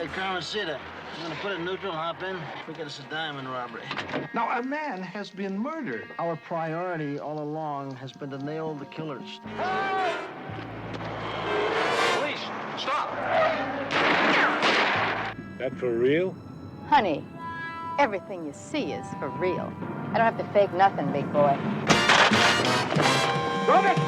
Hey, Carmen, see that. I'm gonna put it in neutral, hop in. Forget it's a diamond robbery. Now, a man has been murdered. Our priority all along has been to nail the killers. Police, stop! That for real? Honey, everything you see is for real. I don't have to fake nothing, big boy. Drop it!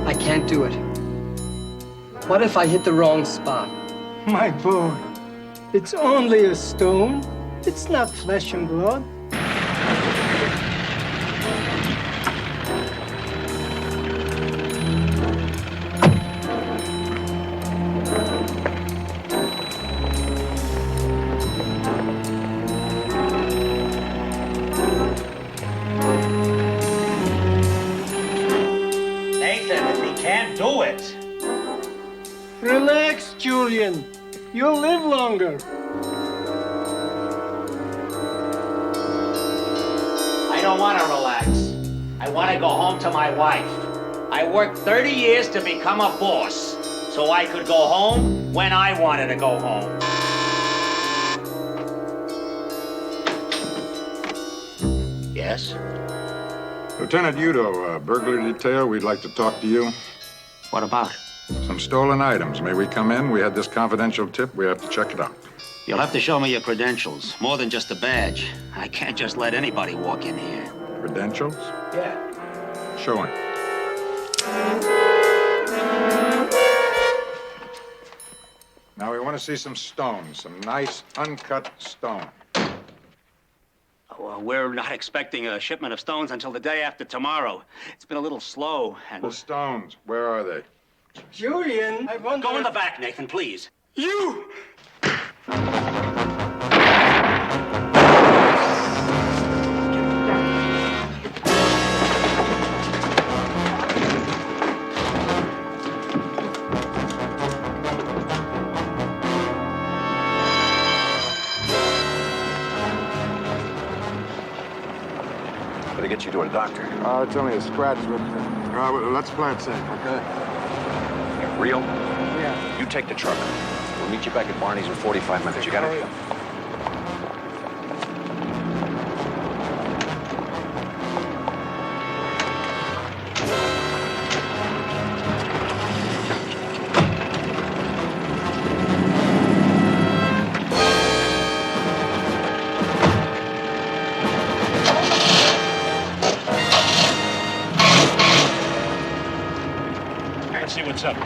I can't do it. What if I hit the wrong spot? My boy, it's only a stone. It's not flesh and blood. Nathan, if he can't do it. Relax, Julian. You'll live longer. I don't want to relax. I want to go home to my wife. I worked 30 years to become a boss, so I could go home when I wanted to go home. Yes? Lieutenant Udo, burglary detail, we'd like to talk to you. What about? Some stolen items. May we come in? We had this confidential tip. We have to check it out. You'll have to show me your credentials, more than just a badge. I can't just let anybody walk in here. Credentials? Yeah. Show him. Now we want to see some stone, some nice uncut stone. Well, we're not expecting a shipment of stones until the day after tomorrow. It's been a little slow, and... The stones, where are they? Julian, I wonder... Go in the back, Nathan, please. You! Better get you to a doctor. It's only a scratch. Well, let's play it safe, okay? Real? Yeah. You take the truck. We'll meet you back at Barney's in 45 minutes. You got it? Let's see what's up.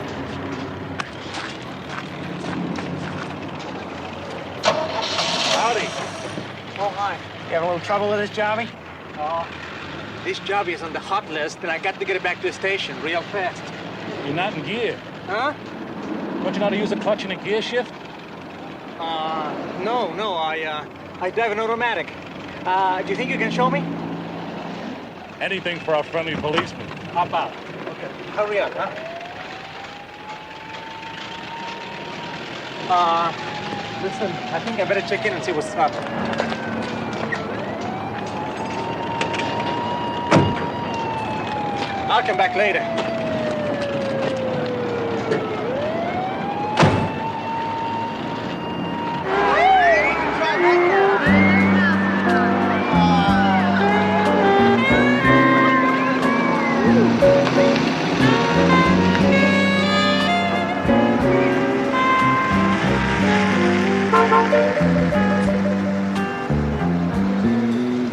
Howdy. Oh, hi. You having a little trouble with this jobby? This jobby is on the hot list, and I got to get it back to the station real fast. You're not in gear. Huh? Don't you know how to use a clutch in a gear shift? No, I drive an automatic. Do you think you can show me? Anything for our friendly policeman. Hop out. Okay. Hurry up, huh? Listen, I think I better check in and see what's up. I'll come back later.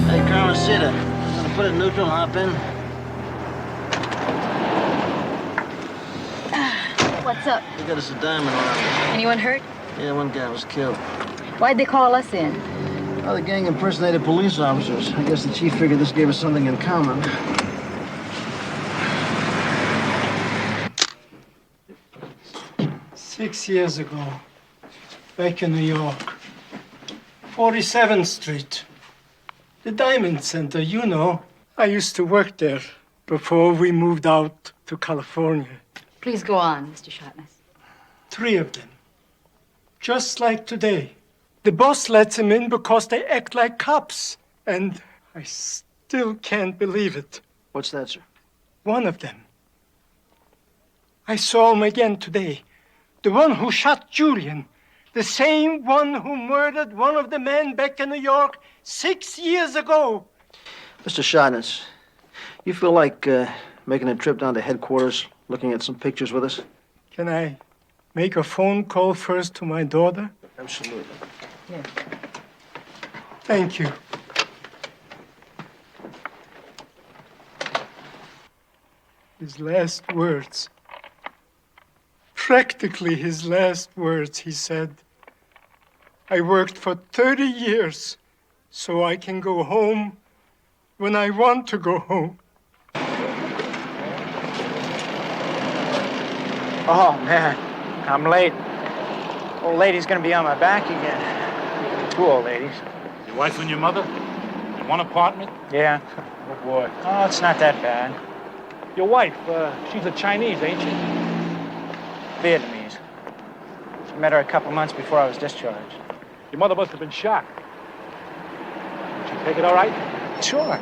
Hey, Carmen, see that. I'm gonna put it in neutral, hop in. What's up? Forget it's a diamond robbery. Anyone hurt? Yeah, one guy was killed. Why'd they call us in? Well, the gang impersonated police officers. I guess the chief figured this gave us something in common. 6 years ago, back in New York, 47th Street. The Diamond Center, you know. I used to work there before we moved out to California. Please go on, Mr. Sharpness. 3 of them. Just like today. The boss lets them in because they act like cops. And I still can't believe it. What's that, sir? One of them. I saw him again today. The one who shot Julian. The same one who murdered one of the men back in New York 6 years ago. Mr. Sharpness, you feel like making a trip down to headquarters, looking at some pictures with us? Can I make a phone call first to my daughter? Absolutely. Yeah. Thank you. His last words. Practically his last words, he said, I worked for 30 years so I can go home when I want to go home. Oh, man. I'm late. Old lady's gonna be on my back again. 2 old ladies. Your wife and your mother? In one apartment? Yeah. Oh, boy. Oh, it's not that bad. Your wife, she's a Chinese, ain't she? Vietnamese. I met her a couple months before I was discharged. Your mother must have been shocked. Did she take it all right? Sure.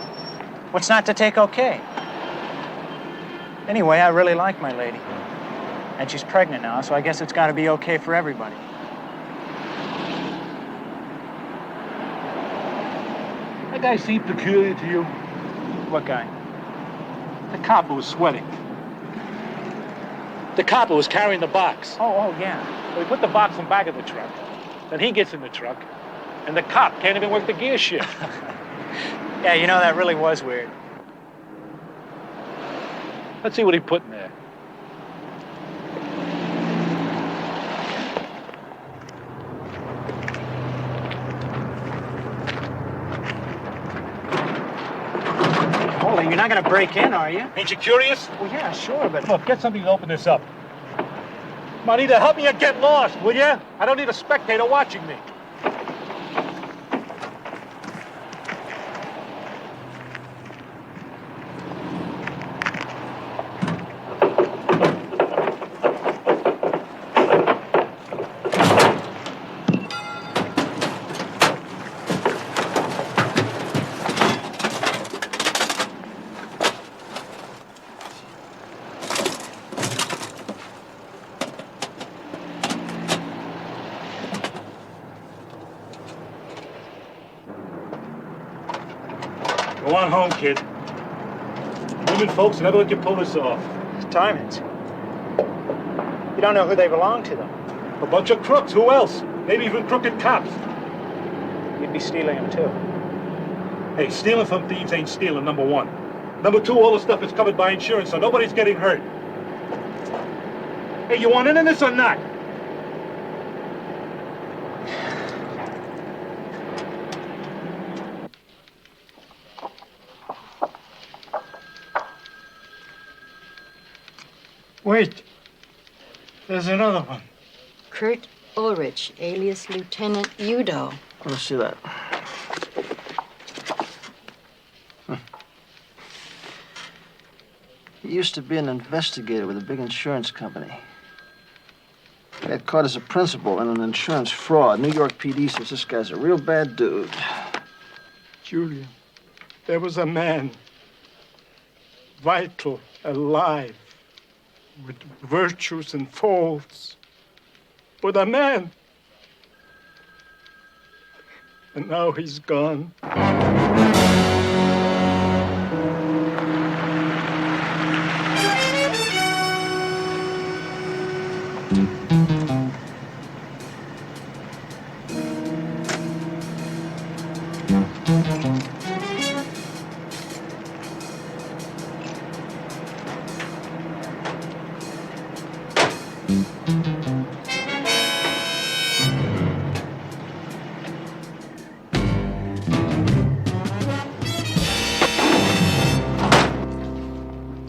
What's not to take okay? Anyway, I really like my lady. And she's pregnant now, so I guess it's got to be okay for everybody. That guy seemed peculiar to you. What guy? The cop who was sweating. The cop who was carrying the box. Oh, yeah. We put the box in the back of the truck. Then he gets in the truck, and the cop can't even work the gear shift. Yeah, you know, that really was weird. Let's see what he put in there. Holy, you're not gonna break in, are you? Ain't you curious? Well, yeah, sure, but... Look, get something to open this up. Come on, either help me or get lost, will ya? I don't need a spectator watching me. Go on home, kid. Women folks never let you pull this off. Diamonds. You don't know who they belong to, though. A bunch of crooks. Who else? Maybe even crooked cops. You'd be stealing them, too. Hey, stealing from thieves ain't stealing, number 1. Number 2, all the stuff is covered by insurance, so nobody's getting hurt. Hey, you want in on this or not? Wait. There's another one. Kurt Ulrich, alias Lieutenant Udo. Let's see that. He used to be an investigator with a big insurance company. Got caught as a principal in an insurance fraud. New York PD says this guy's a real bad dude. Julian, there was a man, vital, alive, with virtues and faults, but a man. And now he's gone.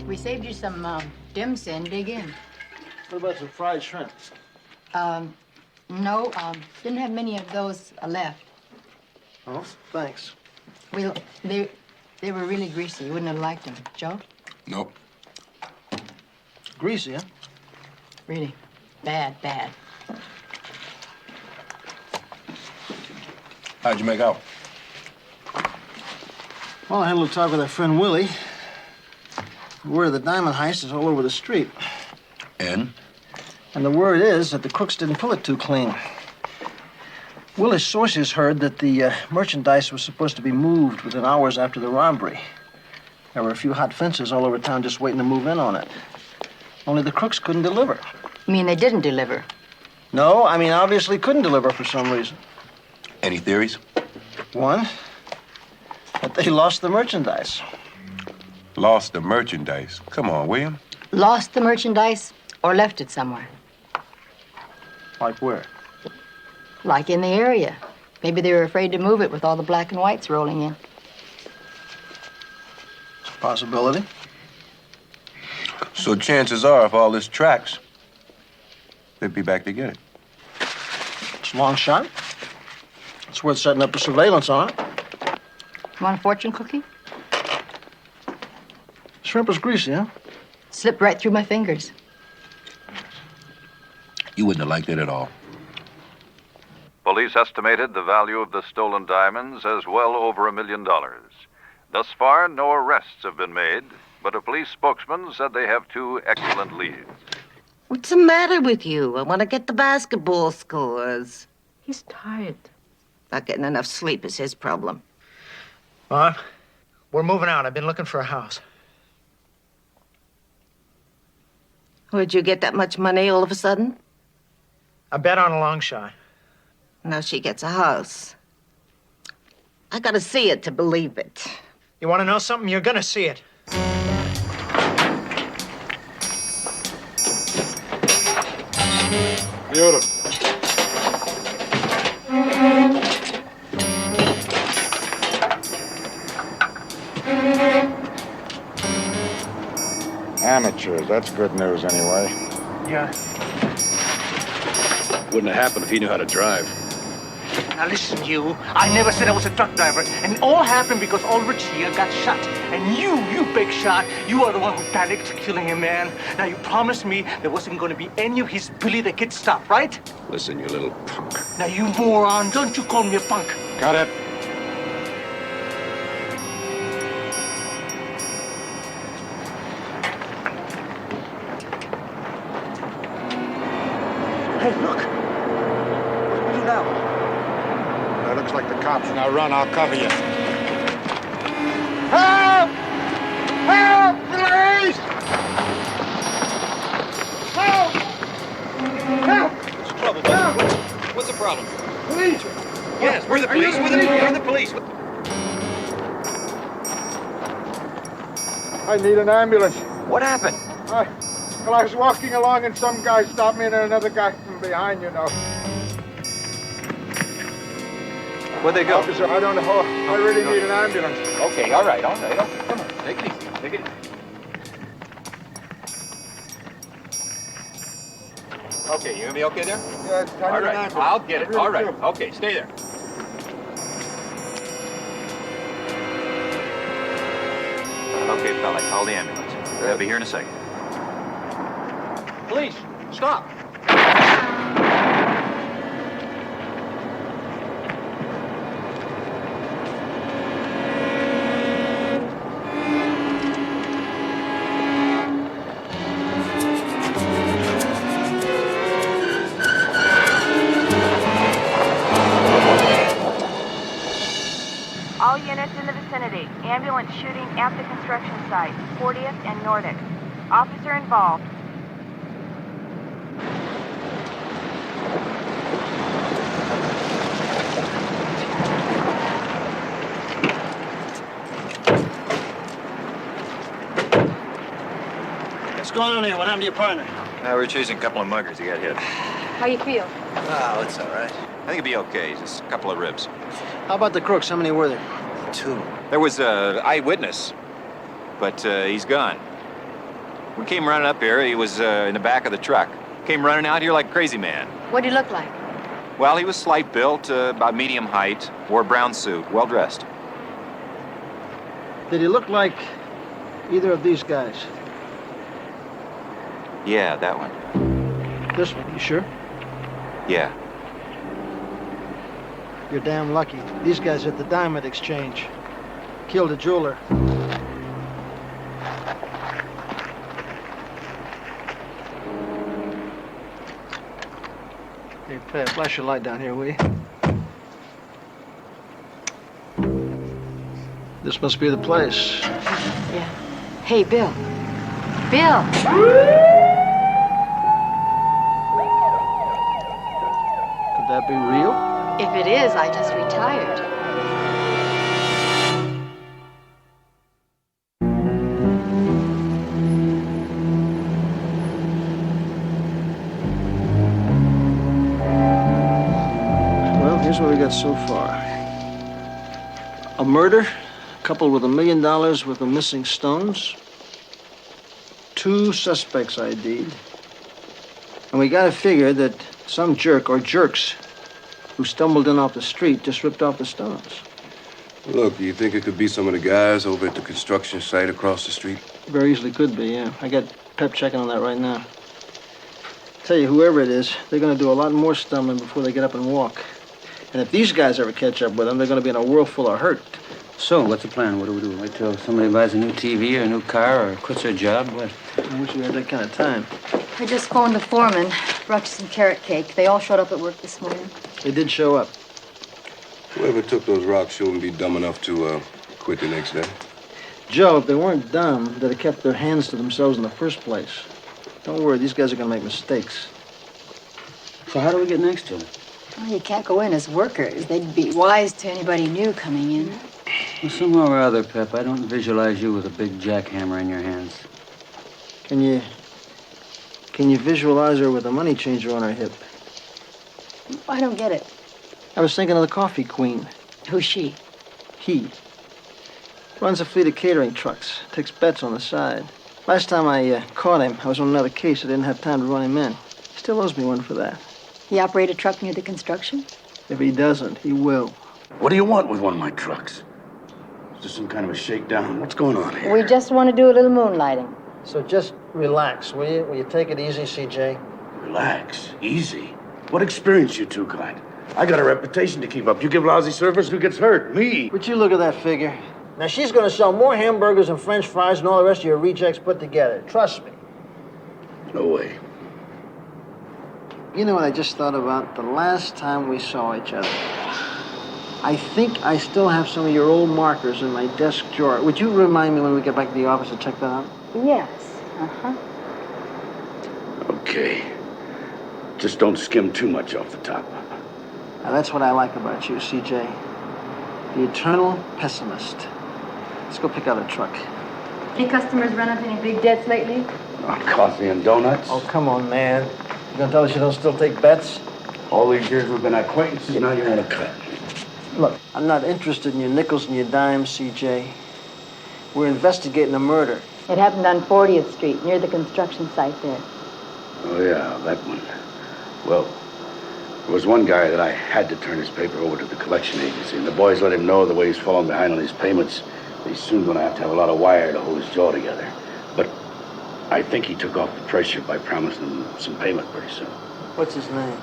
We saved you some dim sum. Dig in. What about some fried shrimp? No, didn't have many of those left. Oh, thanks. Well, they were really greasy. You wouldn't have liked them. Joe? Nope. Greasy, huh? Really. Bad, bad. How'd you make out? Well, I had a little talk with our friend Willie. Word of the diamond heist is all over the street. And? And the word is that the crooks didn't pull it too clean. Willie's sources heard that the merchandise was supposed to be moved within hours after the robbery. There were a few hot fences all over town just waiting to move in on it. Only the crooks couldn't deliver. You mean they didn't deliver? No, I mean, obviously couldn't deliver for some reason. Any theories? One, that they lost the merchandise. Lost the merchandise. Come on, William. Lost the merchandise or left it somewhere? Like where? Like in the area. Maybe they were afraid to move it with all the black and whites rolling in. It's a possibility. So chances are, if all this tracks, they'd be back to get it. It's a long shot. It's worth setting up a surveillance on it. You want a fortune cookie? Shrimp was greasy, huh? Slipped right through my fingers. You wouldn't have liked it at all. Police estimated the value of the stolen diamonds as well over $1 million. Thus far, no arrests have been made, but a police spokesman said they have 2 excellent leads. What's the matter with you? I want to get the basketball scores. He's tired. Not getting enough sleep is his problem. Mom, we're moving out. I've been looking for a house. Where'd you get that much money all of a sudden? I bet on a long shot. Now she gets a house. I gotta see it to believe it. You want to know something? You're gonna see it. Beautiful. Amateurs, that's good news anyway. Yeah. Wouldn't have happened if he knew how to drive. Now listen, you. I never said I was a truck driver. And it all happened because Ulrich here got shot. And you big shot, you are the one who panicked, killing a man. Now you promised me there wasn't going to be any of his Billy the Kid stuff, right? Listen, you little punk. Now you moron, don't you call me a punk. Got it. Hey, look. What do we do now? That looks like the cops. Now run, I'll cover you. Help! Help, please! Help! Help! What's the trouble, buddy? What's the problem? Police! Yes, we're the police. We're the police. I need an ambulance. What happened? Well, I was walking along and some guy stopped me and another guy from behind, you know. Where'd they go? Officer, I don't know. I really need an ambulance. Okay, all right. Come on, take it easy. Take it easy. Okay, you gonna be okay there? Yeah, it's time All to right, an ambulance. I'll get it. Really All right. do. Okay, stay there. Okay, fella, call the ambulance. They'll be here in a second. Police, stop. All units in the vicinity. Ambulance shooting at the construction site. 40th and Nordic. Officer involved. What's going on here? What happened to your partner? We're chasing a couple of muggers. He got hit. How you feel? Oh, it's all right. I think it'll be okay. Just a couple of ribs. How about the crooks? How many were there? 2. There was an eyewitness, but he's gone. We came running up here. He was in the back of the truck. Came running out here like a crazy man. What'd he look like? Well, he was slight built, about medium height, wore a brown suit, well dressed. Did he look like either of these guys? Yeah, that one. This one, you sure? Yeah. You're damn lucky. These guys at the Diamond Exchange killed a jeweler. Hey, Pat, flash your light down here, will you? This must be the place. Yeah. Hey, Bill. Bill! Could that be real? If it is, I just retired. Well, here's what we got so far. A murder, coupled with $1 million worth of missing stones. 2 suspects ID'd. And we gotta figure that some jerk or jerks who stumbled in off the street just ripped off the stones. Look, you think it could be some of the guys over at the construction site across the street? Very easily could be, yeah. I got Pep checking on that right now. Tell you, whoever it is, they're gonna do a lot more stumbling before they get up and walk. And if these guys ever catch up with them, they're gonna be in a world full of hurt. So, what's the plan? What do we do? Wait till somebody buys a new TV or a new car or quits their job? What? I wish we had that kind of time. I just phoned the foreman, brought you some carrot cake. They all showed up at work this morning. They did show up. Whoever took those rocks shouldn't be dumb enough to quit the next day. Joe, if they weren't dumb, they'd have kept their hands to themselves in the first place. Don't worry, these guys are gonna make mistakes. So how do we get next to them? Well, you can't go in as workers. They'd be wise to anybody new coming in. Well, somehow or other, Pep, I don't visualize you with a big jackhammer in your hands. Can you visualize her with a money changer on her hip? I don't get it. I was thinking of the coffee queen. Who's she? He. Runs a fleet of catering trucks. Takes bets on the side. Last time I caught him, I was on another case. I didn't have time to run him in. He still owes me one for that. He operate a truck near the construction? If he doesn't, he will. What do you want with one of my trucks? Is this some kind of a shakedown? What's going on here? We just want to do a little moonlighting. So just relax, will you? Will you take it easy, CJ? Relax. Easy. What experience you two got? I got a reputation to keep up. You give lousy service, who gets hurt? Me. Would you look at that figure? Now, she's going to sell more hamburgers and French fries than all the rest of your rejects put together. Trust me. No way. You know what I just thought about? The last time we saw each other. I think I still have some of your old markers in my desk drawer. Would you remind me when we get back to the office to check that out? Yes. Uh-huh. Okay. Just don't skim too much off the top. Now, that's what I like about you, CJ. The eternal pessimist. Let's go pick out a truck. Any customers run up any big debts lately? On coffee and donuts? Oh, come on, man. You gonna tell us you don't still take bets? All these years we've been acquaintances, now you want to cut. Look, I'm not interested in your nickels and your dimes, CJ. We're investigating a murder. It happened on 40th Street, near the construction site there. Oh, yeah, that one. Well, there was one guy that I had to turn his paper over to the collection agency, and the boys let him know the way he's falling behind on his payments. He's soon going to have a lot of wire to hold his jaw together. But I think he took off the pressure by promising him some payment pretty soon. What's his name?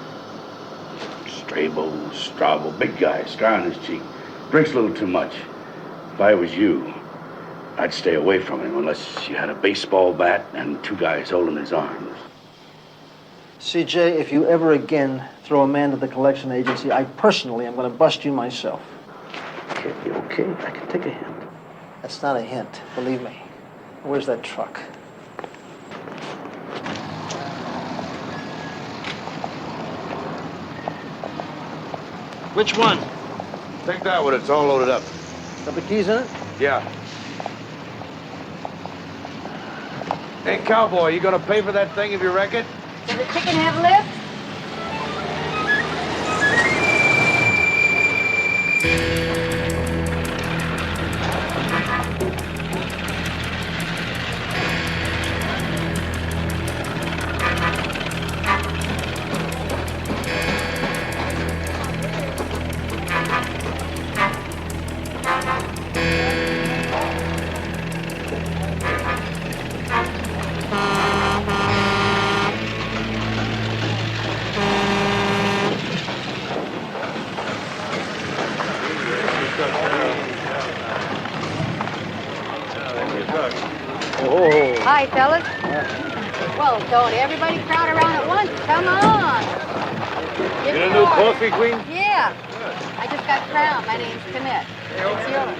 Strabo, big guy, scar on his cheek. Drinks a little too much. If I was you, I'd stay away from him unless you had a baseball bat and 2 guys holding his arms. CJ, if you ever again throw a man to the collection agency, I personally am going to bust you myself. Okay, I can take a hint. That's not a hint, believe me. Where's that truck? Which one? Take that one, it's all loaded up. Got the keys in it? Yeah. Hey, cowboy, you gonna pay for that thing if you wreck it? Does the chicken have lift? Hi, fellas. Well, don't everybody crowd around at once. Come on. Get You a the new order. coffee, Queen? Yeah. I just got crowned. My name's Knut. It's yours.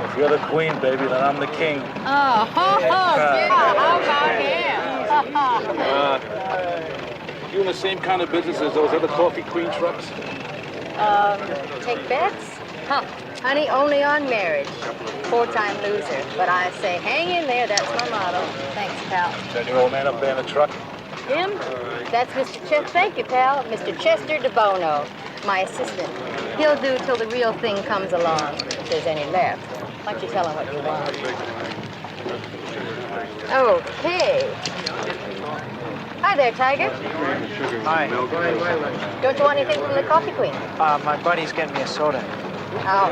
If you're the queen, baby, then I'm the king. Oh, yeah. How about him? You in the same kind of business as those other Coffee Queen trucks? Take bets? Huh. Honey, only on marriage. 4-time loser. But I say, hang in there. That's my motto. Thanks, pal. Is that your old man up there in the truck? Him? That's Mr. Chester. Thank you, pal. Mr. Chester DeBono, my assistant. He'll do till the real thing comes along, if there's any left. Why don't you tell him what you want? Okay. Hi there, Tiger. Hi. Don't you want anything from the Coffee Queen? My buddy's getting me a soda. Oh.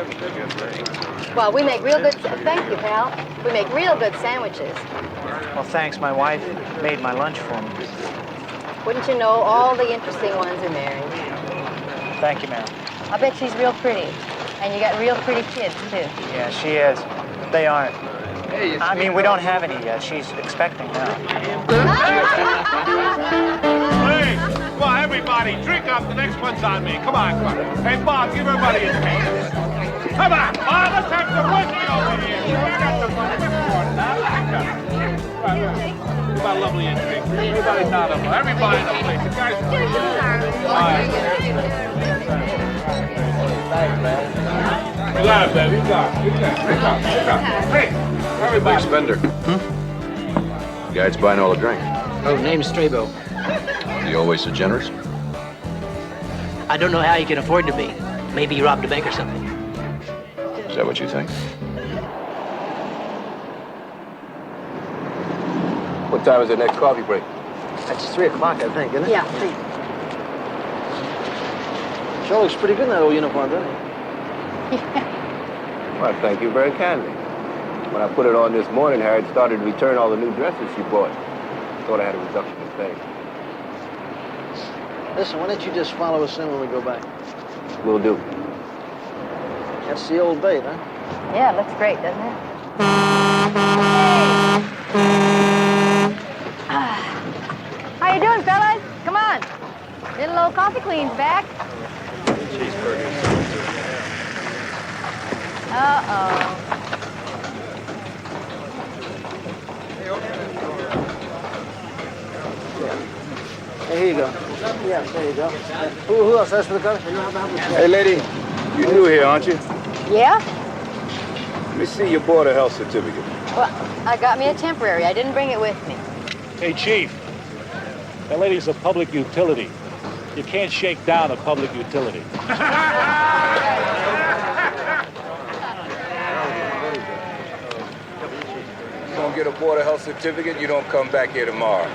Well, we make real good... Thank you, pal. We make real good sandwiches. Well, thanks. My wife made my lunch for me. Wouldn't you know, all the interesting ones are married. Thank you, ma'am. I bet she's real pretty. And you got real pretty kids, too. Yeah, she is. They aren't. I mean, we don't have any yet. She's expecting now. Hey, come on, everybody, drink up. The next one's on me. Come on, come on. Hey, Bob, give everybody a drink. Come on, Bob, let's have some whiskey over here. We got some Come on, lovely and drink. Everybody's not up. Everybody in the place. You guys. All right. Thanks, man. You got it, baby. You got it. You got it. Hey, everybody. Big spender. Guide's buying all the drink. Oh, name's Strabo. You always so generous? I don't know how you can afford to be. Maybe you robbed a bank or something. Is that what you think? What time is the next coffee break? That's 3 o'clock, I think, isn't it? Yeah, please. Sure looks pretty good in that old uniform, doesn't he? Well, thank you very kindly. When I put it on this morning, Harriet started to return all the new dresses she bought. Thought I had a reduction in pay. Listen, why don't you just follow us in when we go back? Will do. That's the old bait, huh? Yeah, it looks great, doesn't it? How you doing, fellas? Come on. Little old Coffee Queen's back. Uh-oh. Hey, here you go. Yeah, there you go. Who else asked for the coffee? Hey, lady, you're new here, aren't you? Yeah? Let me see your Board of Health certificate. Well, I got me a temporary. I didn't bring it with me. Hey, Chief. That lady's a public utility. You can't shake down a public utility. You don't get a Board of Health certificate, you don't come back here tomorrow.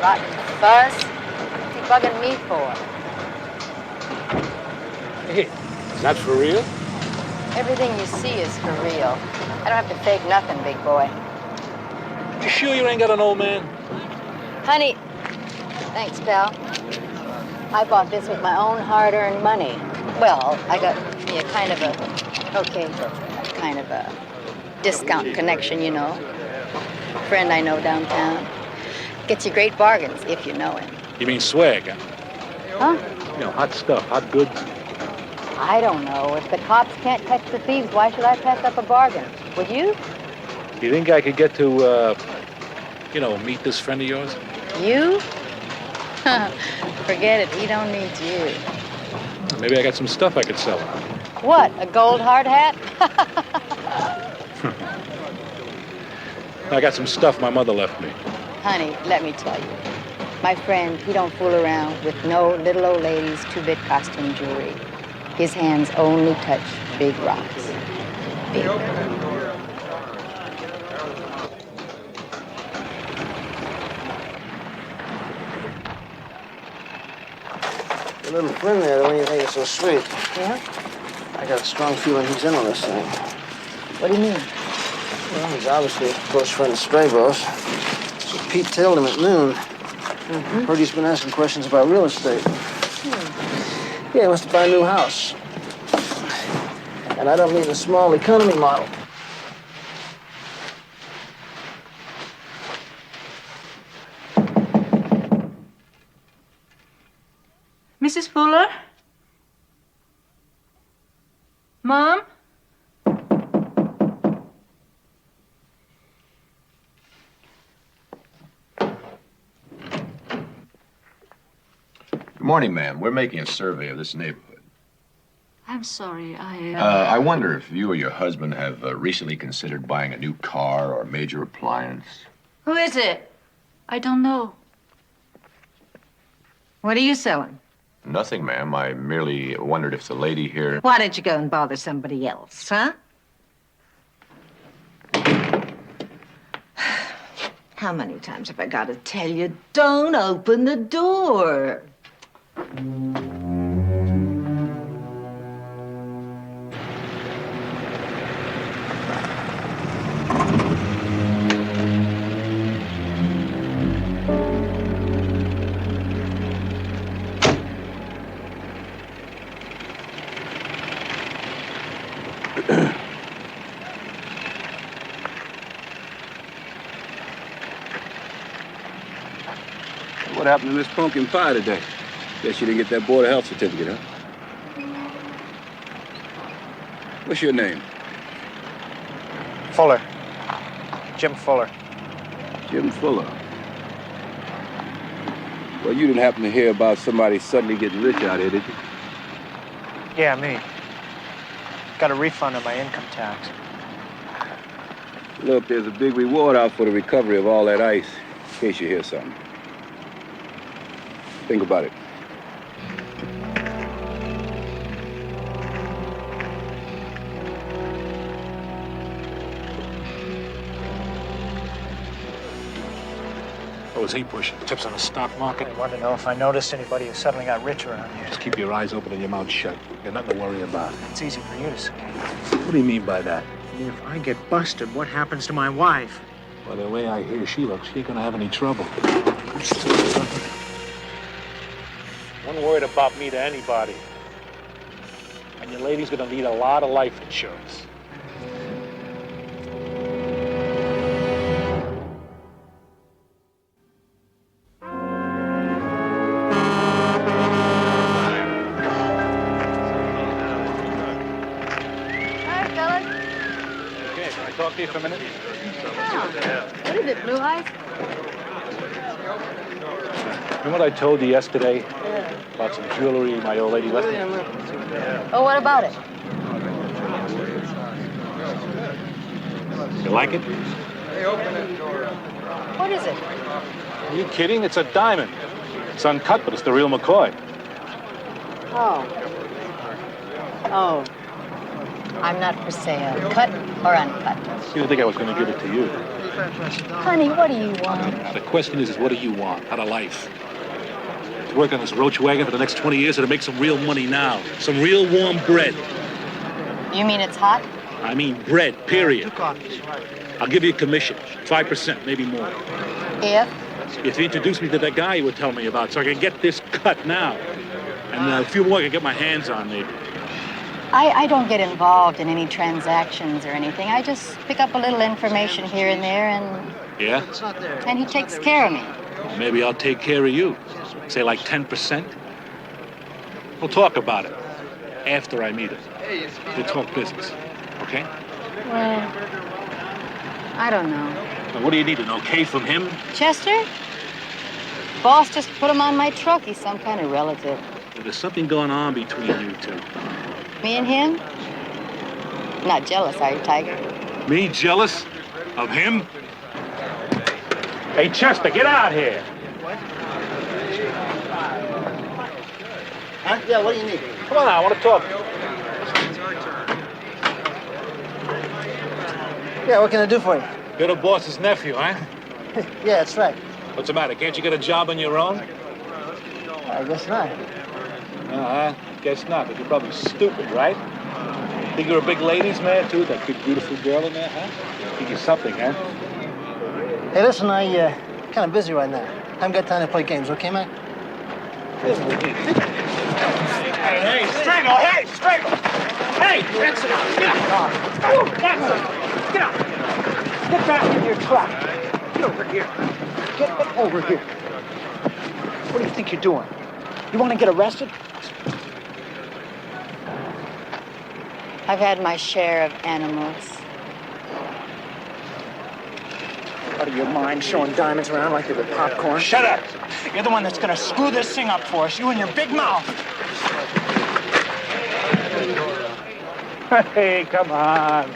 Rotten fuzz. What's he bugging me for? Hey, is that for real? Everything you see is for real. I don't have to fake nothing, big boy. You sure you ain't got an old man? Honey, thanks, pal. I bought this with my own hard-earned money. Well, I got me a kind of a discount connection, you know. Friend I know downtown. Gets you great bargains if you know him. You mean swag, huh? Huh? You know, hot stuff, hot goods. I don't know. If the cops can't catch the thieves, why should I pass up a bargain? Would you? Do you think I could get to, meet this friend of yours? You? Forget it. He don't need you. Maybe I got some stuff I could sell. What, a gold hard hat? I got some stuff my mother left me. Honey, let me tell you. My friend, he don't fool around with no little old ladies' 2-bit costume jewelry. His hands only touch big rocks. Big. Your little friend there, the way you think it's so sweet. Yeah? I got a strong feeling he's in on this thing. What do you mean? Well, he's obviously a close friend of Straybo's. So Pete tailed him at noon. Heard he's been asking questions about real estate. Yeah, he wants to buy a new house. And I don't mean the small economy model. Mrs. Fuller? Mom? Good morning, ma'am. We're making a survey of this neighborhood. I'm sorry, I wonder if you or your husband have recently considered buying a new car or a major appliance. Who is it? I don't know. What are you selling? Nothing, ma'am. I merely wondered if the lady here... Why don't you go and bother somebody else, huh? How many times have I got to tell you, don't open the door? What happened to Miss Pumpkin Pie today? Guess you didn't get that Board of Health certificate, huh? What's your name? Fuller. Jim Fuller. Jim Fuller. Well, you didn't happen to hear about somebody suddenly getting rich out here, did you? Yeah, me. Got a refund on my income tax. Look, there's a big reward out for the recovery of all that ice, in case you hear something. Think about it. What was he pushing? Tips on the stock market? I want to know if I noticed anybody who suddenly got rich around here. Just keep your eyes open and your mouth shut. You got nothing to worry about. It's easy for you to say. What do you mean by that? I mean, if I get busted, what happens to my wife? Well, the way I hear she looks, she ain't gonna have any trouble. One word about me to anybody. And your lady's gonna need a lot of life insurance. Hi, fellas. Okay, can I talk to you for a minute? What is it, Blue Eyes? Remember what I told you yesterday about some jewelry my old lady left me? Oh, what about it? You like it? What is it? Are you kidding? It's a diamond. It's uncut, but it's the real McCoy. Oh. Oh. I'm not for sale. Cut or uncut? You didn't think I was going to give it to you. Honey, what do you want? The question is what do you want out of life? To work on this roach wagon for the next 20 years or to make some real money now? Some real warm bread? You mean it's hot? I mean bread, period. I'll give you a commission, 5%, maybe more. If you introduce me to that guy you were telling me about, so I can get this cut now. And a few more I can get my hands on, maybe. I don't get involved in any transactions or anything. I just pick up a little information here and there, Yeah? and he takes care of me. Maybe I'll take care of you. Say like 10%. We'll talk about it after I meet him. We'll talk business, okay? Well, I don't know. Now, what do you need, an okay from him? Chester? Boss just put him on my truck. He's some kind of relative. There's something going on between you two. Me and him? Not jealous, are you, Tiger? Me jealous of him? Hey, Chester, get out here. Huh? Yeah, what do you need? Come on now, I want to talk. Yeah, what can I do for you? You're the boss's nephew, huh? Yeah, that's right. What's the matter? Can't you get a job on your own? I guess not. Uh-huh. Guess not, but you're probably stupid, right? Think you're a big ladies' man, too? That big, beautiful girl in there, huh? Think you're something, huh? Hey, listen, I kind of busy right now. I haven't got time to play games, okay, man? Hey, Strangle! Hey, Strangle! Hey, that's enough. Get out. That's enough. Get out. Get back in your truck. Get over here. Get over here. What do you think you're doing? You want to get arrested? I've had my share of animals. Out of your mind showing diamonds around like they were popcorn? Shut up! You're the one that's gonna screw this thing up for us, you and your big mouth! Hey, come on.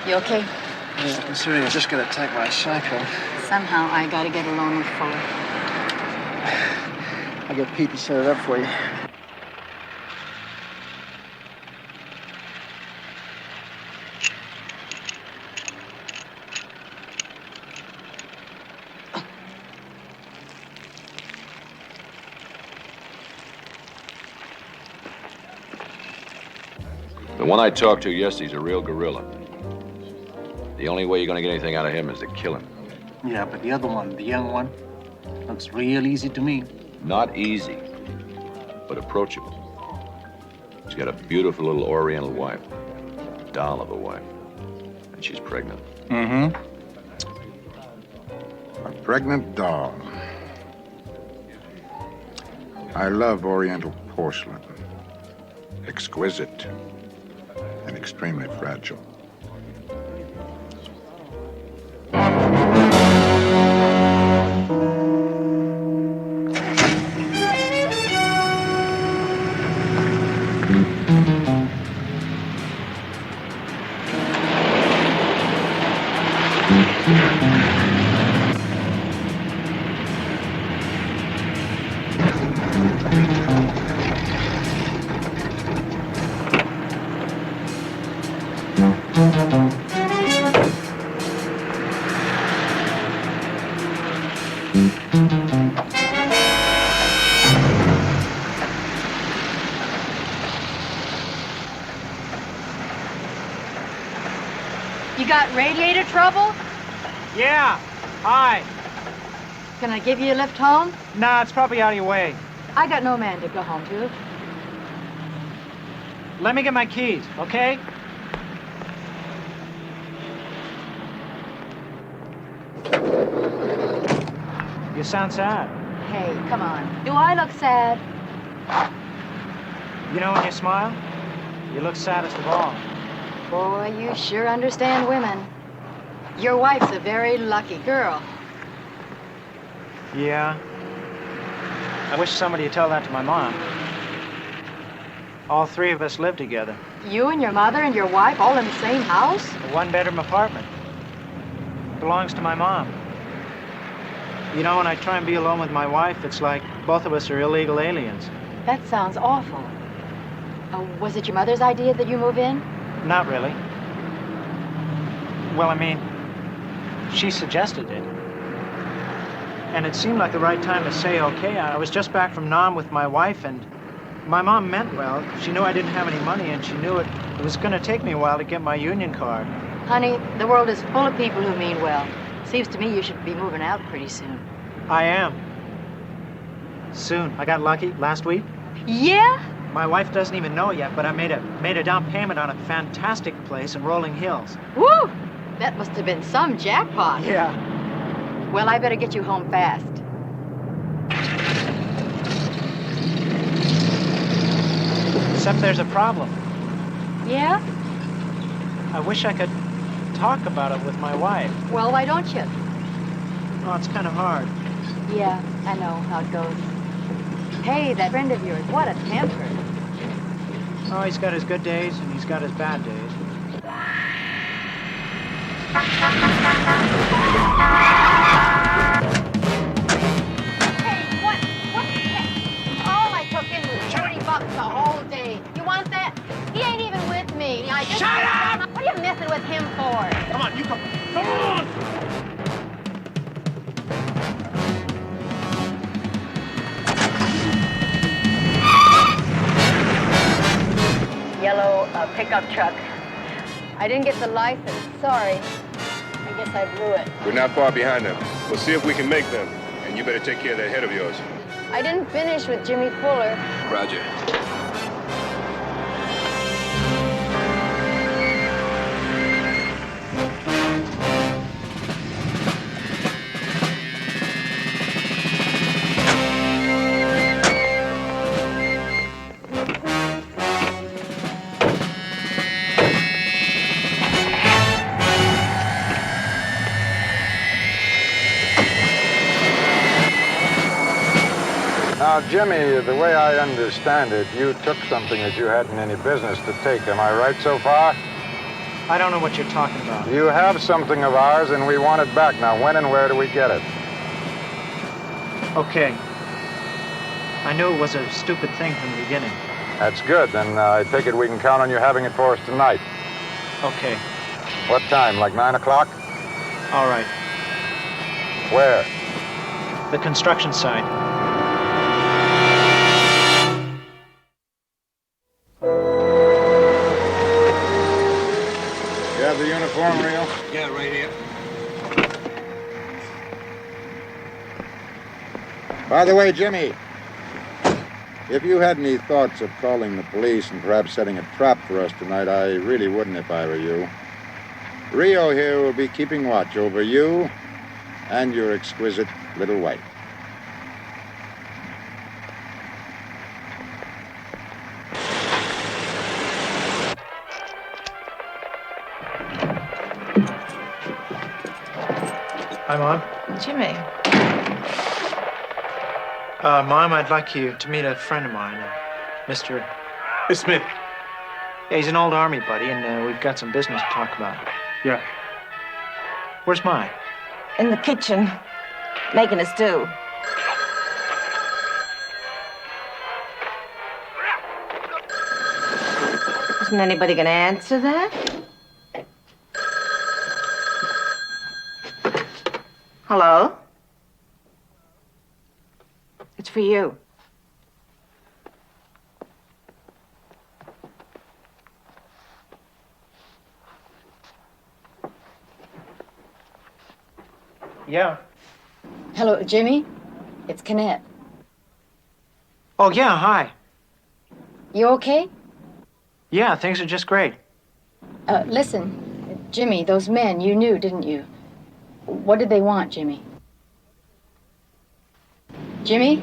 You okay? Yeah, considering I just got attacked by a cyclone. Somehow I gotta get alone with Fuller. I'll get Pete to set it up for you. The one I talked to yesterday's a real gorilla. The only way you're gonna get anything out of him is to kill him. Yeah, but the other one, the young one, looks real easy to me. Not easy, but approachable. He's got a beautiful little Oriental wife, a doll of a wife, and she's pregnant. Mm-hmm. A pregnant doll. I love Oriental porcelain. Exquisite and extremely fragile. You got radiator trouble? Yeah. Hi. Can I give you a lift home? Nah, it's probably out of your way. I got no man to go home to. Let me get my keys, okay? You sound sad. Hey, come on. Do I look sad? You know when you smile, you look saddest of all. Boy, you sure understand women. Your wife's a very lucky girl. Yeah. I wish somebody would tell that to my mom. All three of us live together. You and your mother and your wife all in the same house? A one-bedroom apartment. Belongs to my mom. You know, when I try and be alone with my wife, it's like both of us are illegal aliens. That sounds awful. Was it your mother's idea that you move in? Not really. Well, I mean, she suggested it. And it seemed like the right time to say okay. I was just back from Nam with my wife, and my mom meant well. She knew I didn't have any money, and she knew it was going to take me a while to get my union card. Honey, the world is full of people who mean well. Seems to me you should be moving out pretty soon. I am. Soon. I got lucky last week. Yeah? My wife doesn't even know yet, but I made a down payment on a fantastic place in Rolling Hills. Woo! That must have been some jackpot. Yeah. Well, I better get you home fast. Except there's a problem. Yeah? I wish I could talk about it with my wife. Well, why don't you? Oh, it's kind of hard. Yeah, I know how it goes. Hey, that friend of yours, what a temper. Oh, he's got his good days and he's got his bad days. Hey, what the heck? All I took in was $30 the whole day. You want that? He ain't even with me. Shut up! What are you messing with him for? Come on, you come. Come on! Yellow pickup truck. I didn't get the license. Sorry. I guess I blew it. We're not far behind them. We'll see if we can make them. And you better take care of that head of yours. I didn't finish with Jimmy Fuller. Roger. Now, Jimmy, the way I understand it, you took something that you hadn't any business to take. Am I right so far? I don't know what you're talking about. You have something of ours, and we want it back. Now, when and where do we get it? Okay. I knew it was a stupid thing from the beginning. That's good. Then I take it we can count on you having it for us tonight. Okay. What time, like 9 o'clock? All right. Where? The construction site. You have the uniform, Rio? Yeah, right here. By the way, Jimmy, if you had any thoughts of calling the police and perhaps setting a trap for us tonight, I really wouldn't if I were you. Rio here will be keeping watch over you and your exquisite little wife. Hi, Mom. Jimmy. Mom, I'd like you to meet a friend of mine, Mr. Smith. Yeah, he's an old Army buddy, and we've got some business to talk about. Yeah. Where's mine? In the kitchen, making a stew. Isn't anybody gonna answer that? Hello? It's for you. Yeah. Hello, Jimmy. It's Kenneth. Oh, yeah, hi. You okay? Yeah, things are just great. Listen, Jimmy, those men you knew, didn't you? What did they want, Jimmy? Jimmy?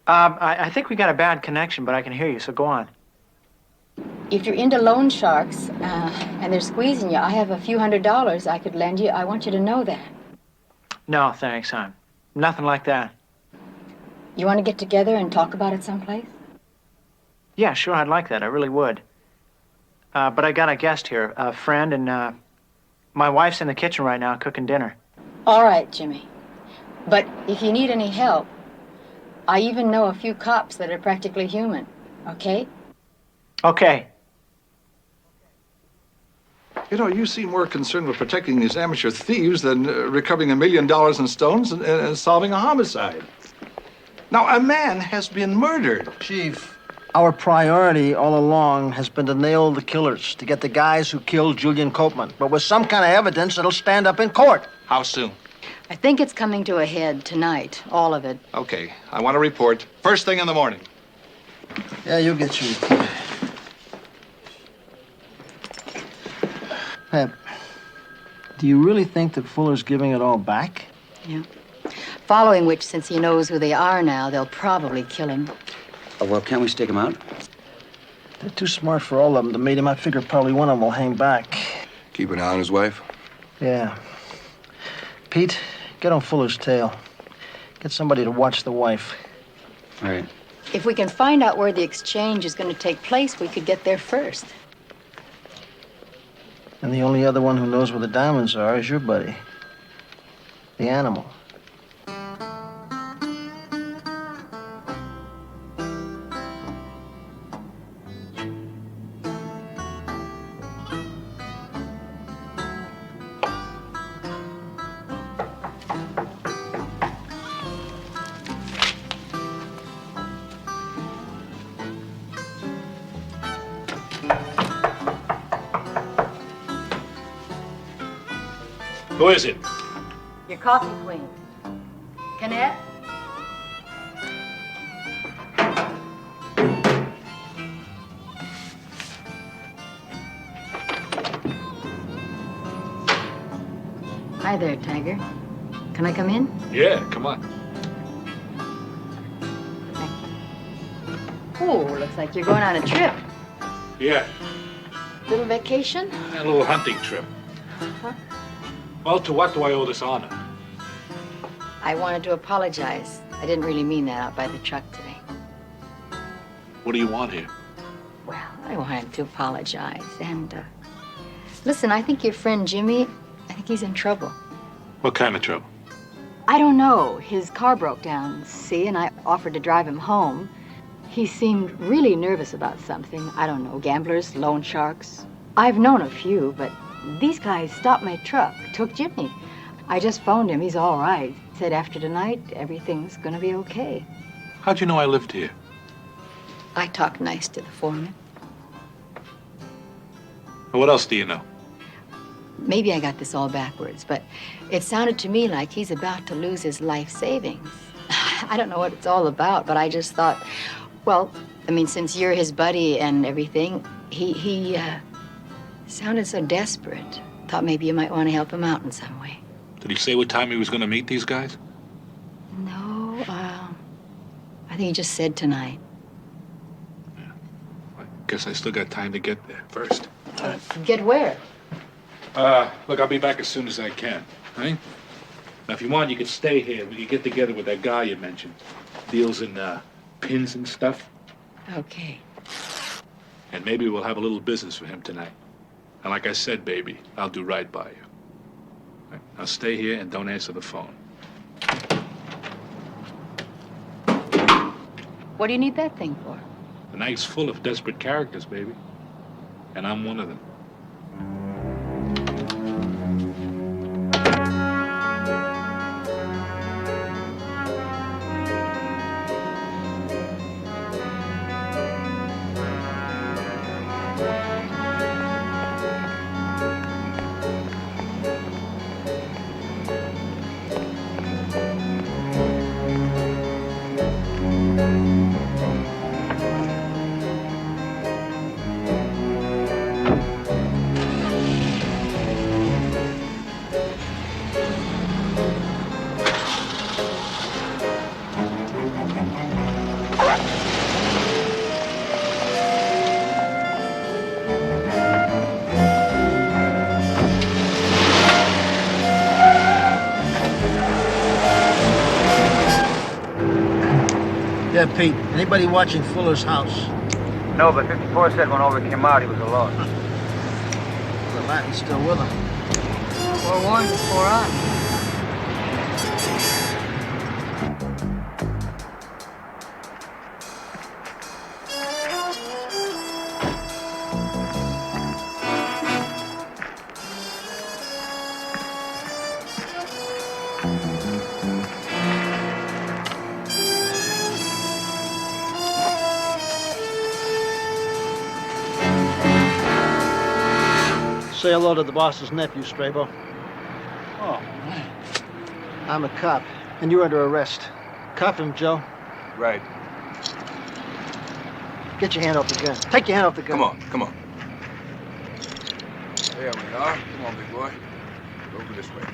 I think we got a bad connection, but I can hear you, so go on. If you're into loan sharks and they're squeezing you, I have a few $100s I could lend you. I want you to know that. No, thanks, I'm nothing like that. You want to get together and talk about it someplace? Yeah, sure, I'd like that. I really would. But I got a guest here, a friend, and my wife's in the kitchen right now cooking dinner. All right, Jimmy. But if you need any help, I even know a few cops that are practically human, okay? Okay. You know, you seem more concerned with protecting these amateur thieves than recovering $1 million in stones and solving a homicide. Now, a man has been murdered. Chief, our priority all along has been to nail the killers, to get the guys who killed Julian Copeman, but with some kind of evidence that'll stand up in court. How soon? I think it's coming to a head tonight, all of it. Okay, I want a report first thing in the morning. Yeah, you'll get your report. Pep, do you really think that Fuller's giving it all back? Yeah. Following which, since he knows who they are now, they'll probably kill him. Well, can't we stake him out? They're too smart for all of them to meet him. I figure probably one of them will hang back. Keep an eye on his wife? Yeah. Pete, get on Fuller's tail. Get somebody to watch the wife. All right. If we can find out where the exchange is going to take place, we could get there first. And the only other one who knows where the diamonds are is your buddy, the animal. Who is it? Your coffee queen. Kenneth? Hi there, Tiger. Can I come in? Yeah, come on. Oh, looks like you're going on a trip. Yeah, Little vacation? a little hunting trip. Huh? Well, to what do I owe this honor? I wanted to apologize. I didn't really mean that out by the truck today. What do you want here? Well, I wanted to apologize. And, listen, I think your friend Jimmy, I think he's in trouble. What kind of trouble? I don't know. His car broke down, see, and I offered to drive him home. He seemed really nervous about something. I don't know, gamblers, loan sharks. I've known a few, but these guys stopped my truck, took Jimmy. I just phoned him. He's all right. Said after tonight, everything's gonna be okay. How'd you know I lived here? I talked nice to the foreman. What else do you know? Maybe I got this all backwards, but it sounded to me like he's about to lose his life savings. I don't know what it's all about, but I just thought, well, I mean, since you're his buddy and everything, he sounded so desperate. Thought maybe you might want to help him out in some way. Did he say what time he was going to meet these guys? No, I think he just said tonight. Guess I still got time to get there first. Get where? Look, I'll be back as soon as I can, right? Now, if you want, you could stay here. We could get together with that guy you mentioned. Deals in, pins and stuff. Okay. And maybe we'll have a little business for him tonight. And like I said, baby, I'll do right by you. Right? Now stay here and don't answer the phone. What do you need that thing for? The night's full of desperate characters, baby. And I'm one of them. Yeah, Pete, anybody watching Fuller's house? No, but 54 said when Over came out, he was alone. The Latin's still with him. Forewarned is forearmed. Say hello to the boss's nephew, Strabo. Oh, man. I'm a cop, and you're under arrest. Cuff him, Joe. Right. Get your hand off the gun. Take your hand off the gun. Come on, come on. There we are. Come on, big boy. Over this way.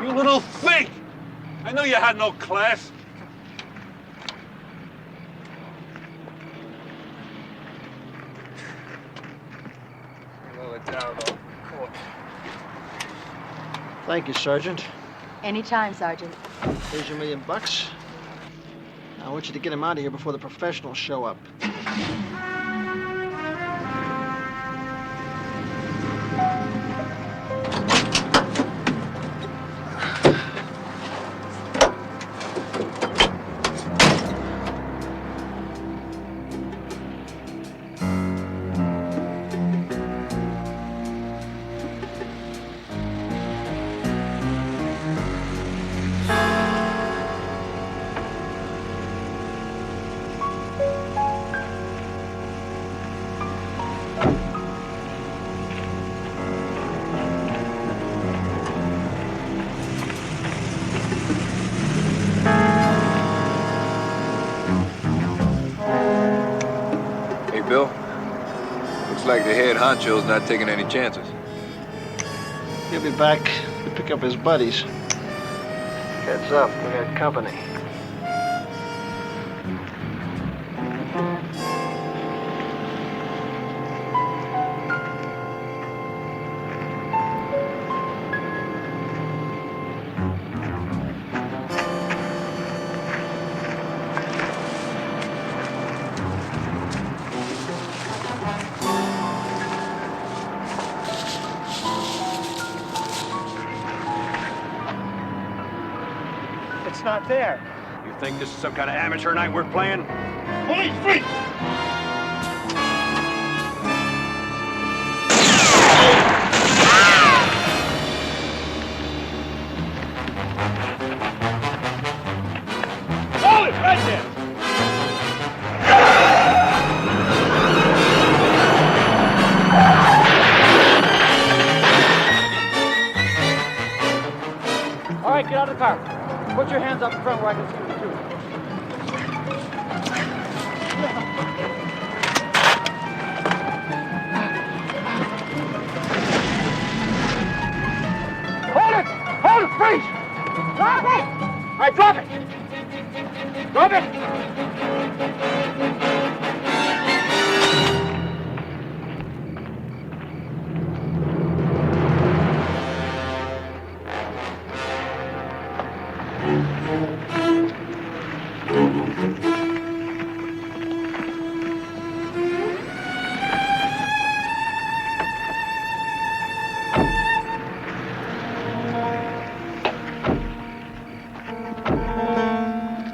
You little fake! I knew you had no class. Lower it down, though. Thank you, Sergeant. Anytime, Sergeant. Here's your $1 million. I want you to get him out of here before the professionals show up. Bill, Looks like the head honcho's not taking any chances. He'll be back to pick up his buddies. Heads up, we got company. It's not there. You think this is some kind of amateur night we're playing? Police, freeze! Hold it right there! All right, get out of the car. Put your hands up in front where I can see you, too. Hold it! Hold it! Freeze! Drop it! All right, drop it! Drop it!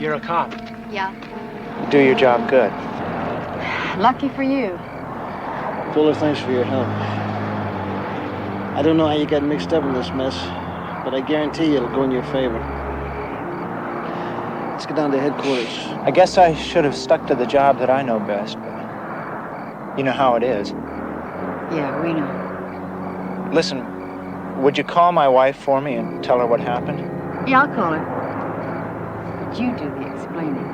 You're a cop. Yeah. Do your job good. Lucky for you. Fuller, thanks for your help. I don't know how you got mixed up in this mess, but I guarantee you it'll go in your favor. Let's get down to headquarters. I guess I should have stuck to the job that I know best, but you know how it is. Yeah, we know. Listen, would you call my wife for me and tell her what happened? Yeah, I'll call her. You do the explaining.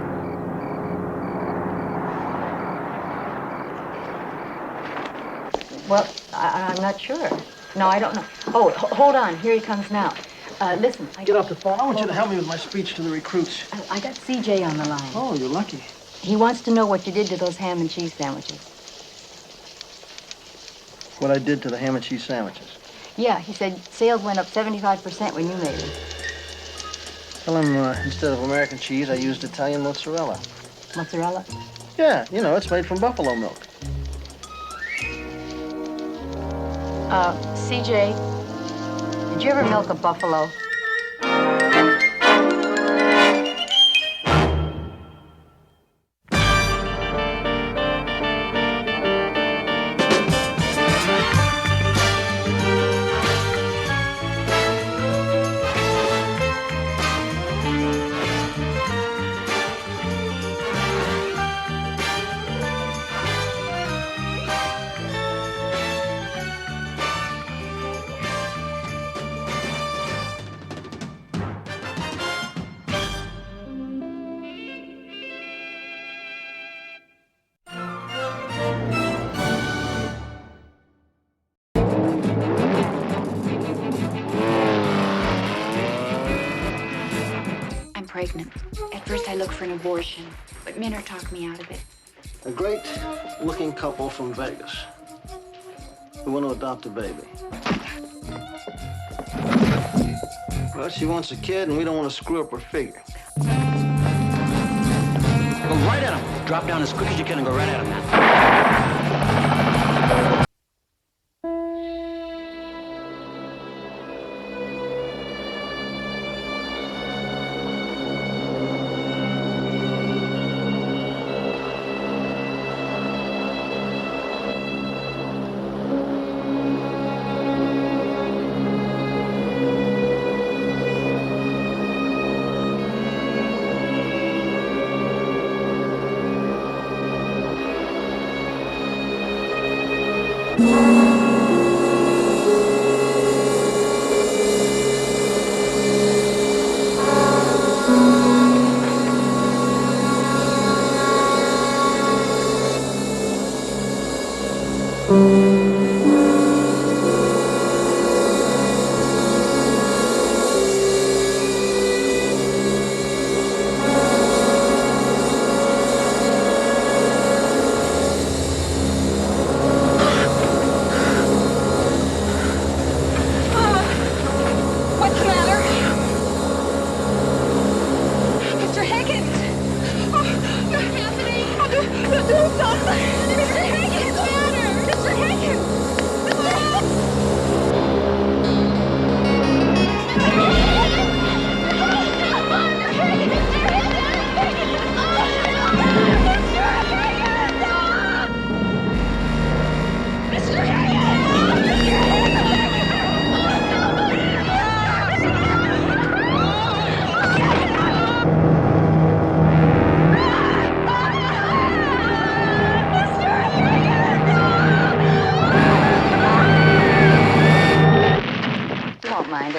Well, I'm not sure. No, I don't know. Oh, hold on. Here he comes now. Listen. Get off the phone. I want you to help me with my speech to the recruits. I got CJ on the line. Oh, you're lucky. He wants to know what you did to those ham and cheese sandwiches. What I did to the ham and cheese sandwiches. Yeah, he said sales went up 75% when you made them. Tell him instead of American cheese, I used Italian mozzarella. Mozzarella? Yeah, you know, it's made from buffalo milk. CJ, did you ever milk a buffalo? Pregnant. At first I looked for an abortion, but Minner talked me out of it. A great-looking couple from Vegas who want to adopt a baby. Well, she wants a kid, and we don't want to screw up her figure. Go right at him. Drop down as quick as you can and go right at him now.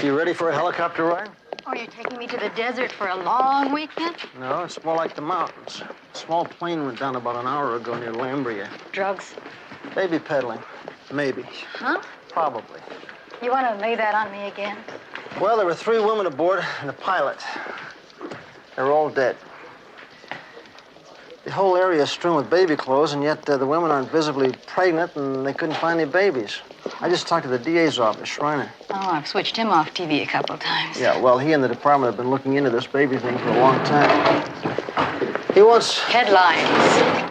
You ready for a helicopter ride? Oh, you're taking me to the desert for a long weekend? No, it's more like the mountains. A small plane went down about an hour ago near Lambria. Drugs? Baby peddling. Maybe. Huh? Probably. You want to lay that on me again? Well, there were 3 women aboard and a pilot. They're all dead. The whole area is strewn with baby clothes, and yet the women aren't visibly pregnant, and they couldn't find any babies. I just talked to the DA's office, Schreiner. Oh, I've switched him off TV a couple of times. Yeah, well, he and the department have been looking into this baby thing for a long time. He wants... Headlines.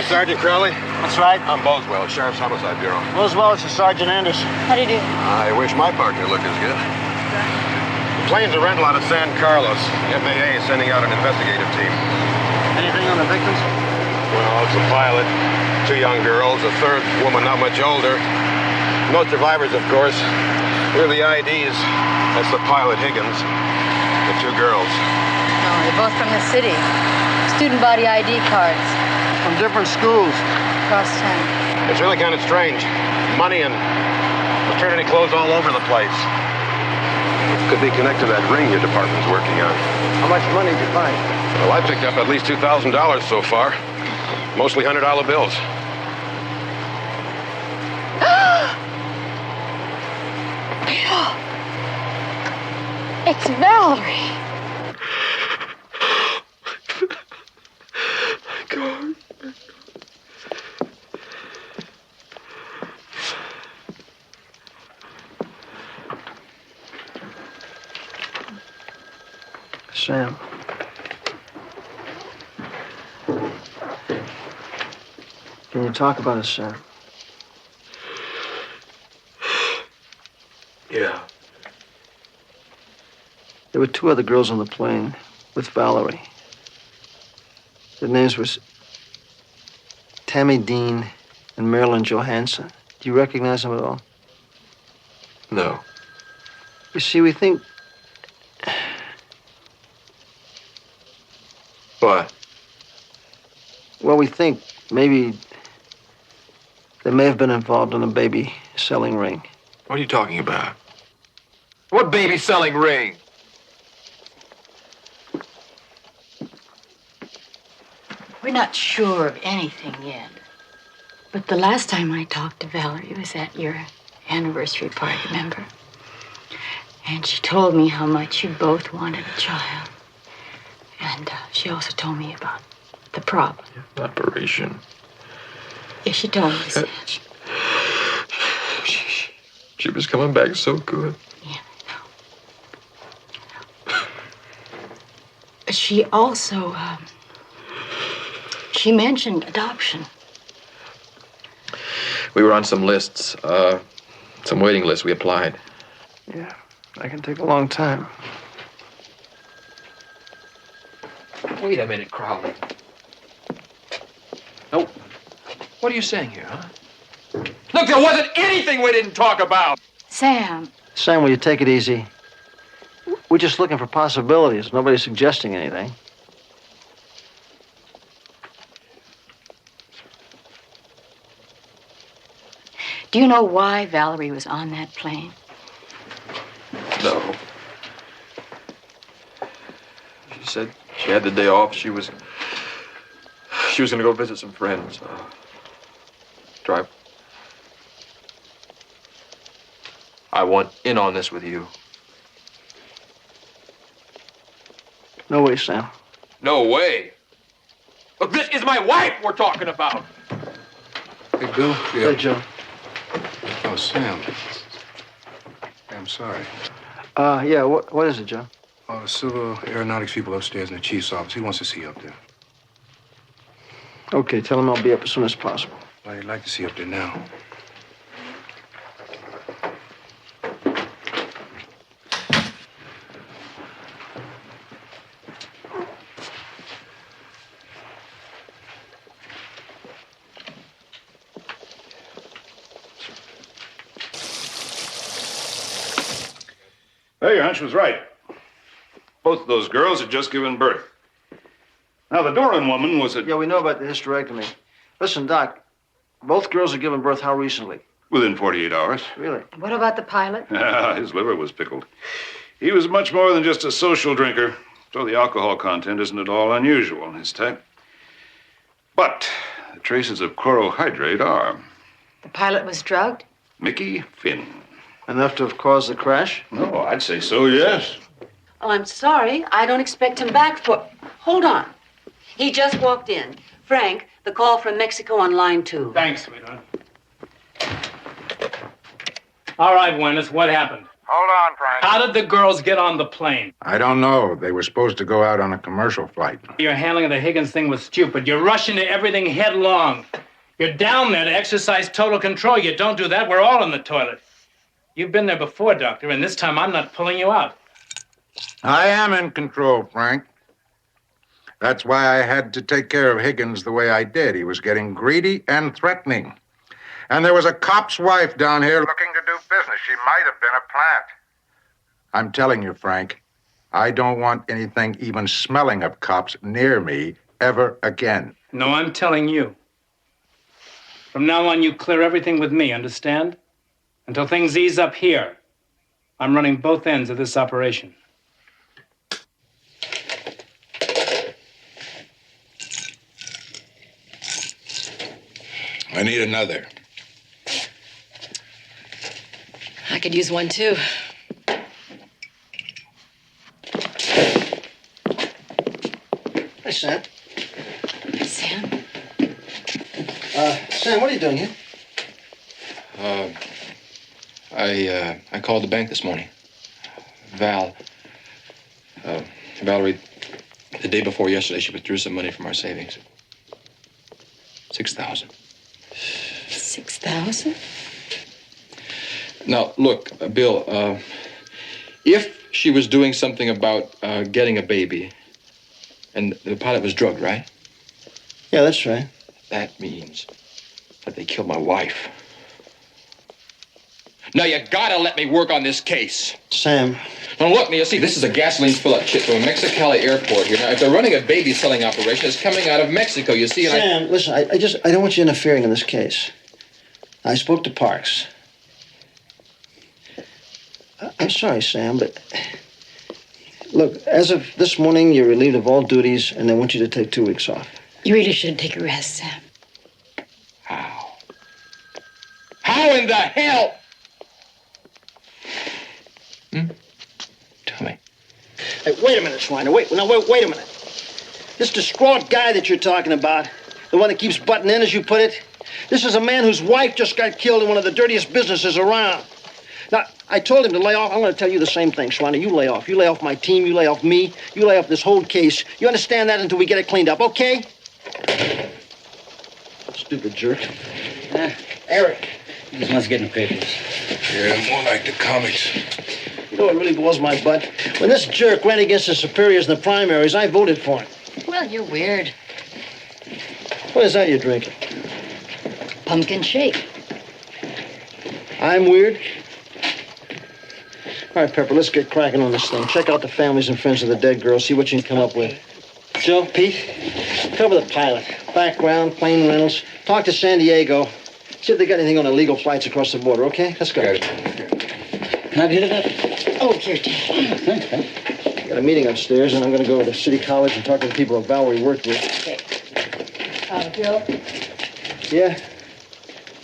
Sergeant Crowley? That's right. I'm Boswell, Sheriff's Homicide Bureau. Roosevelt, it's Sergeant Anderson. How do you do? I wish my partner looked as good. The plane's a rental out of San Carlos. FAA is sending out an investigative team. Anything on the victims? Well, it's a pilot, 2 young girls, a 3rd woman not much older. No survivors, of course. Here are the IDs. That's the pilot, Higgins. The 2 girls. Oh, they're both from the city. Student body ID cards. From different schools. Across town. It's really kind of strange. Money and maternity clothes all over the place. Could be connected to that ring your department's working on. How much money did you find? Well, I picked up at least $2,000 so far. Mostly $100 bills. It's Valerie. God. Sam. Can you talk about it, Sam? Yeah. There were 2 other girls on the plane with Valerie. Their names were Tammy Dean and Marilyn Johansson. Do you recognize them at all? No. You see, we think... What? Well, we think maybe they may have been involved in a baby selling ring. What are you talking about? What baby selling ring? We're not sure of anything yet. But the last time I talked to Valerie was at your anniversary party, remember? And she told me how much you both wanted a child. And she also told me about the problem. Operation. Yeah, she told me that. She was coming back so good. Yeah, I know. She also, she mentioned adoption. We were on some lists, some waiting lists. We applied. Yeah, that can take a long time. Wait a minute, Crowley. Nope. What are you saying here, huh? Look, there wasn't anything we didn't talk about. Sam. Sam, will you take it easy? We're just looking for possibilities. Nobody's suggesting anything. Do you know why Valerie was on that plane? No. She said she had the day off. She was going to go visit some friends. Drive. I want in on this with you. No way, Sam. No way. Look, this is my wife we're talking about. Hey, Bill. Hey, Joe. Oh, Sam. I'm sorry. Yeah, what is it, Joe? Civil Aeronautics people upstairs in the chief's office. He wants to see you up there. Okay, tell him I'll be up as soon as possible. Well, he'd like to see you up there now. Well, your hunch was right. Both of those girls had just given birth. Now, the Doran woman was Yeah, we know about the hysterectomy. Listen, Doc, both girls have given birth how recently? within 48 hours. Really? What about the pilot? His liver was pickled. He was much more than just a social drinker, so the alcohol content isn't at all unusual in his type. But the traces of chlorohydrate are. The pilot was drugged? Mickey Finn. Enough to have caused the crash? No, I'd say so, yes. Oh, I'm sorry. I don't expect him back for... Hold on. He just walked in. Frank, the call from Mexico on line 2. Thanks, sweetheart. All right, Wennis, what happened? Hold on, Frank. How did the girls get on the plane? I don't know. They were supposed to go out on a commercial flight. Your handling of the Higgins thing was stupid. You're rushing to everything headlong. You're down there to exercise total control. You don't do that, we're all in the toilet. You've been there before, Doctor, and this time I'm not pulling you out. I am in control, Frank. That's why I had to take care of Higgins the way I did. He was getting greedy and threatening. And there was a cop's wife down here looking to do business. She might have been a plant. I'm telling you, Frank, I don't want anything even smelling of cops near me ever again. No, I'm telling you. From now on, you clear everything with me, understand? Until things ease up here, I'm running both ends of this operation. I need another. I could use one, too. Hey, Sam. Sam? Sam, what are you doing here? I called the bank this morning. Valerie, the day before yesterday, she withdrew some money from our savings. 6,000. 6,000? Now, look, Bill, if she was doing something about getting a baby, and the pilot was drugged, right? Yeah, that's right. That means that they killed my wife. Now, you gotta let me work on this case. Sam. Now, look, you see, this is a gasoline fill-up ship from a Mexicali airport here. Now, if they're running a baby-selling operation, it's coming out of Mexico, you see, and Sam, listen, I don't want you interfering in this case. I spoke to Parks. I'm sorry, Sam, but look, as of this morning, you're relieved of all duties, and I want you to take 2 weeks off. You really should take a rest, Sam. How in the hell? Tell me. Hey, wait a minute, Schweiner. Wait a minute. This distraught guy that you're talking about, the one that keeps butting in, as you put it, this is a man whose wife just got killed in one of the dirtiest businesses around. Now, I told him to lay off. I'm going to tell you the same thing, Schweiner. You lay off. You lay off my team. You lay off me. You lay off this whole case. You understand that until we get it cleaned up, okay? Stupid jerk. Eric. He just wants to get in the papers. Yeah, more like the comics. You know what really blows my butt? When this jerk ran against his superiors in the primaries, I voted for him. Well, you're weird. What is that you're drinking? pumpkin shake. I'm weird. All right, Pepper, let's get cracking on this thing. Check out the families and friends of the dead girl. See what you can come up with. Joe, Pete, cover the pilot. Background, plane rentals. Talk to San Diego. See if they got anything on illegal flights across the border, okay? Let's go. Can I hit it up? Oh, here, Dad. Thanks, man. Got a meeting upstairs, and I'm going to go to City College and talk to the people that Valerie worked with. Okay. Joe? Yeah?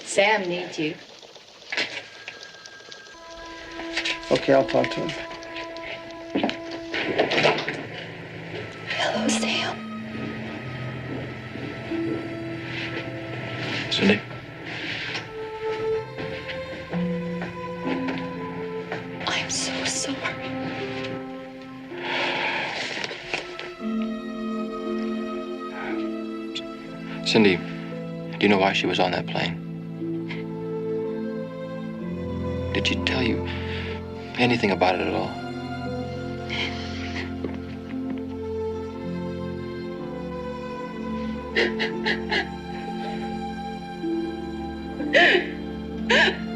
Sam needs you. Okay, I'll talk to him. Hello, Sam. Cindy? I'm so sorry. Cindy, do you know why she was on that plane? Did she tell you anything about it at all?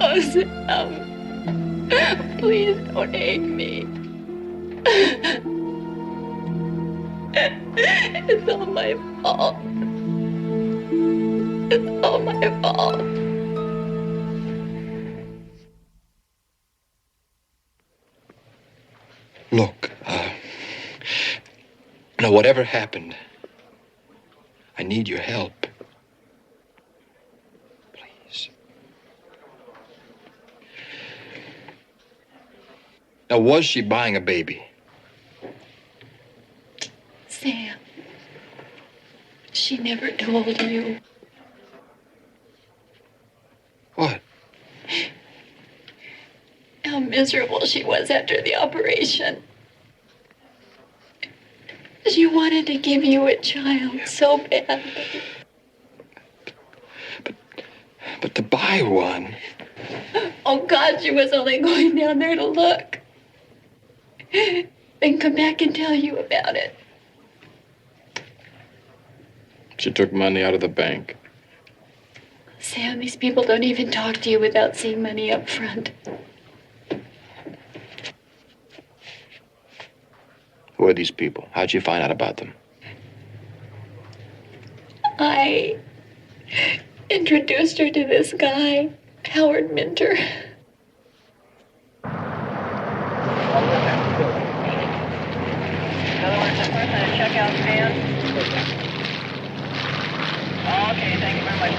Oh, Sam. Please don't hate me. It's all my fault. It's all my fault. Look, now whatever happened, I need your help. Please. Now, was she buying a baby? Sam, she never told you. What? How miserable she was after the operation. She wanted to give you a child so badly. But to buy one? Oh, God, she was only going down there to look. Then come back and tell you about it. She took money out of the bank. Sam, these people don't even talk to you without seeing money up front. Who are these people? How'd you find out about them? I introduced her to this guy, Howard Minter. Checkout stand. Okay, thank you very much.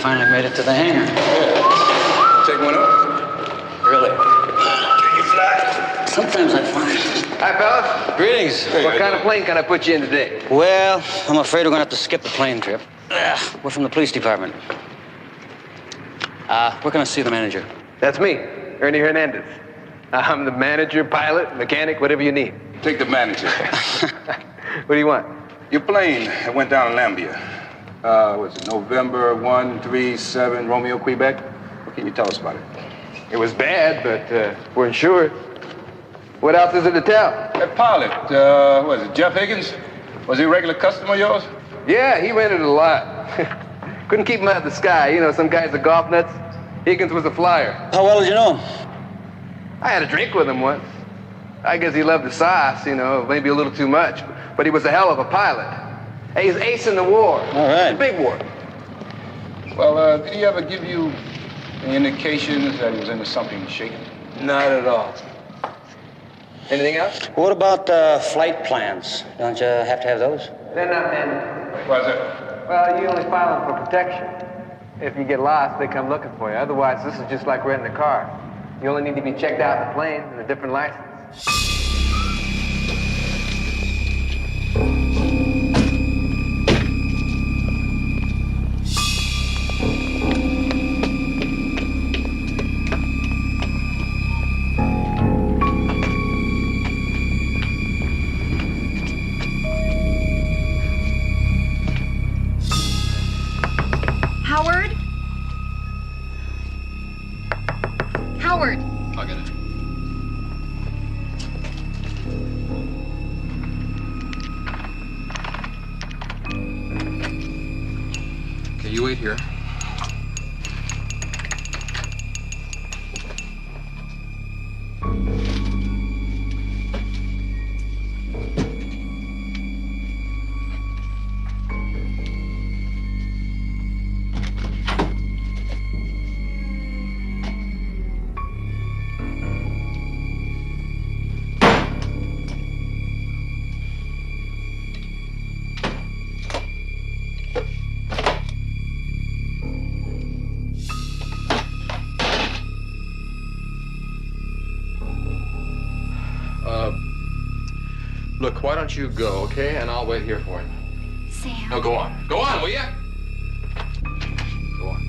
Finally made it to the hangar. Take one up. Really? Can you fly? Sometimes I find. Hi, fellas. Greetings. What kind of plane can I put you in today? Well, I'm afraid we're gonna have to skip the plane trip. We're from the police department. We're gonna see the manager. That's me, Ernie Hernandez. I'm the manager, pilot, mechanic, whatever you need. Take the manager. What do you want? Your plane went down in Lambia. Was it November 137 Romeo, Quebec? What can you tell us about it? It was bad, but we're insured. What else is it to tell? That pilot, was it Jeff Higgins? Was he a regular customer of yours? Yeah, he rented a lot. Couldn't keep him out of the sky. You know, some guys are golf nuts. Higgins was a flyer. How well did you know him? I had a drink with him once. I guess he loved the sauce, you know, maybe a little too much. But he was a hell of a pilot. Hey, he's ace in the war. All right. The big war. Well, did he ever give you any indications that he was into something shaky? Not at all. Anything else? What about flight plans? Don't you have to have those? They're not mandatory. Why's that? Well, you only file them for protection. If you get lost, they come looking for you. Otherwise, this is just like renting a car. You only need to be checked out in the plane and a different license. Howard? Howard! I'll get it. wait here. Look, why don't you go, okay? And I'll wait here for you. Sam. No, go on. Go on, will ya? Go on.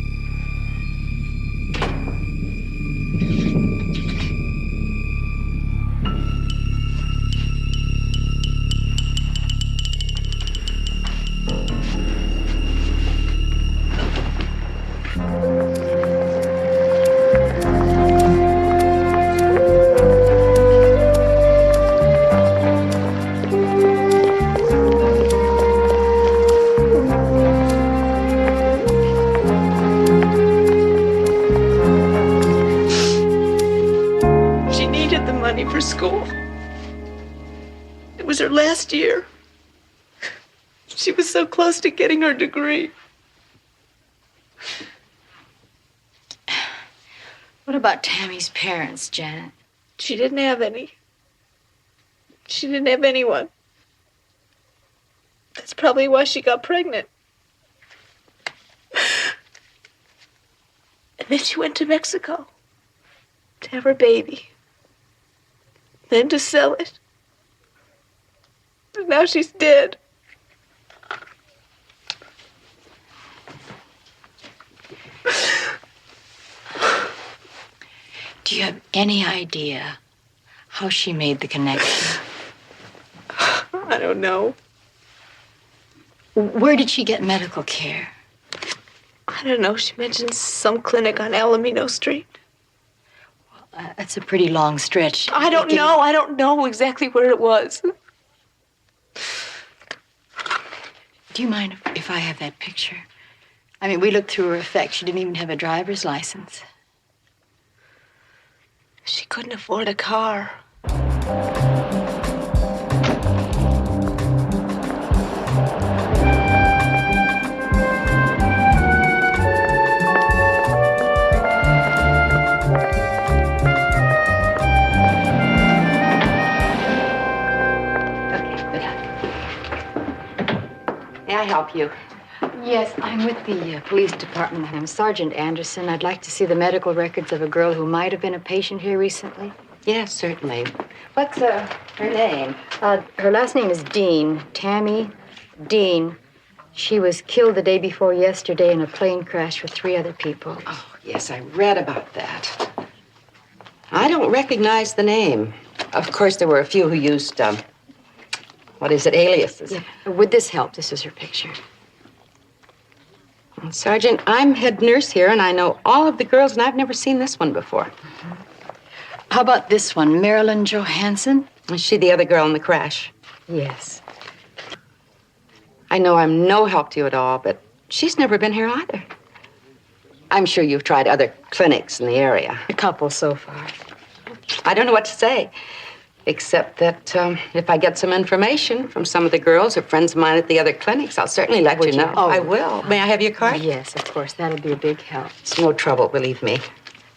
She needed the money for school. It was her last year. She was so close to getting her degree. What about Tammy's parents, Janet? She didn't have any. She didn't have anyone. That's probably why she got pregnant. And then she went to Mexico to have her baby. Then to sell it. And now she's dead. Do you have any idea how she made the connection? I don't know. Where did she get medical care? I don't know. She mentioned some clinic on Alamino Street. That's a pretty long stretch. I don't know. I don't know exactly where it was. Do you mind if I have that picture? I mean, we looked through her effects. She didn't even have a driver's license. She couldn't afford a car. May I help you? Yes, I'm with the police department. I'm Sergeant Anderson. I'd like to see the medical records of a girl who might have been a patient here recently. Yes, certainly. What's her name? Her last name is Dean, Tammy Dean. She was killed the day before yesterday in a plane crash with 3 other people. Oh, yes, I read about that. I don't recognize the name. Of course, there were a few who used, aliases. Yeah. Would this help? This is her picture. Well, Sergeant, I'm head nurse here, and I know all of the girls, and I've never seen this one before. How about this one, Marilyn Johansson? Is she the other girl in the crash? Yes. I know I'm no help to you at all, but she's never been here either. I'm sure you've tried other clinics in the area. A couple so far. I don't know what to say, except that if I get some information from some of the girls or friends of mine at the other clinics, I'll certainly let you know. Oh. I will. May I have your card? Yes, of course. That'll be a big help. It's no trouble, believe me.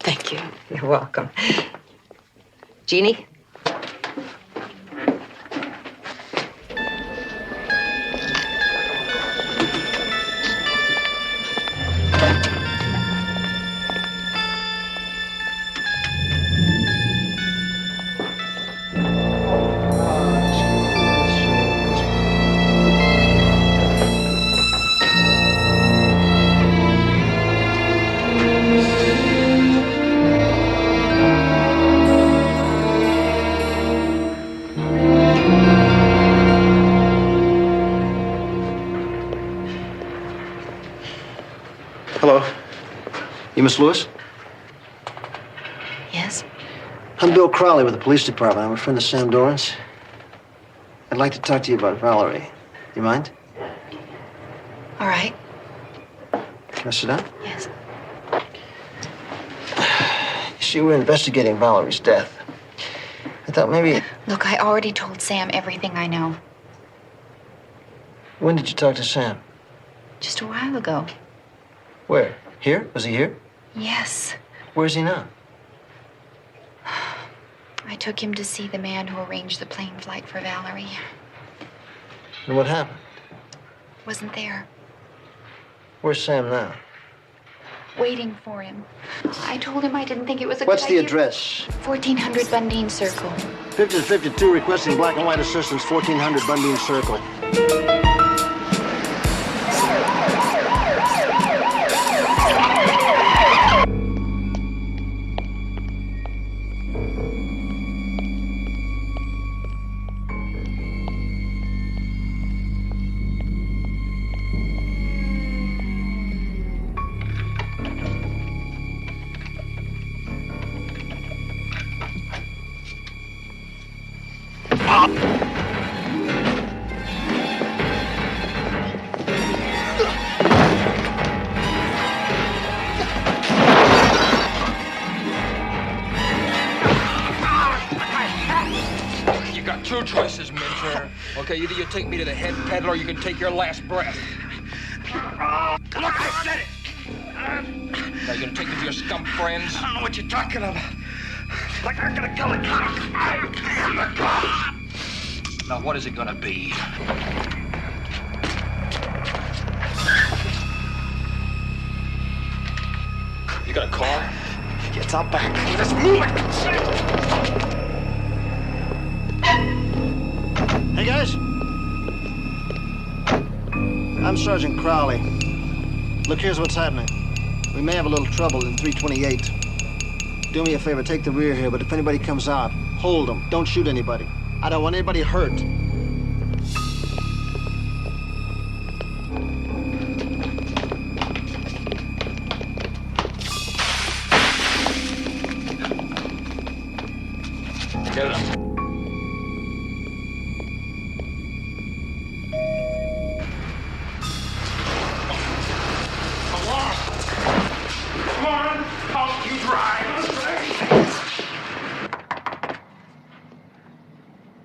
Thank you. You're welcome. Jeannie? Hello. You Miss Lewis? Yes? I'm Bill Crowley with the police department. I'm a friend of Sam Doran's. I'd like to talk to you about Valerie. You mind? All right. Can I sit down? Yes. You see, we're investigating Valerie's death. I thought maybe... Look, I already told Sam everything I know. When did you talk to Sam? Just a while ago. Where? Here? Was he here? Yes. Where's he now? I took him to see the man who arranged the plane flight for Valerie. And what happened? Wasn't there. Where's Sam now? Waiting for him. I told him I didn't think it was a What's good the idea. address? 1400 Bundine Circle. 50 to 52 requesting black and white assistance, 1400 Bundine Circle. You got two choices, Minter. Okay, either you take me to the head peddler or you can take your last breath. Look, I said it! Now you gonna take me to your scum friends? I don't know what you're talking about. Like I'm gonna kill the cop. I am the cop. Now what is it gonna be? You got a car? It's out back. Let's move it. Hey, guys. I'm Sergeant Crowley. Look, here's what's happening. We may have a little trouble in 328. Do me a favor, take the rear here, but if anybody comes out, hold them. Don't shoot anybody. I don't want anybody hurt. Get him. Come on, out you drive.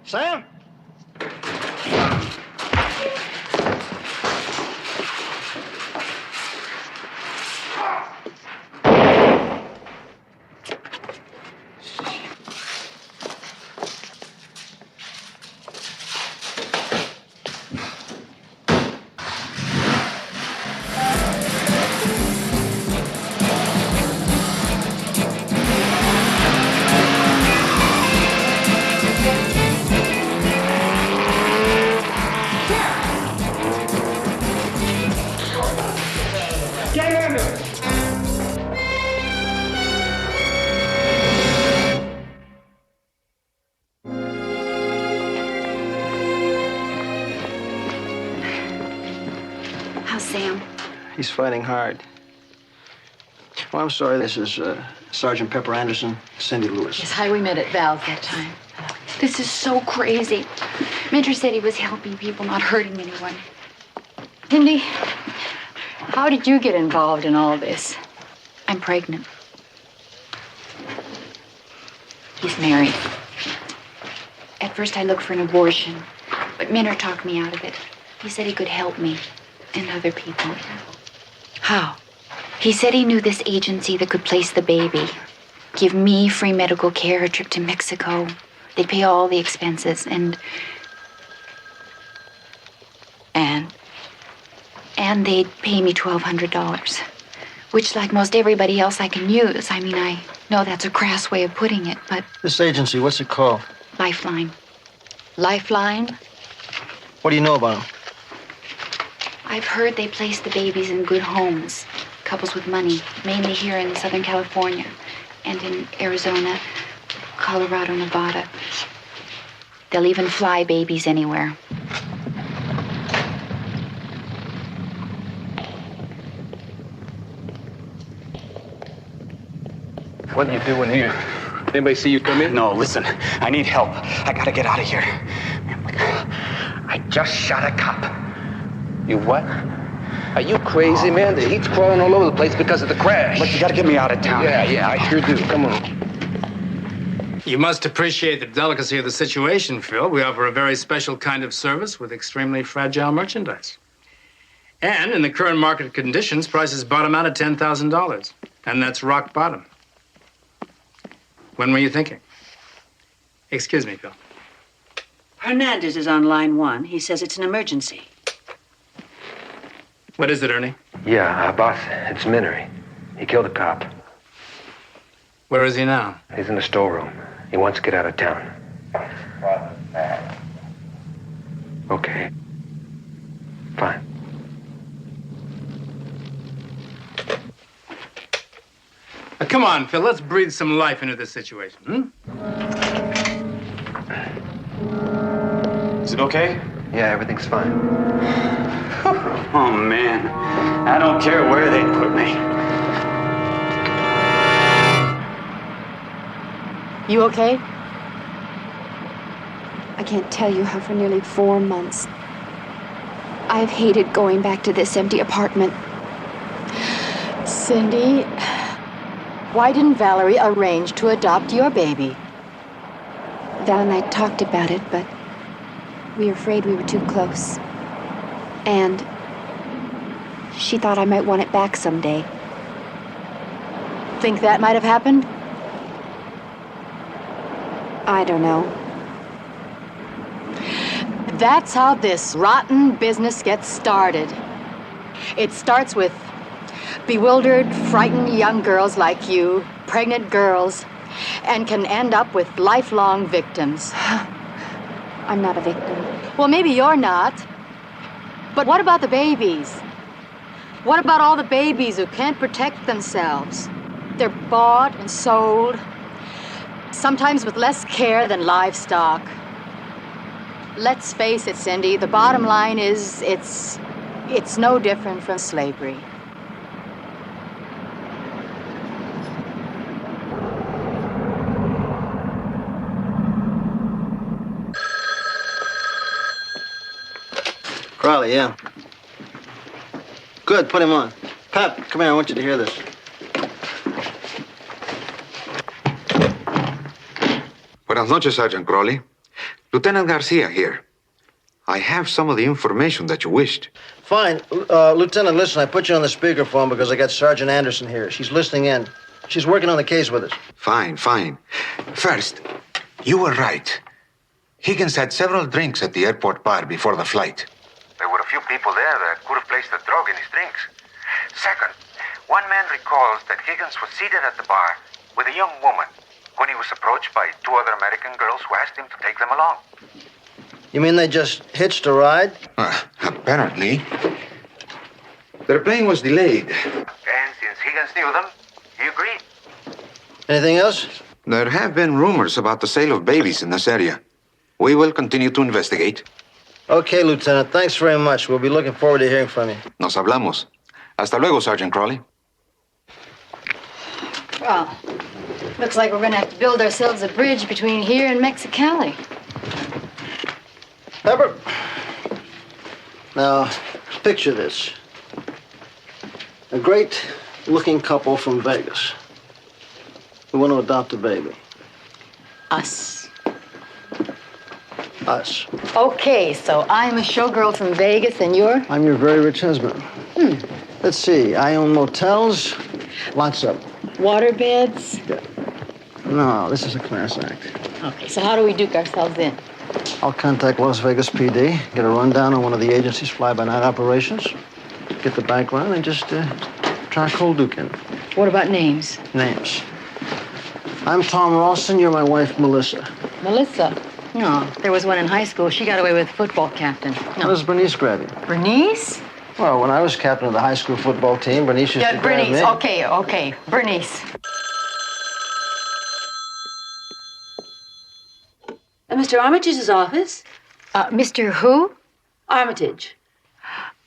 Sam? Get in! How's Sam? He's fighting hard. Well, I'm sorry. This is Sergeant Pepper Anderson, Cindy Lewis. Yes, hi, we met at Val's that time. This is so crazy. Minter said he was helping people, not hurting anyone. Cindy, how did you get involved in all this? I'm pregnant. He's married. At first I looked for an abortion, but Minter talked me out of it. He said he could help me and other people. How? He said he knew this agency that could place the baby, give me free medical care, a trip to Mexico. They'd pay all the expenses, and they'd pay me $1,200, which, like most everybody else, I can use. I mean, I know that's a crass way of putting it, but This agency, what's it called? Lifeline. Lifeline? What do you know about them? I've heard they place the babies in good homes, couples with money, mainly here in Southern California and in Arizona, Colorado, Nevada. They'll even fly babies anywhere. What are you doing here? Anybody see you come in? No, listen. I need help. I gotta get out of here. I just shot a cop. You what? Are you crazy, man? The heat's crawling all over the place because of the crash. Look, you gotta get me out of town. Yeah, I sure do. Come on. You must appreciate the delicacy of the situation, Phil. We offer a very special kind of service with extremely fragile merchandise. And in the current market conditions, prices bottom out at $10,000. And that's rock bottom. When were you thinking? Excuse me, Phil. Hernandez is on line 1. He says it's an emergency. What is it, Ernie? Yeah, boss, it's Minery. He killed a cop. Where is he now? He's in the storeroom. He wants to get out of town. Okay. Fine. Now, come on, Phil. Let's breathe some life into this situation, Is it okay? Yeah, everything's fine. Oh, man. I don't care where they put me. You okay? I can't tell you how for nearly 4 months I've hated going back to this empty apartment. Cindy, why didn't Valerie arrange to adopt your baby? Val and I talked about it, but we were afraid we were too close. And she thought I might want it back someday. Think that might have happened? I don't know. That's how this rotten business gets started. It starts with bewildered, frightened young girls like you, pregnant girls, and can end up with lifelong victims. I'm not a victim. Well, maybe you're not. But what about the babies? What about all the babies who can't protect themselves? They're bought and sold, sometimes with less care than livestock. Let's face it, Cindy, the bottom line is it's no different from slavery. Crowley, yeah. Good, put him on. Pep, come here, I want you to hear this. Buenas noches, Sergeant Crowley. Lieutenant Garcia here. I have some of the information that you wished. Fine. Lieutenant, listen, I put you on the speakerphone because I got Sergeant Anderson here. She's listening in. She's working on the case with us. Fine, fine. First, you were right. Higgins had several drinks at the airport bar before the flight. There were a few people there that could have placed the drug in his drinks. Second, one man recalls that Higgins was seated at the bar with a young woman when he was approached by 2 other American girls who asked him to take them along. You mean they just hitched a ride? Apparently. Their plane was delayed. And since Higgins knew them, he agreed. Anything else? There have been rumors about the sale of babies in this area. We will continue to investigate. Okay, Lieutenant. Thanks very much. We'll be looking forward to hearing from you. Nos hablamos. Hasta luego, Sergeant Crowley. Well, looks like we're going to have to build ourselves a bridge between here and Mexicali. Pepper. Now, picture this. A great-looking couple from Vegas who want to adopt a baby. Us. Us. Okay, so I'm a showgirl from Vegas and you're? I'm your very rich husband. Let's see. I own motels. Lots of them. Waterbeds? No, this is a class act. Okay, so how do we duke ourselves in? I'll contact Las Vegas PD, get a rundown on one of the agency's fly-by-night operations, get the background, and just try cold duke in. What about names? Names. I'm Tom Ralston. You're my wife, Melissa. Melissa? No, there was one in high school. She got away with football captain. How does Bernice grab you? Bernice? Well, when I was captain of the high school football team, Bernice used to grab Bernice. me. Okay. Bernice. Mr. Armitage's office? Mr. Who? Armitage.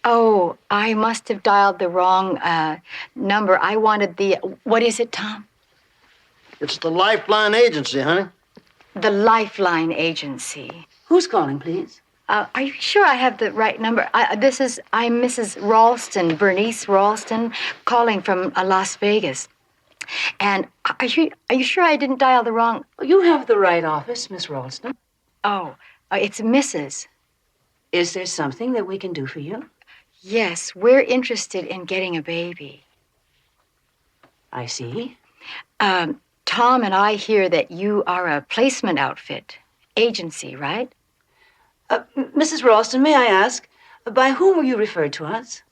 Oh, I must have dialed the wrong number. I wanted the... What is it, Tom? It's the Lifeline Agency, honey. The Lifeline Agency. Who's calling, please? Are you sure I have the right number? I'm Mrs. Ralston, Bernice Ralston, calling from Las Vegas. And are you sure I didn't dial the wrong? You have the right office, Miss Ralston. Oh, it's Mrs. Is there something that we can do for you? Yes, we're interested in getting a baby. I see. Tom and I hear that you are a placement outfit, agency, right? Mrs. Ralston, may I ask, by whom were you referred to us?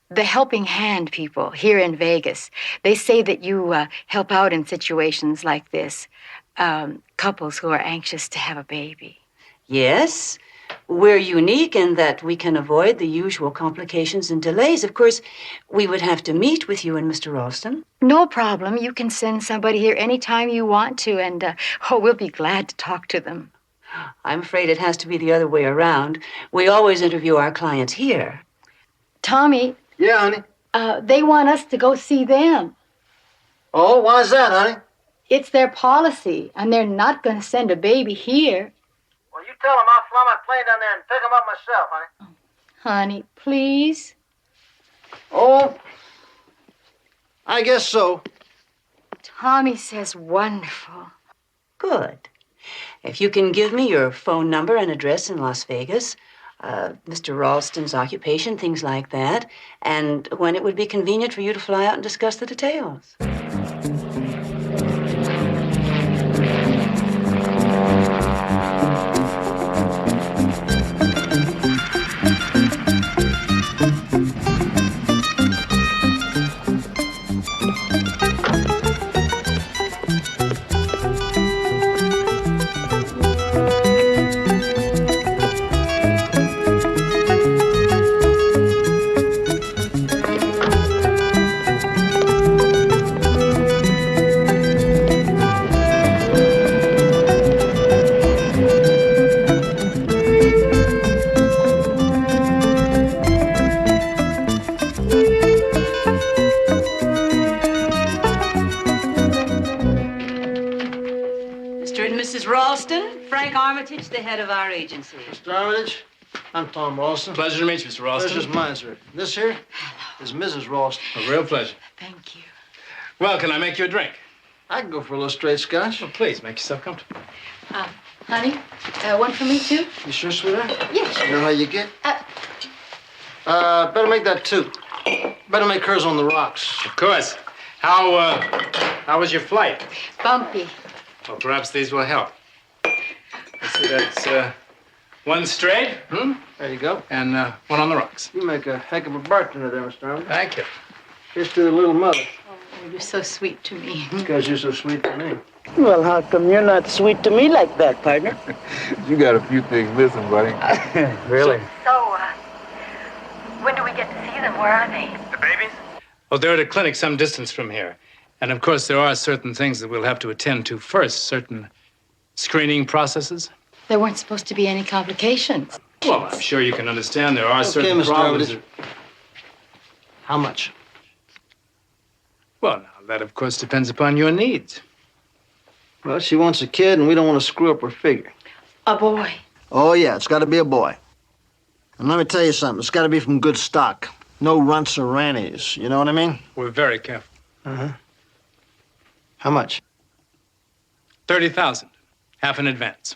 The Helping Hand people here in Vegas. They say that you help out in situations like this, couples who are anxious to have a baby. Yes. We're unique in that we can avoid the usual complications and delays. Of course, we would have to meet with you and Mr. Ralston. No problem. You can send somebody here anytime you want to, and we'll be glad to talk to them. I'm afraid it has to be the other way around. We always interview our clients here. Tommy. Yeah, honey? They want us to go see them. Oh, why is that, honey? It's their policy, and they're not going to send a baby here. Well, you tell them I'll fly my plane down there and pick them up myself, honey. Honey, please. Oh, I guess so. Tommy says wonderful. Good. If you can give me your phone number and address in Las Vegas, Mr. Ralston's occupation, things like that, and when it would be convenient for you to fly out and discuss the details. The head of our agency. Mr. Armitage, I'm Tom Ralston. Pleasure to meet you, Mr. Ralston. Pleasure's mine, sir. This here is Mrs. Ralston. A real pleasure. Thank you. Well, can I make you a drink? I can go for a little straight scotch. Well, please, make yourself comfortable. Honey, one for me, too? You sure, sweetheart? Yes. You know how you get? Better make that two. Better make hers on the rocks. Of course. How was your flight? Bumpy. Well, perhaps these will help. Let's see, that's one straight. There you go. And one on the rocks. You make a heck of a bartender there, Mr. Armitage. Thank you. Here's to the little mother. Oh, you're so sweet to me. Because you're so sweet to me. Well, how come you're not sweet to me like that, partner? You got a few things missing, buddy. Really? So, when do we get to see them? Where are they? The babies? Well, they're at a clinic some distance from here. And, of course, there are certain things that we'll have to attend to first, certain screening processes. There weren't supposed to be any complications. Well, I'm sure you can understand there are certain Mr. problems. Armitage. How much? Well, now, that, of course, depends upon your needs. Well, she wants a kid, and we don't want to screw up her figure. A boy. Oh, yeah, it's got to be a boy. And let me tell you something. It's got to be from good stock. No runts or rannies. You know what I mean? We're very careful. Uh-huh. How much? 30,000. Half in advance.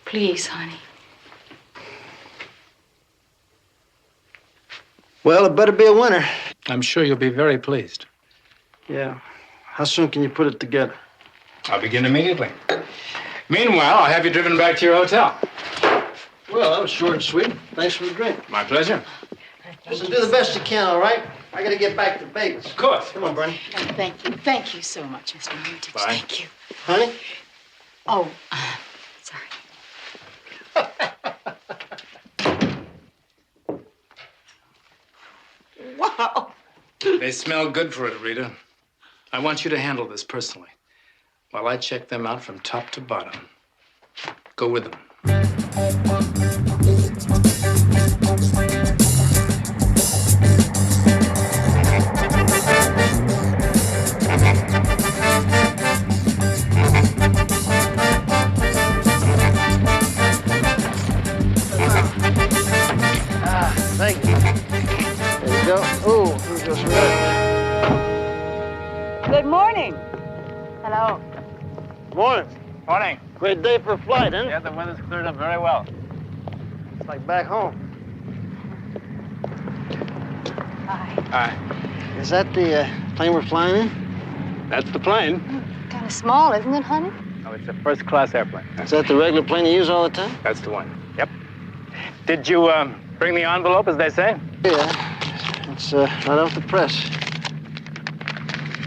Please, honey. Well, it better be a winner. I'm sure you'll be very pleased. Yeah. How soon can you put it together? I'll begin immediately. Meanwhile, I'll have you driven back to your hotel. Well, that was short and sweet. Thanks for the drink. My pleasure. Listen, do the best you can, all right? I gotta get back to Vegas. Of course. Come on, Bernie. Thank you. Thank you so much, Mr. Armitage. Bye. Thank you. Honey? Oh, sorry. Wow. They smell good for it, Rita. I want you to handle this personally while I check them out from top to bottom. Go with them. Thank you. There you go. Oh, here goes Red. Good morning. Hello. Morning. Morning. Great day for a flight, huh? Yeah, the weather's cleared up very well. It's like back home. Hi. Is that the plane we're flying in? That's the plane. Kind of small, isn't it, honey? Oh, it's a first-class airplane. Is that the regular plane you use all the time? That's the one. Yep. Did you bring the envelope, as they say? Yeah. It's right off the press.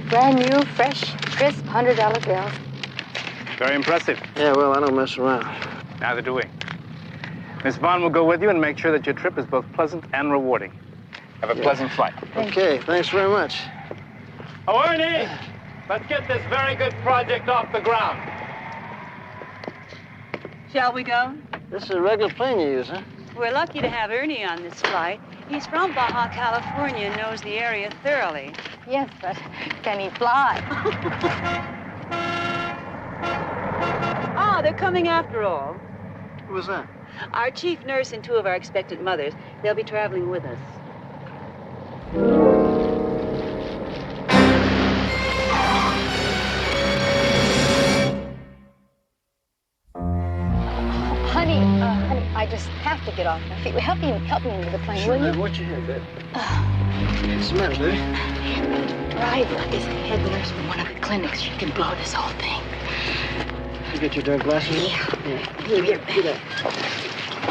Brand new, fresh, crisp $100 bills. Very impressive. Yeah, well, I don't mess around. Neither do we. Miss Vaughn will go with you and make sure that your trip is both pleasant and rewarding. Have a pleasant flight. Okay, thanks very much. Oh, Ernie! Let's get this very good project off the ground. Shall we go? This is a regular plane you use, huh? We're lucky to have Ernie on this flight. He's from Baja California and knows the area thoroughly. Yes, but can he fly? Ah, they're coming after all. Who was that? Our chief nurse and two of our expectant mothers. They'll be traveling with us. Honey, I just have to get off my feet. Help me into the plane, will you? What's your head, babe? What's the matter, baby? Ryder is the head nurse from one of the clinics. She can blow this whole thing. You get your dark glasses? Yeah. Here. Do that.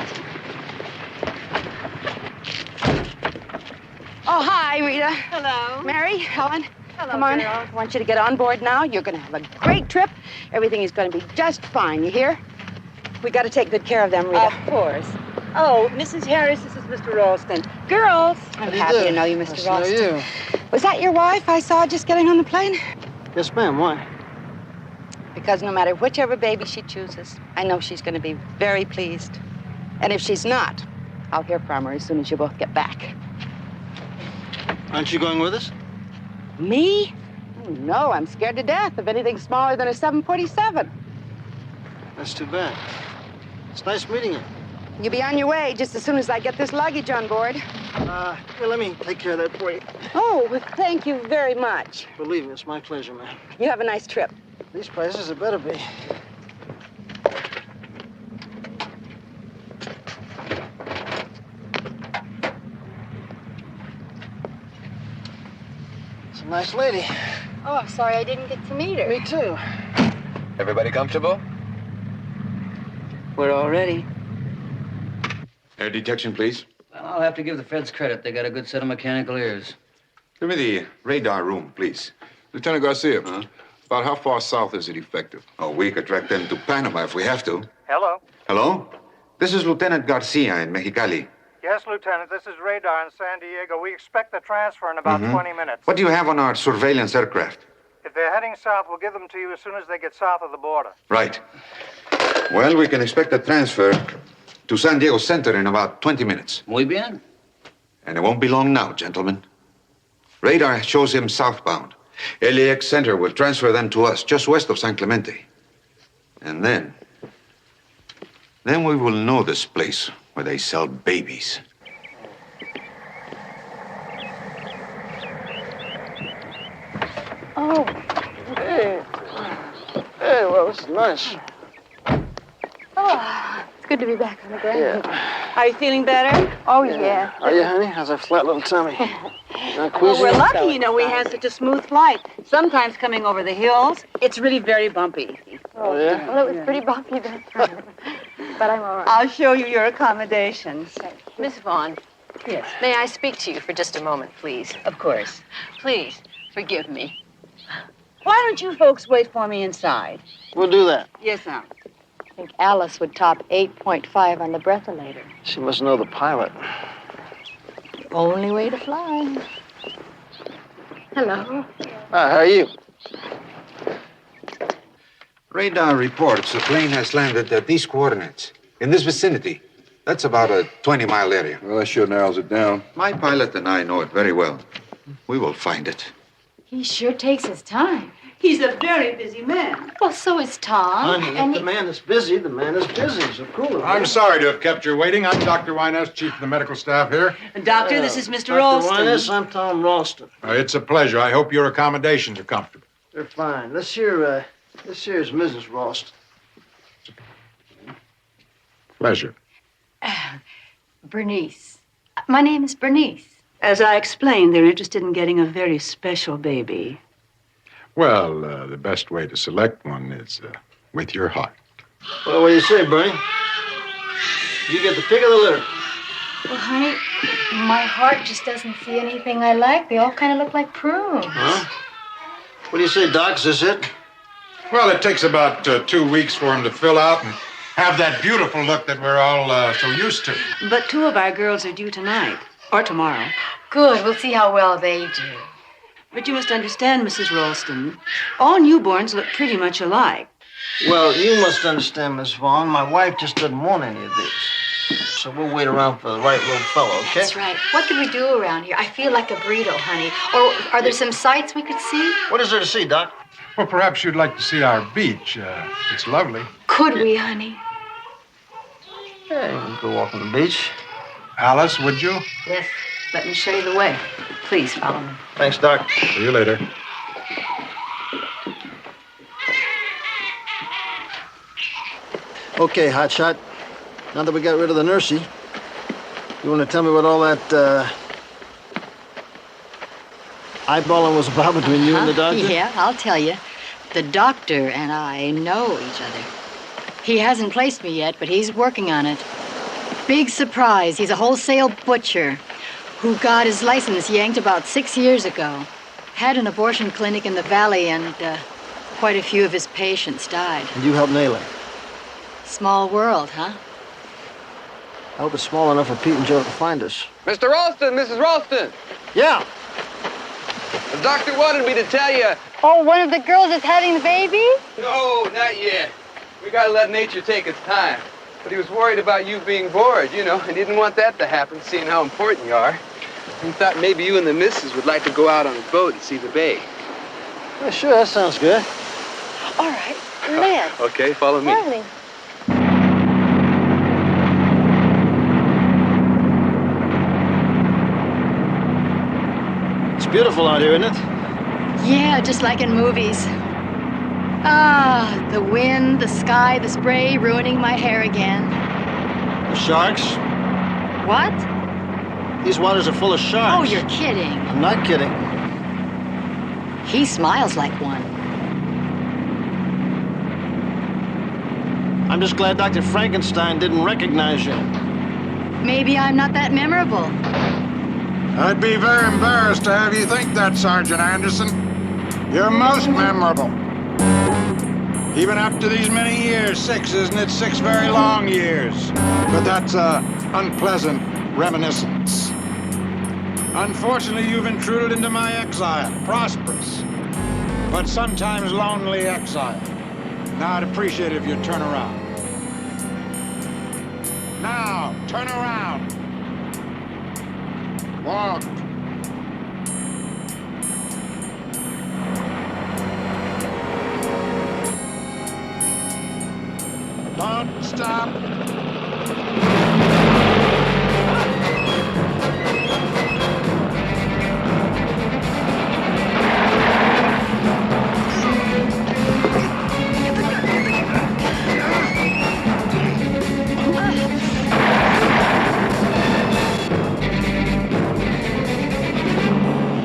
Oh, hi, Rita. Hello. Mary, Helen. Hello, Come on. girls. I want you to get on board now. You're going to have a great trip. Everything is going to be just fine. You hear? We got to take good care of them, Rita. Of course. Oh, Mrs. Harris, this is Mr. Ralston. Girls. I'm happy to know you, Mr. Nice to know Ralston. you. Was that your wife I saw just getting on the plane? Yes, ma'am. Why? Because no matter whichever baby she chooses, I know she's going to be very pleased. And if she's not, I'll hear from her as soon as you both get back. Aren't you going with us? Me? Oh, no, I'm scared to death of anything smaller than a 747. That's too bad. It's nice meeting you. You'll be on your way just as soon as I get this luggage on board. Here, let me take care of that for you. Oh, well, thank you very much. Believe me, it's my pleasure, ma'am. You have a nice trip. These prices had better be. It's a nice lady. Oh, I'm sorry I didn't get to meet her. Me too. Everybody comfortable? We're all ready. Air detection, please. Well, I'll have to give the feds credit. They got a good set of mechanical ears. Give me the radar room, please. Lieutenant Garcia, about how far south is it effective? Oh, we could track them to Panama if we have to. Hello. Hello? This is Lieutenant Garcia in Mexicali. Yes, Lieutenant, this is radar in San Diego. We expect the transfer in about 20 minutes. What do you have on our surveillance aircraft? If they're heading south, we'll give them to you as soon as they get south of the border. Right. Well, we can expect a transfer to San Diego Center in about 20 minutes. Muy bien. And it won't be long now, gentlemen. Radar shows him southbound. LAX Center will transfer them to us just west of San Clemente. And then we will know this place where they sell babies. Oh. Hey. Hey, well, this is nice. Oh, it's good to be back on the ground. Yeah. Are you feeling better? Oh, yeah. Are you, honey? How's that flat little tummy? Not Well, queasy? we're lucky, you know, we had such a smooth flight. Sometimes coming over the hills, it's really very bumpy. Oh, yeah? Well, it was pretty bumpy that time. But I'm all right. I'll show you your accommodations. Miss Vaughn, Yes. may I speak to you for just a moment, please? Of course. Please, forgive me. Why don't you folks wait for me inside? We'll do that. Yes, ma'am. I think Alice would top 8.5 on the breathalyzer. She must know the pilot. Only way to fly. Hello. How are you? Radar reports the plane has landed at these coordinates, in this vicinity. That's about a 20-mile area. Well, that sure narrows it down. My pilot and I know it very well. We will find it. He sure takes his time. He's a very busy man. Well, so is Tom. Honey, and if the man is busy, the man is busy. So cool. I'm sorry to have kept you waiting. I'm Dr. Wyness, chief of the medical staff here. Doctor, this is Mr. Dr. Ralston. Wyness, I'm Tom Ralston. It's a pleasure. I hope your accommodations are comfortable. They're fine. This here is Mrs. Ralston. Pleasure. Bernice. My name is Bernice. As I explained, they're interested in getting a very special baby. Well, the best way to select one is with your heart. Well, what do you say, Bernie? You get the pick of the litter. Well, honey, my heart just doesn't see anything I like. They all kind of look like prunes. Huh? What do you say, Doc? Is this it? Well, it takes about 2 weeks for him to fill out and have that beautiful look that we're all so used to. But 2 of our girls are due tonight, or tomorrow. Good. We'll see how well they do. But you must understand, Mrs. Ralston, all newborns look pretty much alike. Well, you must understand, Miss Vaughn. My wife just doesn't want any of these. So we'll wait around for the right little fellow, okay? That's right. What can we do around here? I feel like a burrito, honey. Or are there some sights we could see? What is there to see, Doc? Well, perhaps you'd like to see our beach. It's lovely. Could we, honey? Yeah, you can go walk on the beach. Alice, would you? Yes. Let me show you the way. Please follow me. Thanks, Doc. See you later. Okay, Hotshot. Now that we got rid of the nursey, you want to tell me what all that eyeballing was about between you and the doctor? Yeah, I'll tell you. The doctor and I know each other. He hasn't placed me yet, but he's working on it. Big surprise. He's a wholesale butcher who got his license yanked about 6 years ago. Had an abortion clinic in the valley, and quite a few of his patients died. And you helped nail it. Small world, huh? I hope it's small enough for Pete and Joe to find us. Mr. Ralston, Mrs. Ralston. Yeah. The doctor wanted me to tell you. Oh, one of the girls is having the baby? No, not yet. We gotta let nature take its time. But he was worried about you being bored, you know, and didn't want that to happen, seeing how important you are. He thought maybe you and the missus would like to go out on a boat and see the bay. Yeah, sure, that sounds good. All right, let's. Okay, follow me. Darling. It's beautiful out here, isn't it? Yeah, just like in movies. Ah, the wind, the sky, the spray ruining my hair again. The sharks? What? These waters are full of sharks. Oh, you're kidding. I'm not kidding. He smiles like one. I'm just glad Dr. Frankenstein didn't recognize you. Maybe I'm not that memorable. I'd be very embarrassed to have you think that, Sergeant Anderson. You're most memorable. Even after these many years, 6, isn't it? 6 very long years. But that's unpleasant reminiscence. Unfortunately, you've intruded into my exile, prosperous, but sometimes lonely exile. Now, I'd appreciate it if you'd turn around. Now, turn around. Walk. Don't stop.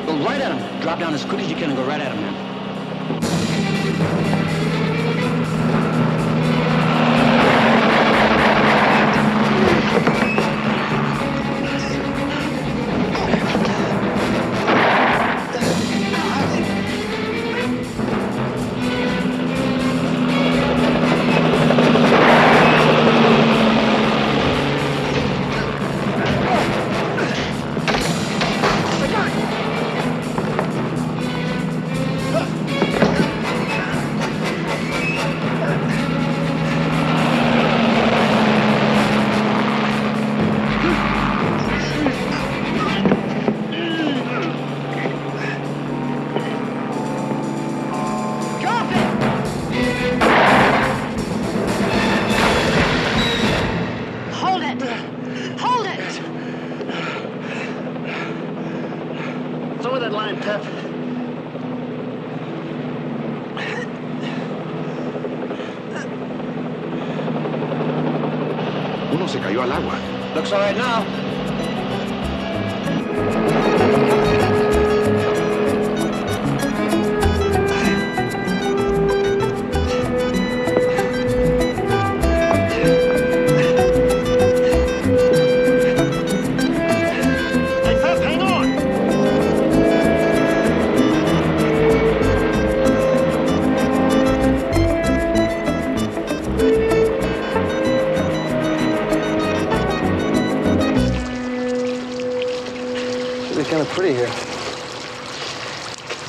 Go right at him. Drop down as quick as you can and go right at him, man. Pep. Uno se cayó al agua. Looks all right now. Hey, Pep, hang on! It's kind of pretty here.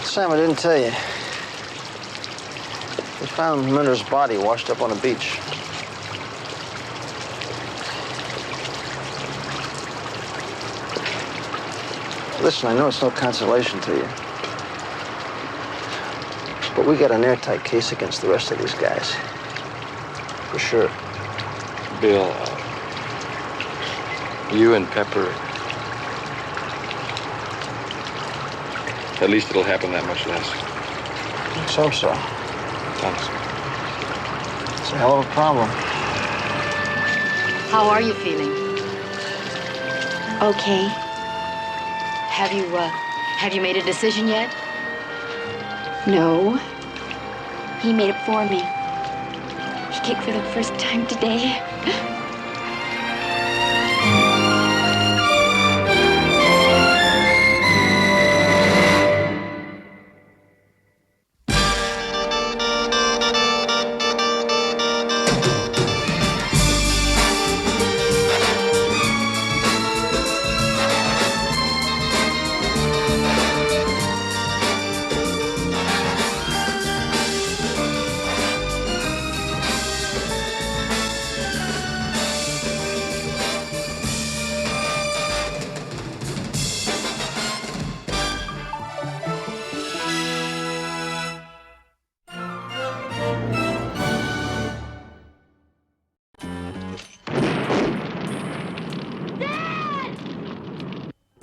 Sam, I didn't tell you. We found Minder's body washed up on a beach. Listen, I know it's no consolation to you, but we got an airtight case against the rest of these guys. For sure. Bill, you and Pepper, at least it'll happen that much less. Let's hope so. Thanks. It's a hell of a problem. How are you feeling? Okay. Have you made a decision yet? No. He made it for me. He kicked for the first time today.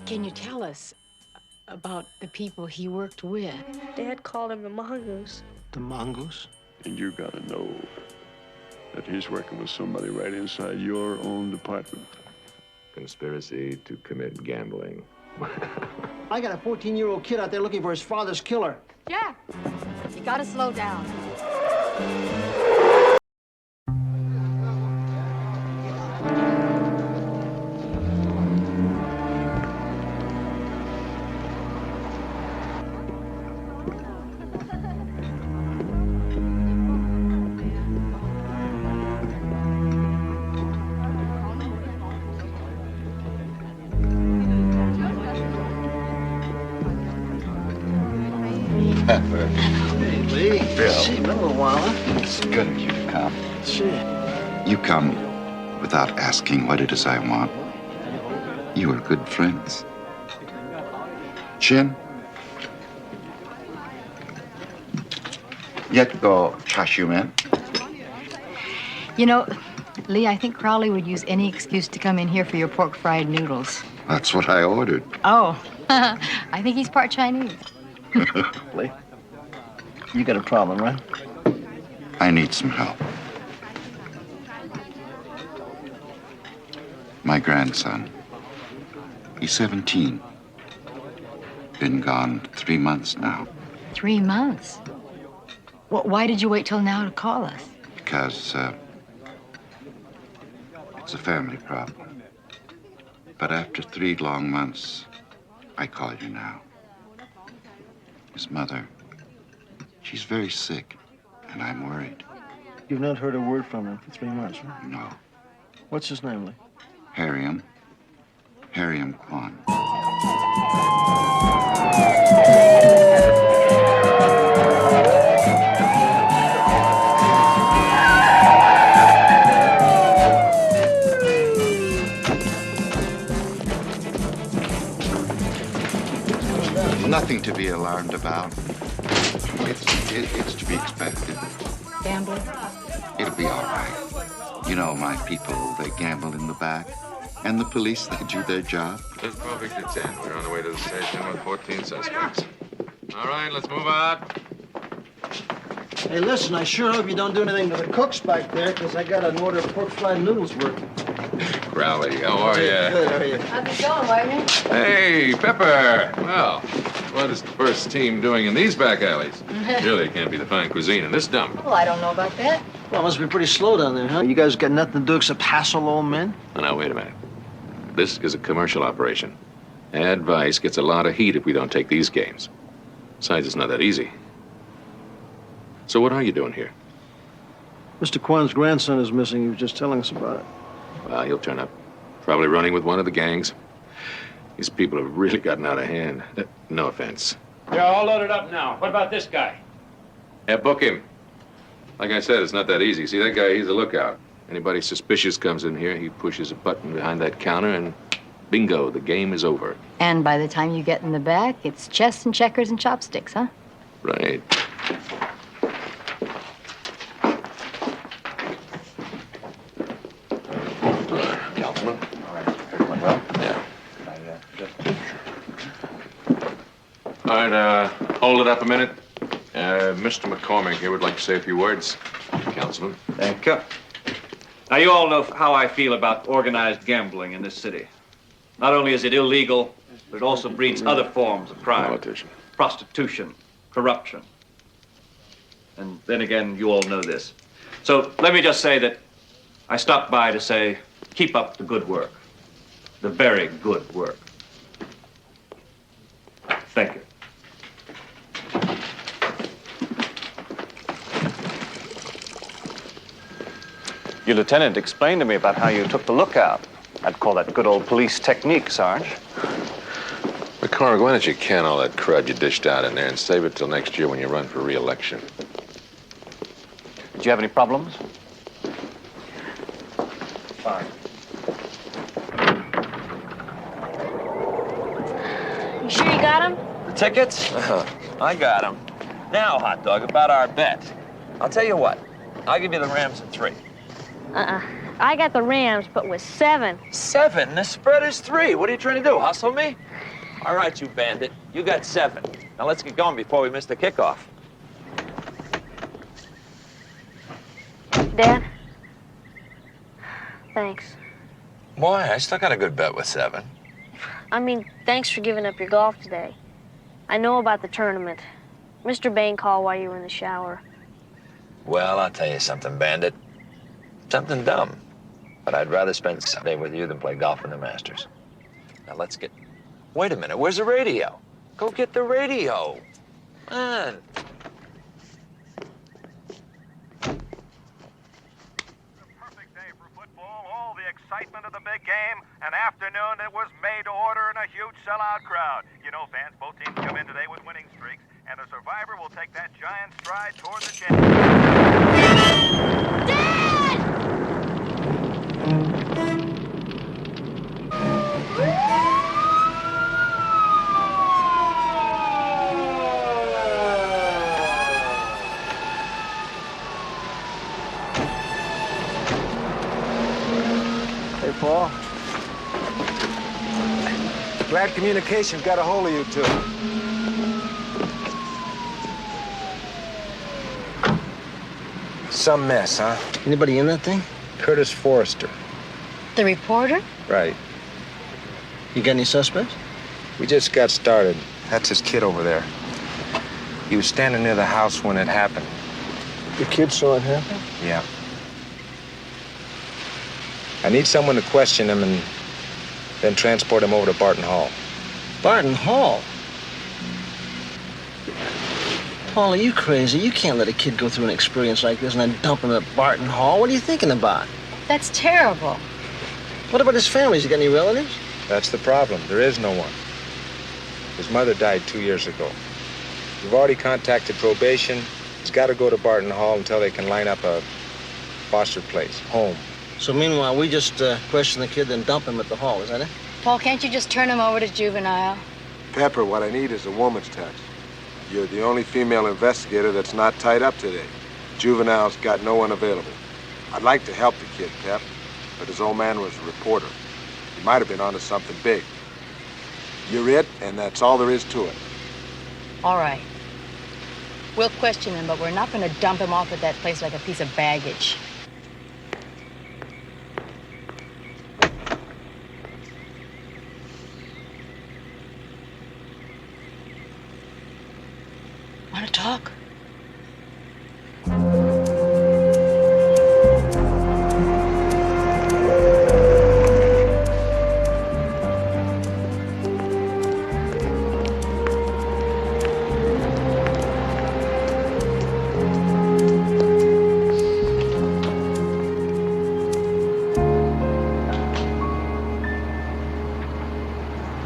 Can you tell us about the people he worked with? Dad called him the mongoose. The mongoose? And you gotta know that he's working with somebody right inside your own department. Conspiracy to commit gambling. I got a 14-year-old kid out there looking for his father's killer. Jack, you gotta slow down. Pepper. Hey, Lee. Bill. Gee, been a little while, huh? It's good of you to come. Gee. You come without asking what it is I want. You are good friends. Chin? Yet go Chashuman. You know, Lee, I think Crowley would use any excuse to come in here for your pork fried noodles. That's what I ordered. Oh, I think he's part Chinese. Lee, you got a problem, right? I need some help. My grandson. He's 17. Been gone 3 months now. 3 months? Well, why did you wait till now to call us? Because it's a family problem. But after 3 long months, I call you now. His mother, she's very sick, and I'm worried. You've not heard a word from him for 3 months, right? No. What's his name, Lee? Harriam Kwan. Nothing to be alarmed about. It's to be expected. Gambler? It'll be all right. You know, my people, they gamble in the back. And the police, they do their job? It's perfect at 10. We're on the way to the station with 14 suspects. All right, let's move out. Hey, listen, I sure hope you don't do anything to the cooks back there, because I got an order of pork fried noodles working. Crowley, how are you? Good, how are you? How's it going, Wagner? Hey, Pepper. Well, what is the first team doing in these back alleys? Surely it can't be the fine cuisine in this dump. Well, I don't know about that. Well, it must be pretty slow down there, huh? You guys got nothing to do except hassle old men? Oh, now, wait a minute. This is a commercial operation. Advice gets a lot of heat if we don't take these games. Besides, it's not that easy. So what are you doing here? Mr. Kwan's grandson is missing. He was just telling us about it. Well, he'll turn up. Probably running with one of the gangs. These people have really gotten out of hand. No offense. They're all loaded up now. What about this guy? Yeah, book him. Like I said, it's not that easy. See, that guy, he's a lookout. Anybody suspicious comes in here, he pushes a button behind that counter, and bingo, the game is over. And by the time you get in the back, it's chess and checkers and chopsticks, huh? Right. Councilman? All right. Everyone well? Yeah. All right, hold it up a minute. Mr. McCormick here would like to say a few words. Councilman. Thank you. Now, you all know how I feel about organized gambling in this city. Not only is it illegal, but it also breeds other forms of crime. Politician. Prostitution, corruption. And then again, you all know this. So let me just say that I stopped by to say, keep up the good work. The very good work. Thank you. Your lieutenant explained to me about how you took the lookout. I'd call that good old police technique, Sarge. McCormick, why don't you can all that crud you dished out in there and save it till next year when you run for re-election? Did you have any problems? Fine. You sure you got him? The tickets? I got them. Now, hot dog, about our bet. I'll tell you what. I'll give you the Rams in 3. I got the Rams, but with 7. 7? The spread is 3. What are you trying to do, hustle me? All right, you bandit. You got 7. Now let's get going before we miss the kickoff. Dad? Thanks. Why? I still got a good bet with 7. I mean, thanks for giving up your golf today. I know about the tournament. Mr. Bain called while you were in the shower. Well, I'll tell you something, bandit. Something dumb. But I'd rather spend Sunday with you than play golf in the Masters. Now let's get... Wait a minute, where's the radio? Go get the radio. Man. All the excitement of the big game. An afternoon that was made to order and a huge sellout crowd. You know, fans, both teams come in today with winning streaks, and the survivor will take that giant stride toward the Hey, Paul. Glad communications got a hold of you two. Some mess, huh? Anybody in that thing? Curtis Forrester. The reporter? Right. You got any suspects? We just got started. That's his kid over there. He was standing near the house when it happened. Your kid saw it happen? Yeah. I need someone to question him and then transport him over to Barton Hall. Barton Hall? Paul, are you crazy? You can't let a kid go through an experience like this and then dump him at Barton Hall. What are you thinking about? That's terrible. What about his family? Has he got any relatives? That's the problem. There is no one. His mother died 2 years ago. We've already contacted probation. He's got to go to Barton Hall until they can line up a foster place, home. So meanwhile, we just question the kid, then dump him at the hall, is that it? Paul, can't you just turn him over to juvenile? Pepper, what I need is a woman's touch. You're the only female investigator that's not tied up today. Juvenile's got no one available. I'd like to help the kid, Pep, but his old man was a reporter. He might have been onto something big. You're it, and that's all there is to it. All right. We'll question him, but we're not going to dump him off at that place like a piece of baggage. Want to talk?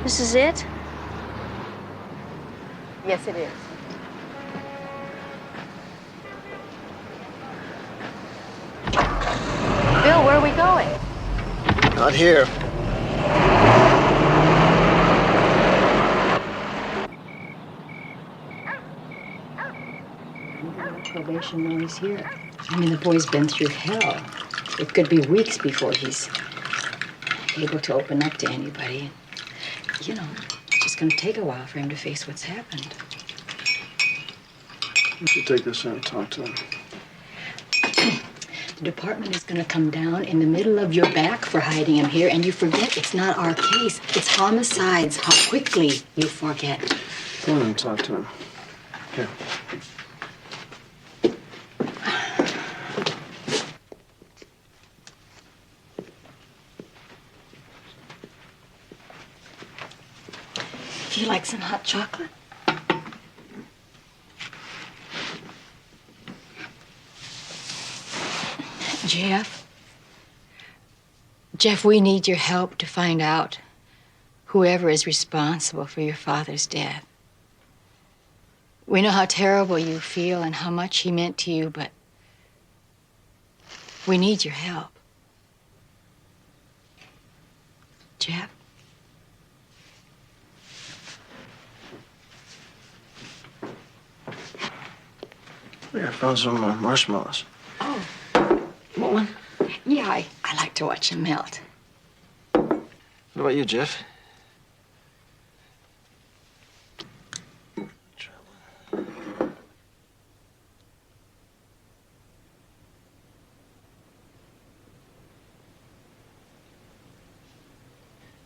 This is it? Yes, it is. Bill, where are we going? Not here. Probation while he's here. I mean, the boy's been through hell. It could be weeks before he's able to open up to anybody. You know, it's just gonna take a while for him to face what's happened. Why don't you take this in and talk to him? The department is gonna come down in the middle of your back for hiding him here, and you forget it's not our case. It's homicides. How quickly you forget. Go in and talk to him. Here. Do you like some hot chocolate? Jeff, we need your help to find out whoever is responsible for your father's death. We know how terrible you feel and how much he meant to you, but we need your help. Jeff? Yeah, I found some marshmallows. Oh. Want one? Yeah, I like to watch them melt. What about you, Jeff?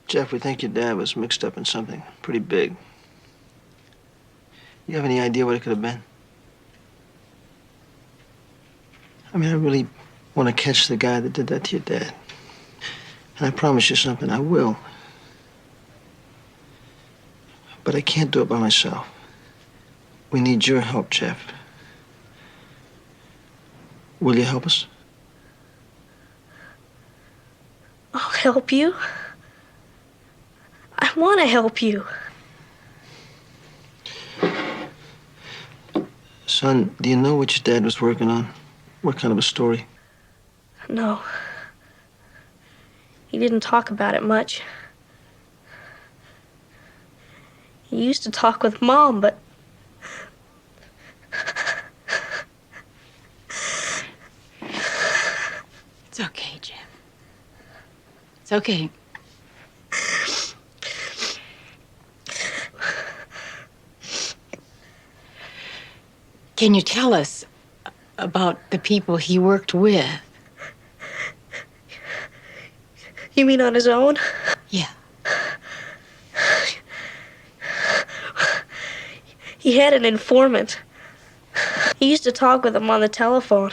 Jeff, we think your dad was mixed up in something pretty big. You have any idea what it could have been? I mean, I really want to catch the guy that did that to your dad. And I promise you something, I will. But I can't do it by myself. We need your help, Jeff. Will you help us? I'll help you. I want to help you. Son, do you know what your dad was working on? What kind of a story? No. He didn't talk about it much. He used to talk with Mom, but... It's okay, Jeff. It's okay. Can you tell us about the people he worked with? You mean on his own? Yeah. He had an informant. He used to talk with him on the telephone.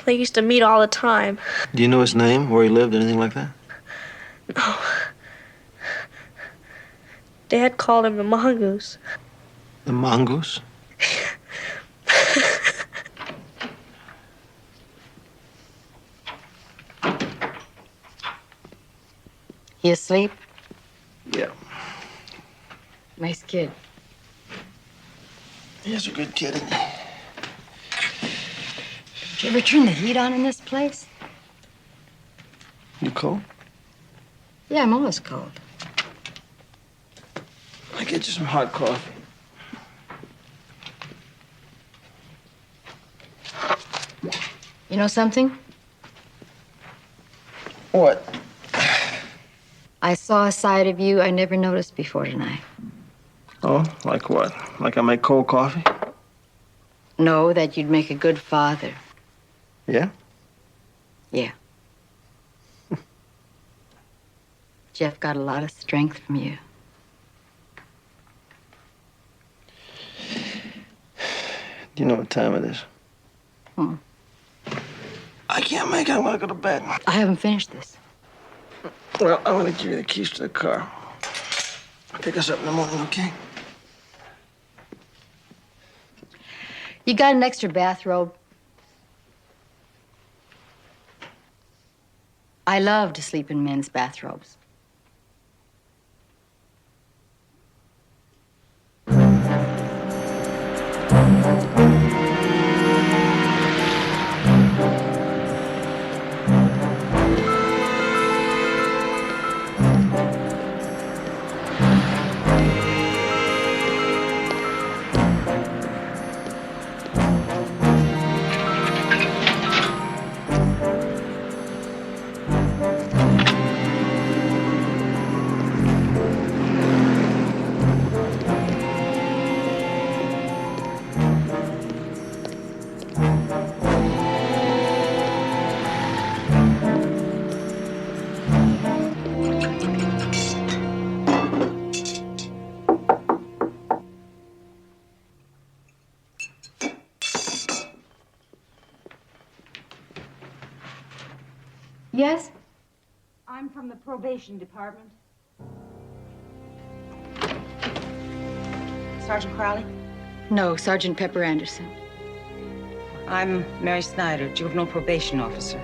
They used to meet all the time. Do you know his name, where he lived, anything like that? No. Dad called him the Mongoose. The Mongoose? He asleep? Yeah. Nice kid. He's a good kid, isn't he? Did you ever turn the heat on in this place? You cold? Yeah, I'm always cold. I'll get you some hot coffee. You know something? What? I saw a side of you I never noticed before tonight. Oh, like what? Like I make cold coffee? No, that you'd make a good father. Yeah? Yeah. Jeff got a lot of strength from you. Do you know what time it is? I can't make it. I want to go to bed. I haven't finished this. Well, I'm going to give you the keys to the car. Pick us up in the morning, okay? You got an extra bathrobe? I love to sleep in men's bathrobes. Yes? I'm from the probation department. Sergeant Crowley? No, Sergeant Pepper Anderson. I'm Mary Snyder, juvenile probation officer.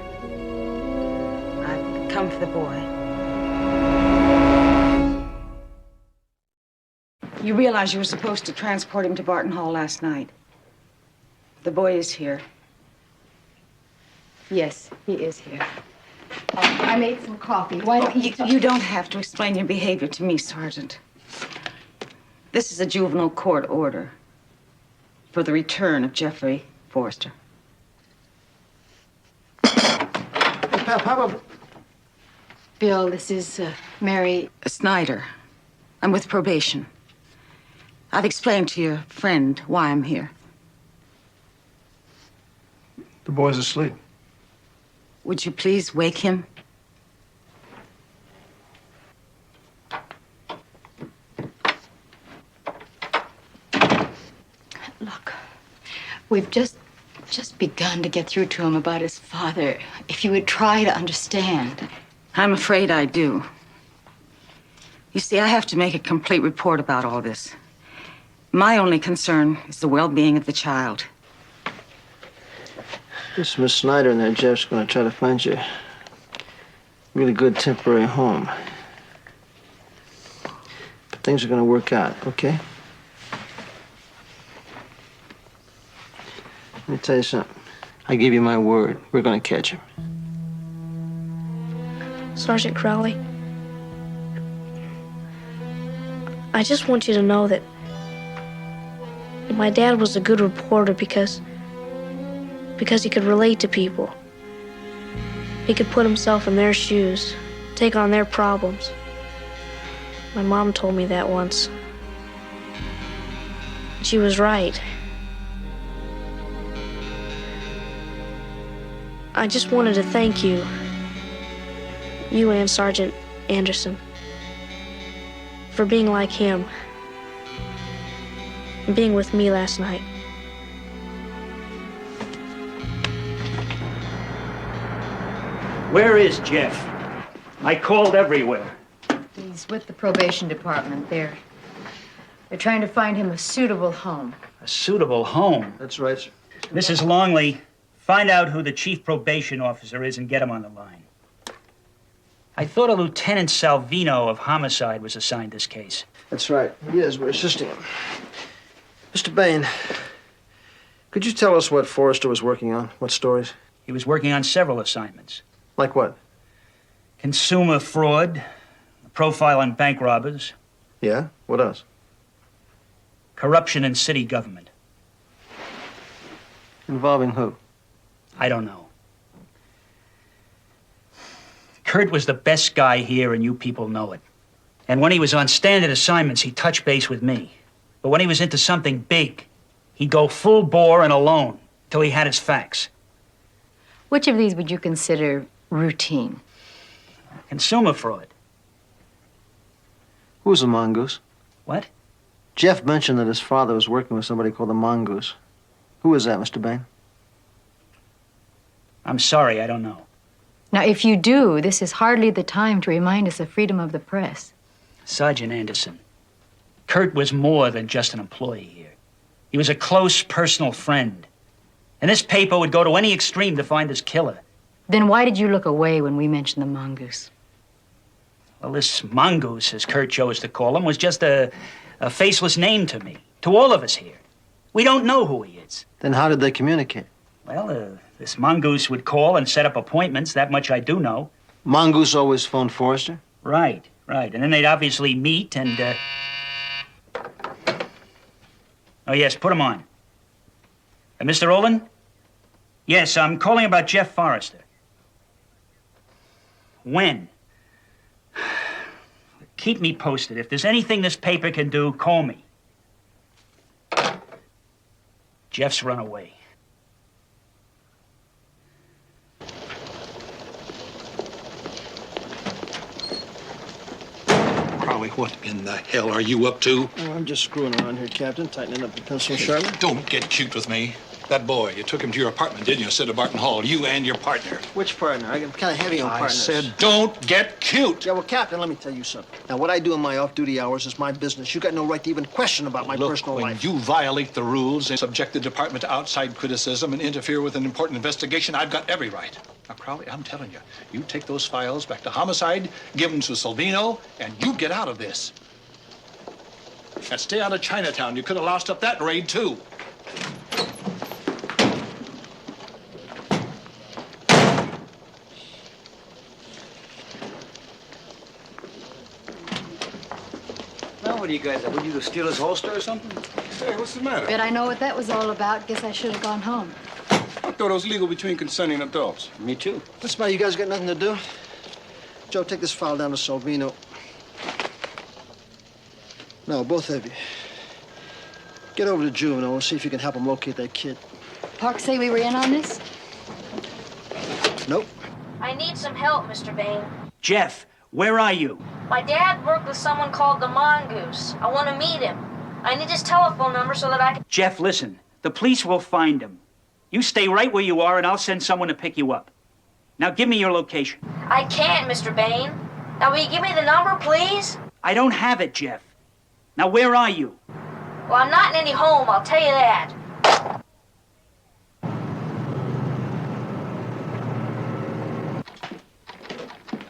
I've come for the boy. You realize you were supposed to transport him to Barton Hall last night. The boy is here. Yes, he is here. I made some coffee. Why don't You don't have to explain your behavior to me, Sergeant. This is a juvenile court order for the return of Jeffrey Forrester. Hey, Pep, how about... Bill, this is Mary... Snyder. I'm with probation. I've explained to your friend why I'm here. The boy's asleep. Would you please wake him? Look, we've just begun to get through to him about his father. If you would try to understand. I'm afraid I do. You see, I have to make a complete report about all this. My only concern is the well-being of the child. This Miss Snyder and there, Jeff's going to try to find you a really good temporary home. But things are going to work out, okay? Let me tell you something. I give you my word. We're going to catch him. Sergeant Crowley, I just want you to know that my dad was a good reporter because he could relate to people. He could put himself in their shoes, take on their problems. My mom told me that once. She was right. I just wanted to thank you and Sergeant Anderson, for being like him and being with me last night. Where is Jeff? I called everywhere. He's with the probation department. They're trying to find him a suitable home. A suitable home? That's right, sir. Mrs. Longley, find out who the chief probation officer is and get him on the line. I thought a Lieutenant Salvino of homicide was assigned this case. That's right. He is. We're assisting him. Mr. Bain, could you tell us what Forrester was working on? What stories? He was working on several assignments. Like what? Consumer fraud, a profile on bank robbers. Yeah? What else? Corruption in city government. Involving who? I don't know. Kurt was the best guy here, and you people know it. And when he was on standard assignments, he touched base with me. But when he was into something big, he'd go full bore and alone till he had his facts. Which of these would you consider routine? Consumer fraud. Who's the mongoose? What? Jeff mentioned that his father was working with somebody called the mongoose. Who is that, Mr. Bain? I'm sorry, I don't know. Now, if you do, this is hardly the time to remind us of freedom of the press. Sergeant Anderson, Kurt was more than just an employee here. He was a close personal friend. And this paper would go to any extreme to find his killer. Then why did you look away when we mentioned the mongoose? Well, this mongoose, as Kurt chose to call him, was just a faceless name to me, to all of us here. We don't know who he is. Then how did they communicate? Well, this mongoose would call and set up appointments. That much I do know. Mongoose always phoned Forrester? Right. And then they'd obviously meet and, Oh, yes, put him on. Mr. Olin? Yes, I'm calling about Jeff Forrester. When? Keep me posted. If there's anything this paper can do, call me. Jeff's run away. Crowley, what in the hell are you up to? Oh, I'm just screwing around here, Captain, tightening up the pencil sharpener. Don't get cute with me. That boy, you took him to your apartment, didn't you, instead of Barton Hall? You and your partner. Which partner? I'm kind of heavy on partners. I said don't get cute. Yeah, well, Captain, let me tell you something. Now, what I do in my off-duty hours is my business. You got no right to even question about my personal life. When you violate the rules and subject the department to outside criticism and interfere with an important investigation, I've got every right. Now, Crowley, I'm telling you, you take those files back to homicide, give them to Salvino, and you get out of this. And stay out of Chinatown. You could have lost up that raid, too. Now, what do you guys have? Would you steal his holster or something? Hey, what's the matter? Bet I know what that was all about. Guess I should have gone home. I thought it was legal between consenting adults. Me too. What's the matter? You guys got nothing to do? Joe, take this file down to Salvino. No, both of you. Get over to Juvenile and see if you can help him locate that kid. Park say we were in on this? Nope. I need some help, Mr. Bain. Jeff, where are you? My dad worked with someone called the Mongoose. I want to meet him. I need his telephone number so that I can... Jeff, listen. The police will find him. You stay right where you are, and I'll send someone to pick you up. Now, give me your location. I can't, Mr. Bain. Now, will you give me the number, please? I don't have it, Jeff. Now, where are you? Well, I'm not in any home, I'll tell you that.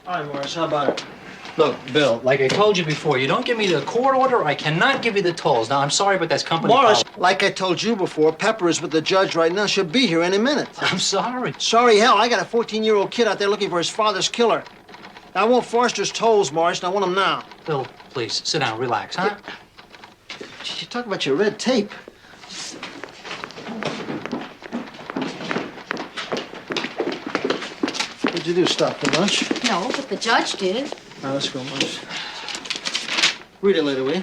All right, Morris, how about it? Look, Bill, like I told you before, you don't give me the court order, I cannot give you the tolls. Now, I'm sorry, but that's company Morris, policy. like I told you before, Pepper is with the judge right now. She'll be here any minute. I'm sorry. Sorry, hell, I got a 14-year-old kid out there looking for his father's killer. I want Forrester's tolls, Morris, and I want them now. Bill, please, sit down, relax, huh? You talk about your red tape. What'd you do, stop for lunch? No, but the judge did. All right, let's go, Morris. Read it later, will you?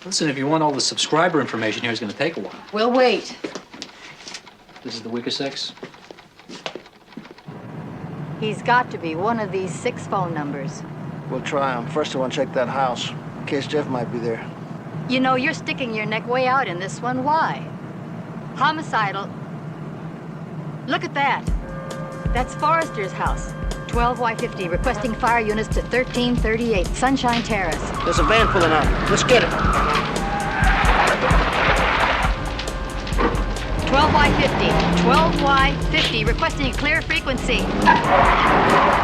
Listen, if you want all the subscriber information here, it's going to take a while. We'll wait. This is the Wikisix. He's got to be one of these 6 phone numbers. We'll try him. First, I want to check that house, in case Jeff might be there. You know, you're sticking your neck way out in this one. Why? Homicidal. Look at that. That's Forrester's house. 12Y50, requesting fire units to 1338 Sunshine Terrace. There's a van pulling out. Let's get it. 12Y50, 12Y50, requesting a clear frequency.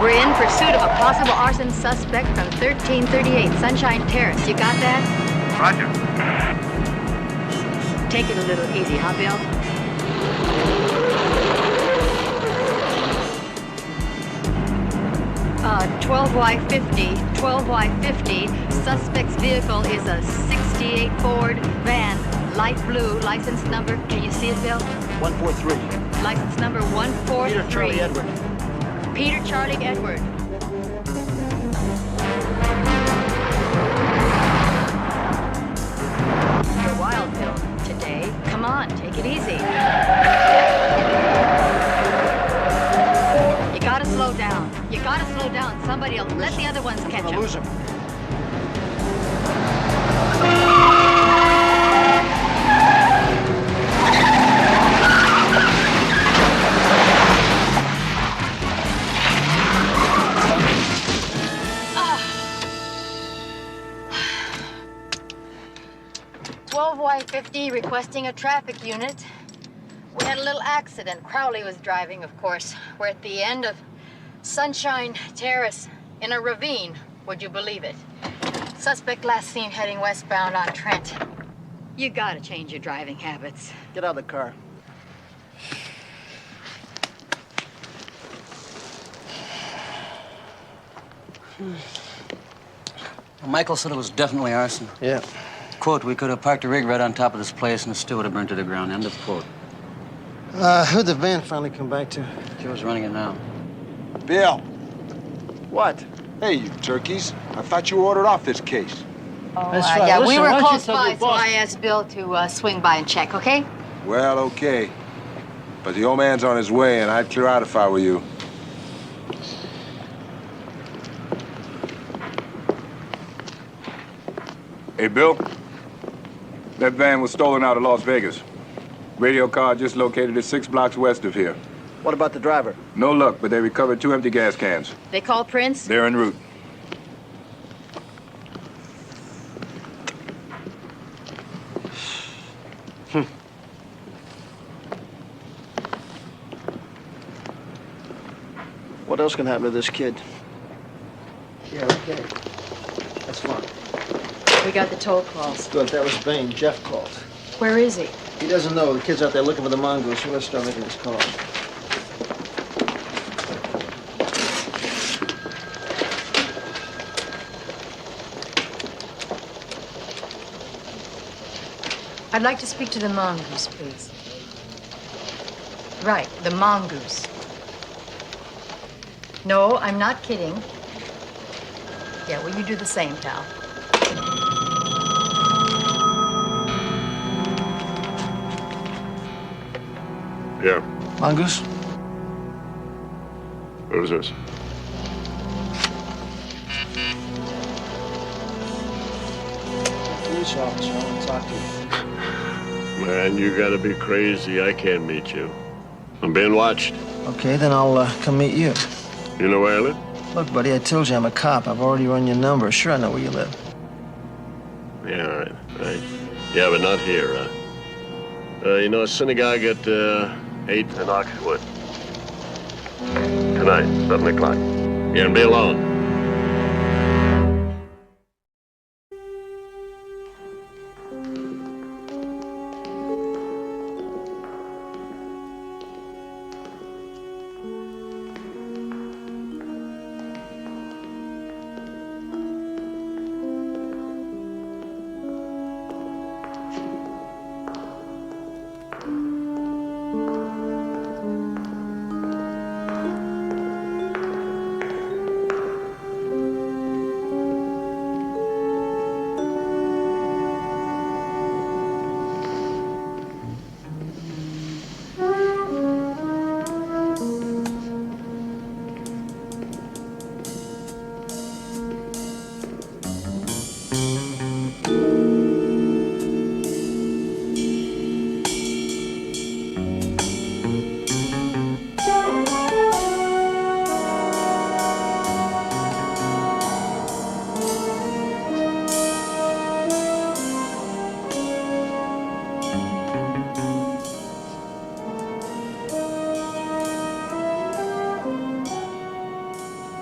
We're in pursuit of a possible arson suspect from 1338 Sunshine Terrace. You got that? Roger. Take it a little easy, huh, Bill? Uh, 12Y50, suspect's vehicle is a 68 Ford van, light blue, license number, can you see it, Bill? 143. License number 143. Peter Charlie Edward. Peter Charlie Edward. 12Y50 requesting a traffic unit. We had a little accident. Crowley was driving, of course. We're at the end of Sunshine Terrace in a ravine. Would you believe it? Suspect last seen heading westbound on Trent. You gotta change your driving habits. Get out of the car. Michael said it was definitely arson. Yeah. Quote, we could have parked a rig right on top of this place and it still would have burned to the ground. End of quote. Who'd the van finally come back to? Joe's running it now. Bill. What? Hey, you turkeys. I thought you ordered off this case. Oh, That's right. yeah, Listen, we were why don't you close tell your by, so boss- I asked Bill to swing by and check, okay? Well, okay. But the old man's on his way, and I'd clear out if I were you. Hey, Bill. That van was stolen out of Las Vegas. Radio car just located it 6 blocks west of here. What about the driver? No luck, but they recovered 2 empty gas cans. They called Prince? They're en route. What else can happen to this kid? Yeah, okay. That's fine. We got the toll calls. Good, that was Bain. Jeff called. Where is he? He doesn't know. The kid's out there looking for the mongoose. So let's start making his calls. I'd like to speak to the mongoose, please. Right, the mongoose. No, I'm not kidding. Yeah, well, you do the same, pal. Yeah. Mongoose? What is this? Police officer. I want to talk to you. Man, you gotta be crazy. I can't meet you. I'm being watched. Okay, then I'll come meet you. You know where I live? Look, buddy, I told you I'm a cop. I've already run your number. Sure, I know where you live. Yeah, all right. Yeah, but not here. You know, a synagogue at 8 in Oxford. Tonight, 7 o'clock. You and be alone.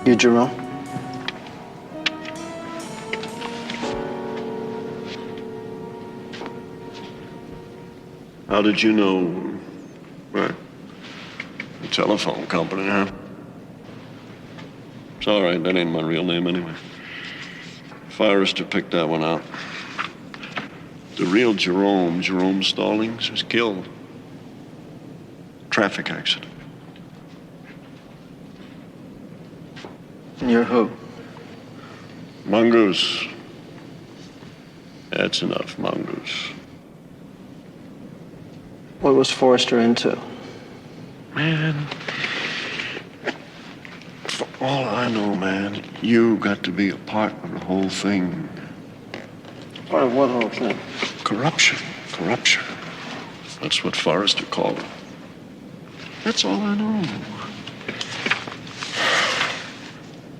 You, Jerome? How did you know? Right. The telephone company, huh? It's all right. That ain't my real name anyway. Forrester picked that one out. The real Jerome Stallings, was killed. Traffic accident. And you're who? Mongoose. That's enough, Mongoose. What was Forrester into? Man, for all I know, man, you got to be a part of the whole thing. Part of what whole thing? Corruption. That's what Forrester called it. That's all I know.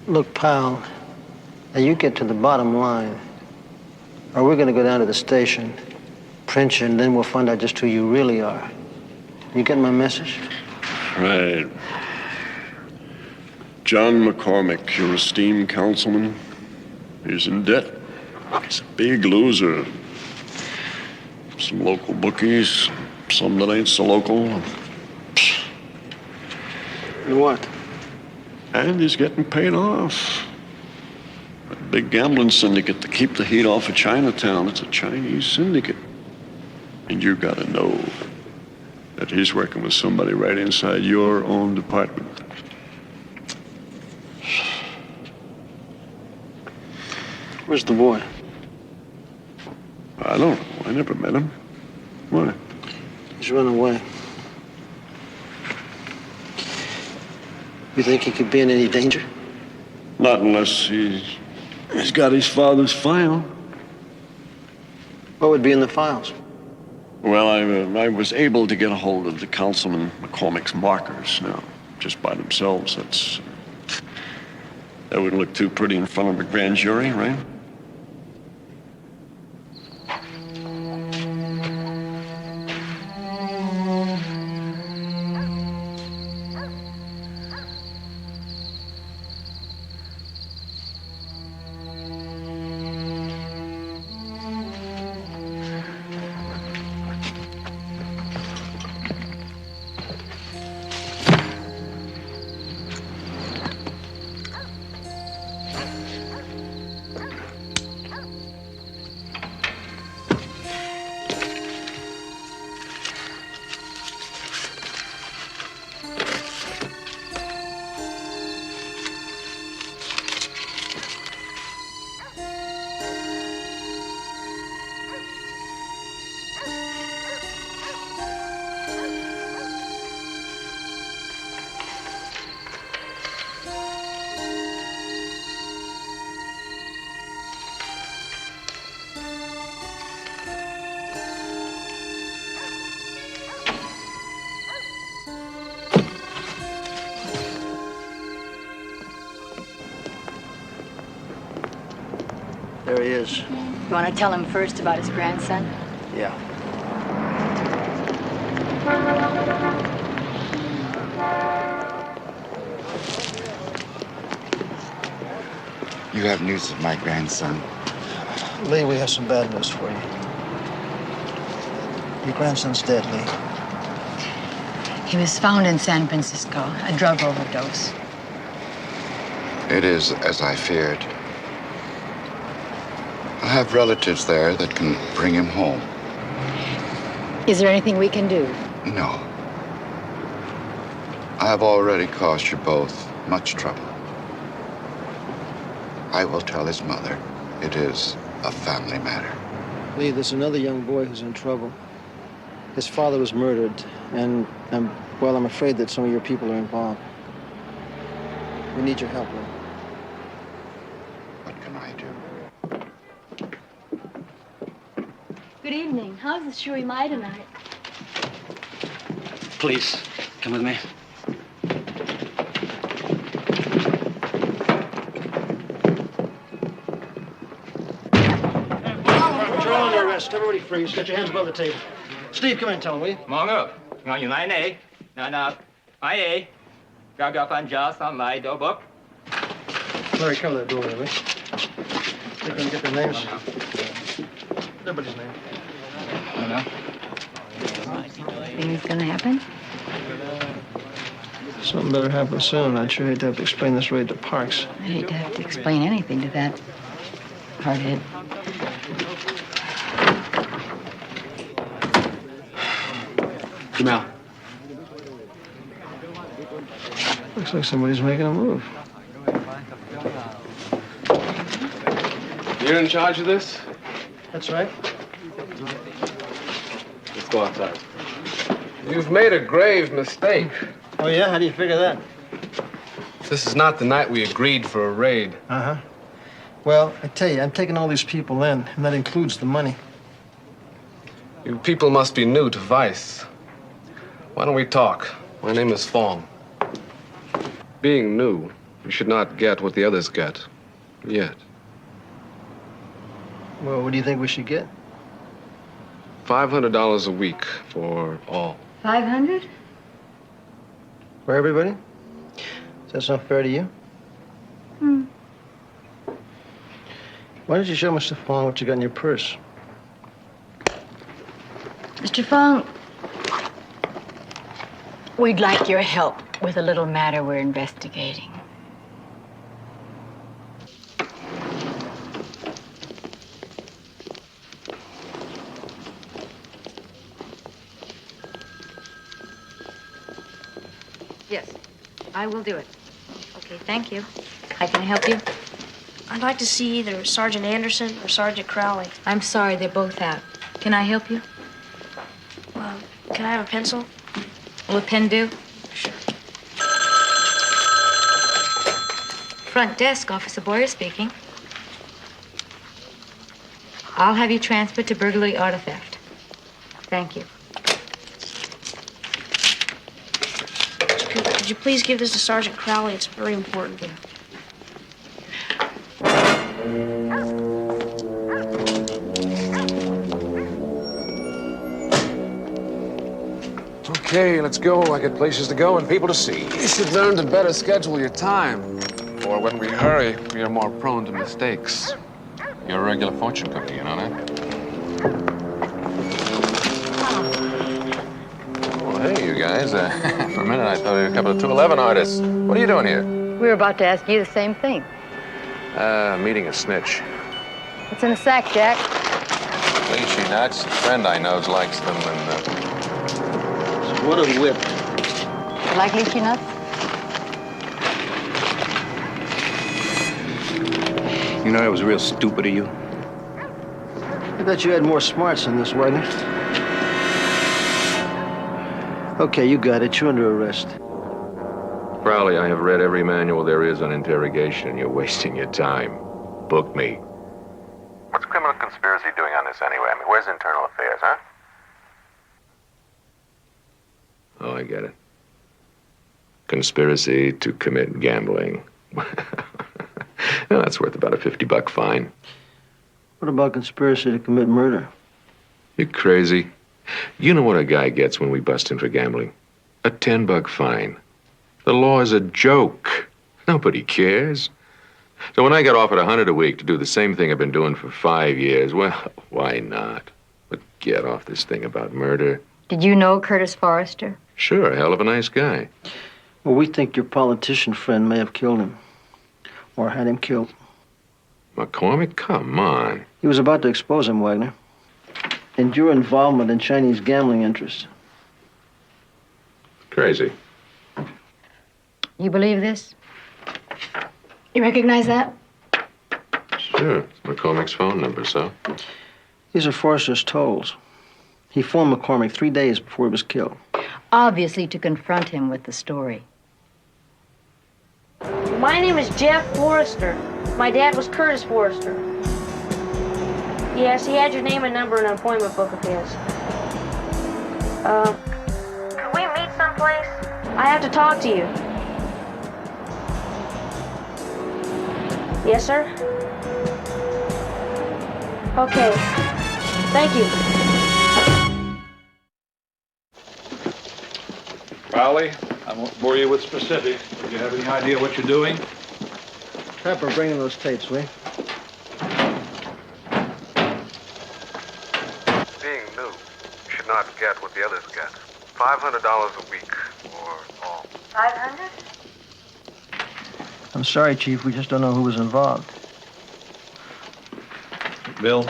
Look, pal, now you get to the bottom line, or we're going to go down to the station, trench, and then we'll find out just who you really are. You get my message? Right. John McCormick, your esteemed councilman, is in debt. He's a big loser. Some local bookies, some that ain't so local. And what? And he's getting paid off. A big gambling syndicate to keep the heat off of Chinatown. It's a Chinese syndicate. And you gotta know that he's working with somebody right inside your own department. Where's the boy? I don't know. I never met him. Why? He's run away. You think he could be in any danger? Not unless he's got his father's file. What would be in the files? Well, I was able to get a hold of the Councilman McCormick's markers. Now, just by themselves, that wouldn't look too pretty in front of a grand jury, right? There he is. You want to tell him first about his grandson? Yeah. You have news of my grandson. Lee, we have some bad news for you. Your grandson's dead, Lee. He was found in San Francisco, a drug overdose. It is as I feared. I have relatives there that can bring him home. Is there anything we can do? No. I have already caused you both much trouble. I will tell his mother. It is a family matter. Lee, there's another young boy who's in trouble. His father was murdered, and I'm afraid that some of your people are involved. We need your help, Lee. What can I do? Good evening. How's the Shui Mai tonight? Please, come with me. You're all under arrest. Everybody freeze. Get your hands above the table. Steve, come in and tell him, will you? Mọi người, ngồi như này này, nào, ai, gặp anh Joe xong lại đổ bốc. Larry, cover that door, will you? They're gonna get their names. Everybody's name. Anything's gonna happen? Something better happen soon. I'd sure hate to have to explain this raid to Parks. I hate to have to explain anything to that hardhead. Come out. Looks like somebody's making a move. You're in charge of this? That's right. Let's go outside. You've made a grave mistake. Oh, yeah? How do you figure that? This is not the night we agreed for a raid. Uh-huh. Well, I tell you, I'm taking all these people in, and that includes the money. You people must be new to Vice. Why don't we talk? My name is Fong. Being new, you should not get what the others get. Yet. Well, what do you think we should get? $500 a week for all. 500? For everybody? Does that sound fair to you? Why don't you show Mr. Fong what you got in your purse? Mr. Fong, we'd like your help with a little matter we're investigating. Yes, I will do it. Okay, thank you. How can I help you? I'd like to see either Sergeant Anderson or Sergeant Crowley. I'm sorry, they're both out. Can I help you? Can I have a pencil? Will a pen do? Sure. Front desk, Officer Boyer speaking. I'll have you transferred to burglary or theft. Thank you. Could you please give this to Sergeant Crowley? It's very important. Okay, let's go. I got places to go and people to see. You should learn to better schedule your time. Or when we hurry, we are more prone to mistakes. You're a regular fortune cookie, you know that? Well, hey, you guys. For a minute, I thought you were a couple of 211 artists. What are you doing here? We were about to ask you the same thing. Meeting a snitch. What's in the sack, Jack? Lychee nuts. A friend I know likes them, and What a whip. You like lychee nuts? You know, that was real stupid of you. I bet you had more smarts than this, Wagner. Okay, you got it. You're under arrest. Crowley, I have read every manual there is on interrogation. You're wasting your time. Book me. what's criminal conspiracy doing on this anyway? I mean, where's internal affairs, huh? Oh, I get it. Conspiracy to commit gambling. Well, that's worth about a $50 fine. What about conspiracy to commit murder? You crazy? You know what a guy gets when we bust him for gambling? A $10 fine. The law is a joke. Nobody cares. So when I got offered $100 a week to do the same thing I've been doing for 5 years, well, why not? But get off this thing about murder. Did you know Curtis Forrester? Sure, a hell of a nice guy. Well, we think your politician friend may have killed him. Or had him killed. McCormick, come on. He was about to expose him, Wagner. And your involvement in Chinese gambling interests. Crazy. You believe this? You recognize that? Sure, it's McCormick's phone number, so. These are Forrester's tolls. He phoned McCormick 3 days before he was killed. Obviously to confront him with the story. My name is Jeff Forrester. My dad was Curtis Forrester. Yes, he had your name and number in an appointment book of his. Could we meet someplace? I have to talk to you. Yes, sir? Okay. Thank you. Crowley, I won't bore you with specifics. Do you have any idea what you're doing? Pepper, bring in those tapes, will you? Being new, you should not get what the others get. $500 a week, or all. 500? I'm sorry, Chief. We just don't know who was involved. Bill?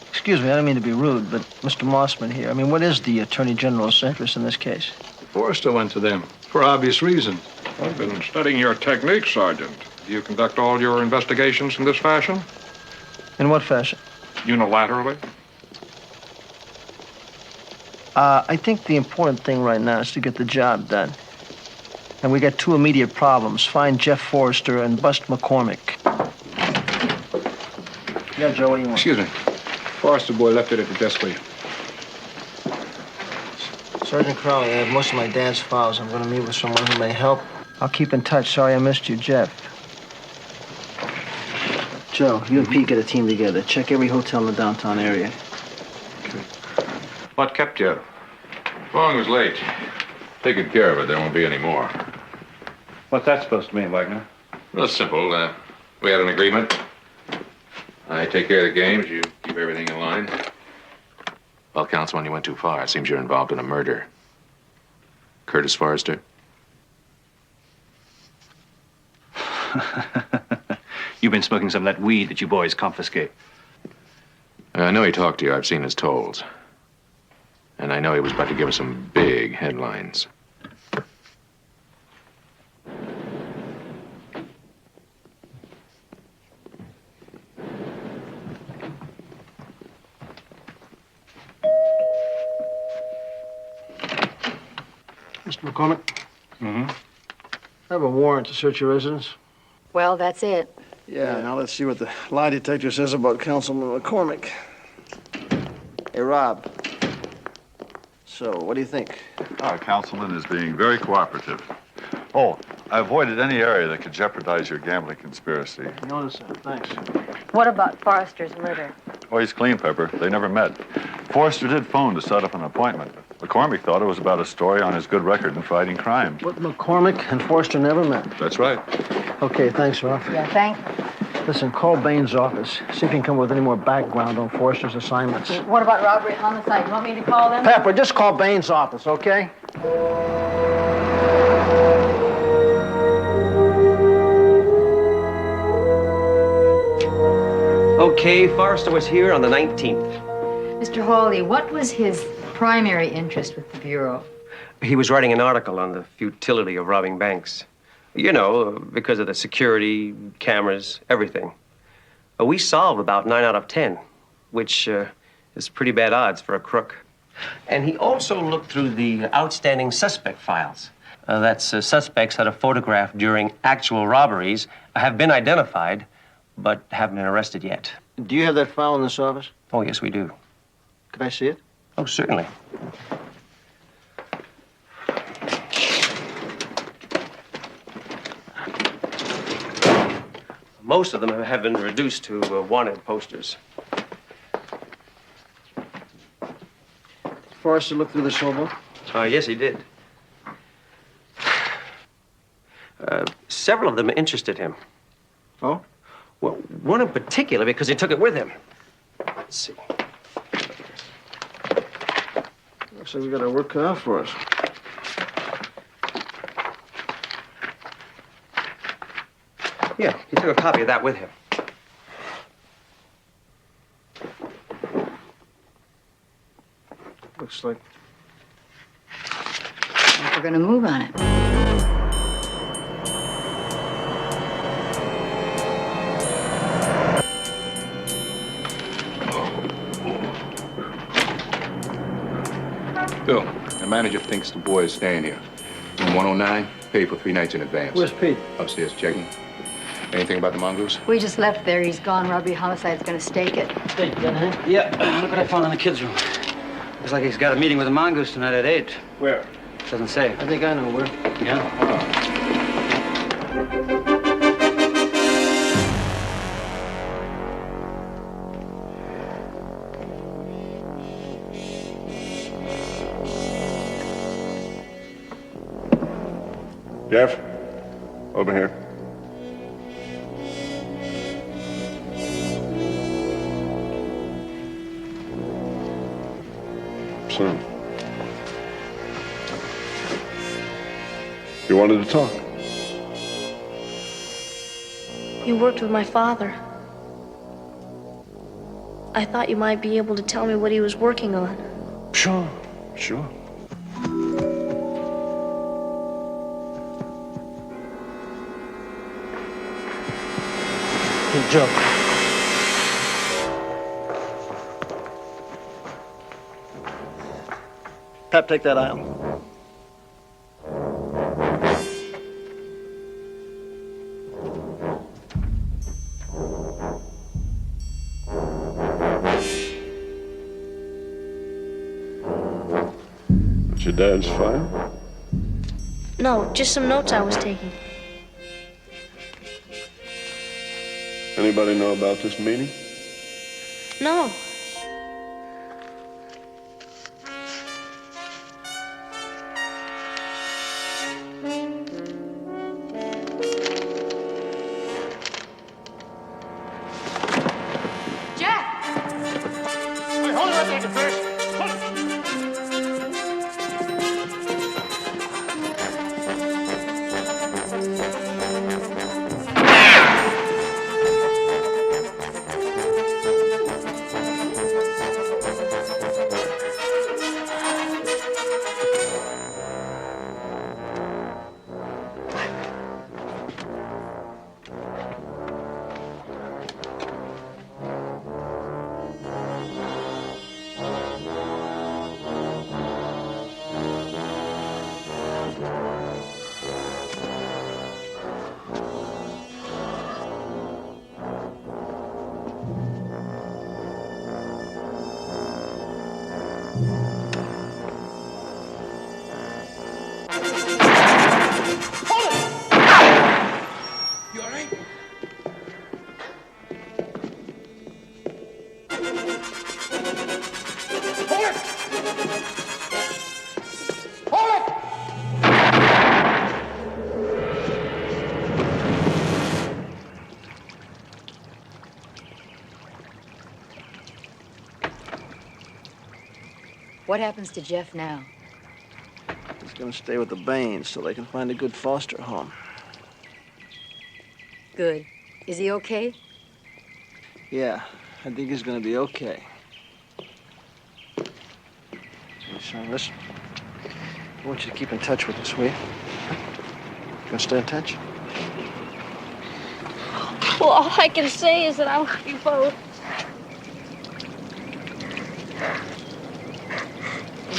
Excuse me, I don't mean to be rude, but Mr. Mossman here. I mean, what is the Attorney General's interest in this case? Forrester went to them, for obvious reasons. I've been studying your techniques, Sergeant. Do you conduct all your investigations in this fashion? In what fashion? Unilaterally? I think the important thing right now is to get the job done. And we got two immediate problems. Find Jeff Forrester and bust McCormick. Yeah, Joe, what do you want? Excuse me. Forrester boy left it at the desk for you. Sergeant Crowley, I have most of my dad's files. I'm going to meet with someone who may help. I'll keep in touch. Sorry I missed you, Jeff. Joe, you and Pete get a team together. Check every hotel in the downtown area. What kept you? Fong was late. Taking care of it. There won't be any more. What's that supposed to mean, Wagner? Well, it's simple. We had an agreement. I take care of the games. You keep everything in line. Well, Councilman, you went too far. It seems you're involved in a murder. Curtis Forrester? You've been smoking some of that weed that you boys confiscate. I know he talked to you. I've seen his tolls. And I know he was about to give us some big headlines. Mr. McCormick, Mm-hmm. I have a warrant to search your residence. Well, that's it. Yeah, now let's see what the lie detector says about Councilman McCormick. Hey, Rob. So, what do you think? Our councilman is being very cooperative. Oh, I avoided any area that could jeopardize your gambling conspiracy. Notice that. Thanks. What about Forrester's murder? Oh, he's clean, Pepper. They never met. Forrester did phone to set up an appointment. McCormick thought it was about a story on his good record in fighting crime. But McCormick and Forrester never met. That's right. Okay, thanks, Rob. Yeah, thanks. Listen, call Bain's office. See if you can come up with any more background on Forrester's assignments. What about robbery, homicide? You want me to call them? Pepper, just call Bain's office, okay? Okay, Forrester was here on the 19th. Mr. Hawley, what was his primary interest with the Bureau? He was writing an article on the futility of robbing banks. You know, because of the security, cameras, everything. We solved about 9 out of 10, which is pretty bad odds for a crook. And he also looked through the outstanding suspect files. That's suspects that are photographed during actual robberies have been identified, but haven't been arrested yet. Do you have that file in this office? Oh, yes, we do. Could I see it? Oh, certainly. Most of them have been reduced to wanted posters. Forrester looked through this whole book? Yes, he did. Several of them interested him. Oh? Well, one in particular because he took it with him. Let's see. Looks like we got our work cut out for us. Yeah, he took a copy of that with him. Looks like... We're gonna move on it. Bill, the manager thinks the boy is staying here. Room 109, paid for 3 nights in advance. Where's Pete? Upstairs checking. Anything about the mongoose? We just left there. He's gone. Robbery, homicide's gonna stake it. Hey, you got anything? Yeah, look what I found in the kids' room. Looks like he's got a meeting with the mongoose tonight at 8. Where? Doesn't say. I think I know where. Yeah? Jeff, over here. Son. You wanted to talk? You worked with my father. I thought you might be able to tell me what he was working on. Sure, sure. Hey, Joe. Pep, take that aisle. It's your dad's file? No, just some notes I was taking. Anybody know about this meeting? No. What happens to Jeff now? He's gonna stay with the Baines till they can find a good foster home. Good. Is he okay? Yeah, I think he's gonna be okay. Son, listen. I want you to keep in touch with us, will you? You gonna stay in touch? Well, all I can say is that I love you both.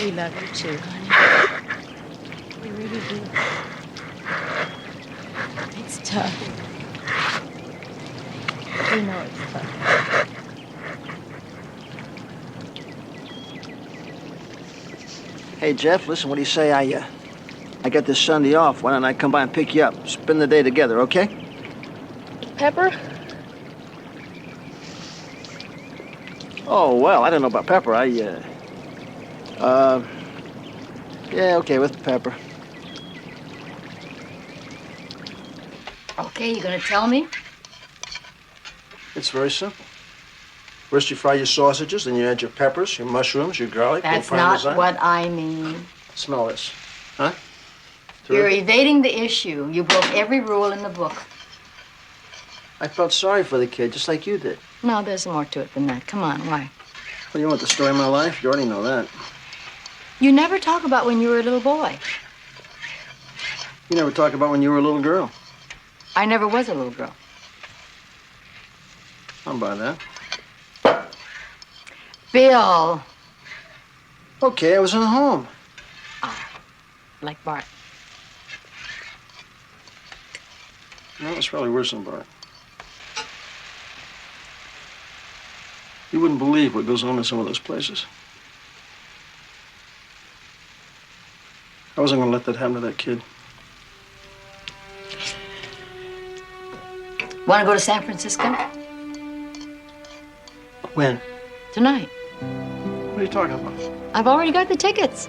We love you too, honey. We really do. It's tough. We know it's tough. Hey, Jeff, listen, what do you say I got this Sunday off. Why don't I come by and pick you up? Spend the day together, okay? Pepper? Oh, well, I don't know about Pepper. Yeah, okay, with Pepper. Okay, you gonna tell me? It's very simple. First you fry your sausages, then you add your peppers, your mushrooms, your garlic, That's your not parmesan. what I mean. Smell this. Huh? You're evading the issue. You broke every rule in the book. I felt sorry for the kid, just like you did. No, there's more to it than that. Come on, why? Well, you want the story of my life? You already know that. You never talk about when you were a little boy. You never talk about when you were a little girl. I never was a little girl. I'll buy that. Bill. Okay, I was in a home. Like Bart. No, it's probably worse than Bart. You wouldn't believe what goes on in some of those places. I wasn't gonna let that happen to that kid. Want to go to San Francisco? When? Tonight. What are you talking about? I've already got the tickets.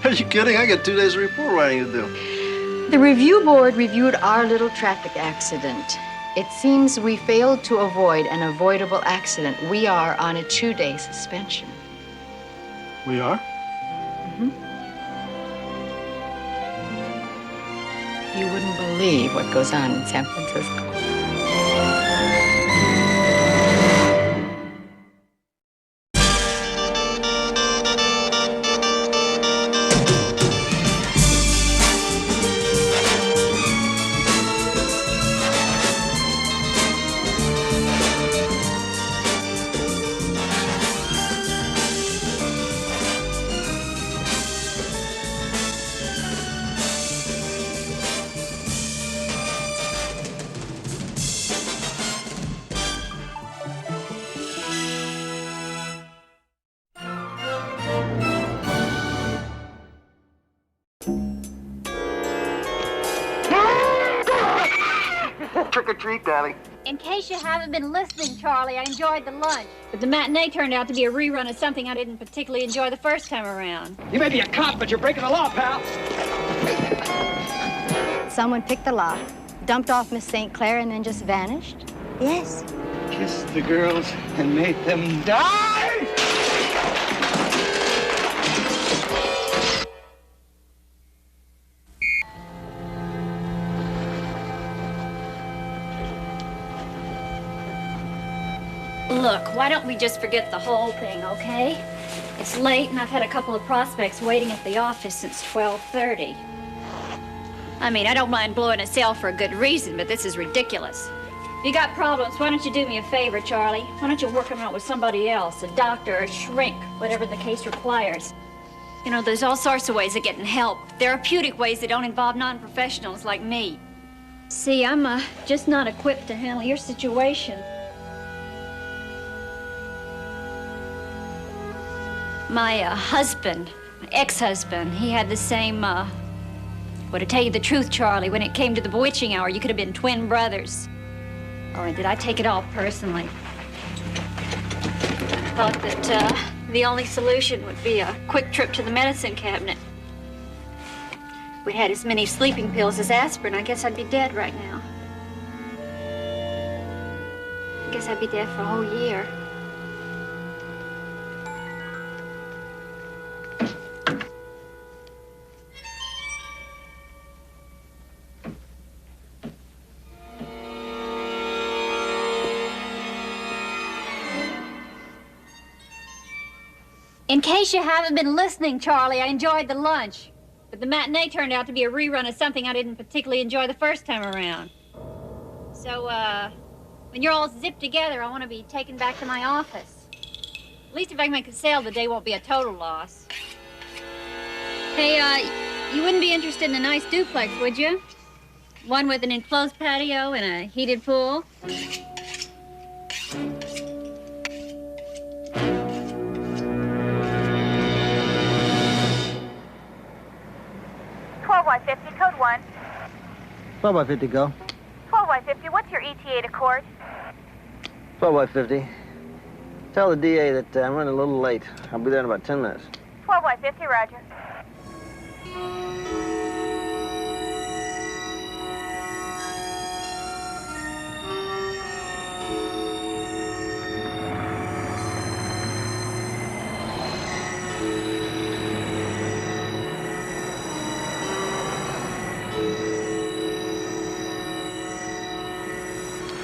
Are you kidding? I got 2 days of report writing to do. The review board reviewed our little traffic accident. It seems we failed to avoid an avoidable accident. We are on a 2-day suspension. We are? You wouldn't believe what goes on in San Francisco. Trick or treat, Daddy. In case you haven't been listening, Charlie, I enjoyed the lunch. But the matinee turned out to be a rerun of something I didn't particularly enjoy the first time around. You may be a cop, but you're breaking the law, pal. Someone picked the lock, dumped off Miss St. Clair, and then just vanished? Yes. Kissed the girls and made them die! Look, why don't we just forget the whole thing, okay? It's late, and I've had a couple of prospects waiting at the office since 12:30. I mean, I don't mind blowing a sale for a good reason, but this is ridiculous. If you got problems, why don't you do me a favor, Charlie? Why don't you work them out with somebody else, a doctor, a shrink, whatever the case requires? You know, there's all sorts of ways of getting help. Therapeutic ways that don't involve non-professionals like me. See, I'm just not equipped to handle your situation. My husband, ex-husband, he had the same, well, to tell you the truth, Charlie, when it came to the bewitching hour, you could have been twin brothers. Oh, and did I take it all personally? Thought that the only solution would be a quick trip to the medicine cabinet. If we had as many sleeping pills as aspirin, I guess I'd be dead right now. I guess I'd be dead for a whole year. In case you haven't been listening, Charlie, I enjoyed the lunch. But the matinee turned out to be a rerun of something I didn't particularly enjoy the first time around. So, when you're all zipped together, I want to be taken back to my office. At least if I can make a sale, the day won't be a total loss. Hey, you wouldn't be interested in a nice duplex, would you? One with an enclosed patio and a heated pool? 12Y50, code 1. 12Y50, go. 12Y50, what's your ETA to court? 12Y50. Tell the DA that I'm running a little late. I'll be there in about 10 minutes. 12Y50, roger.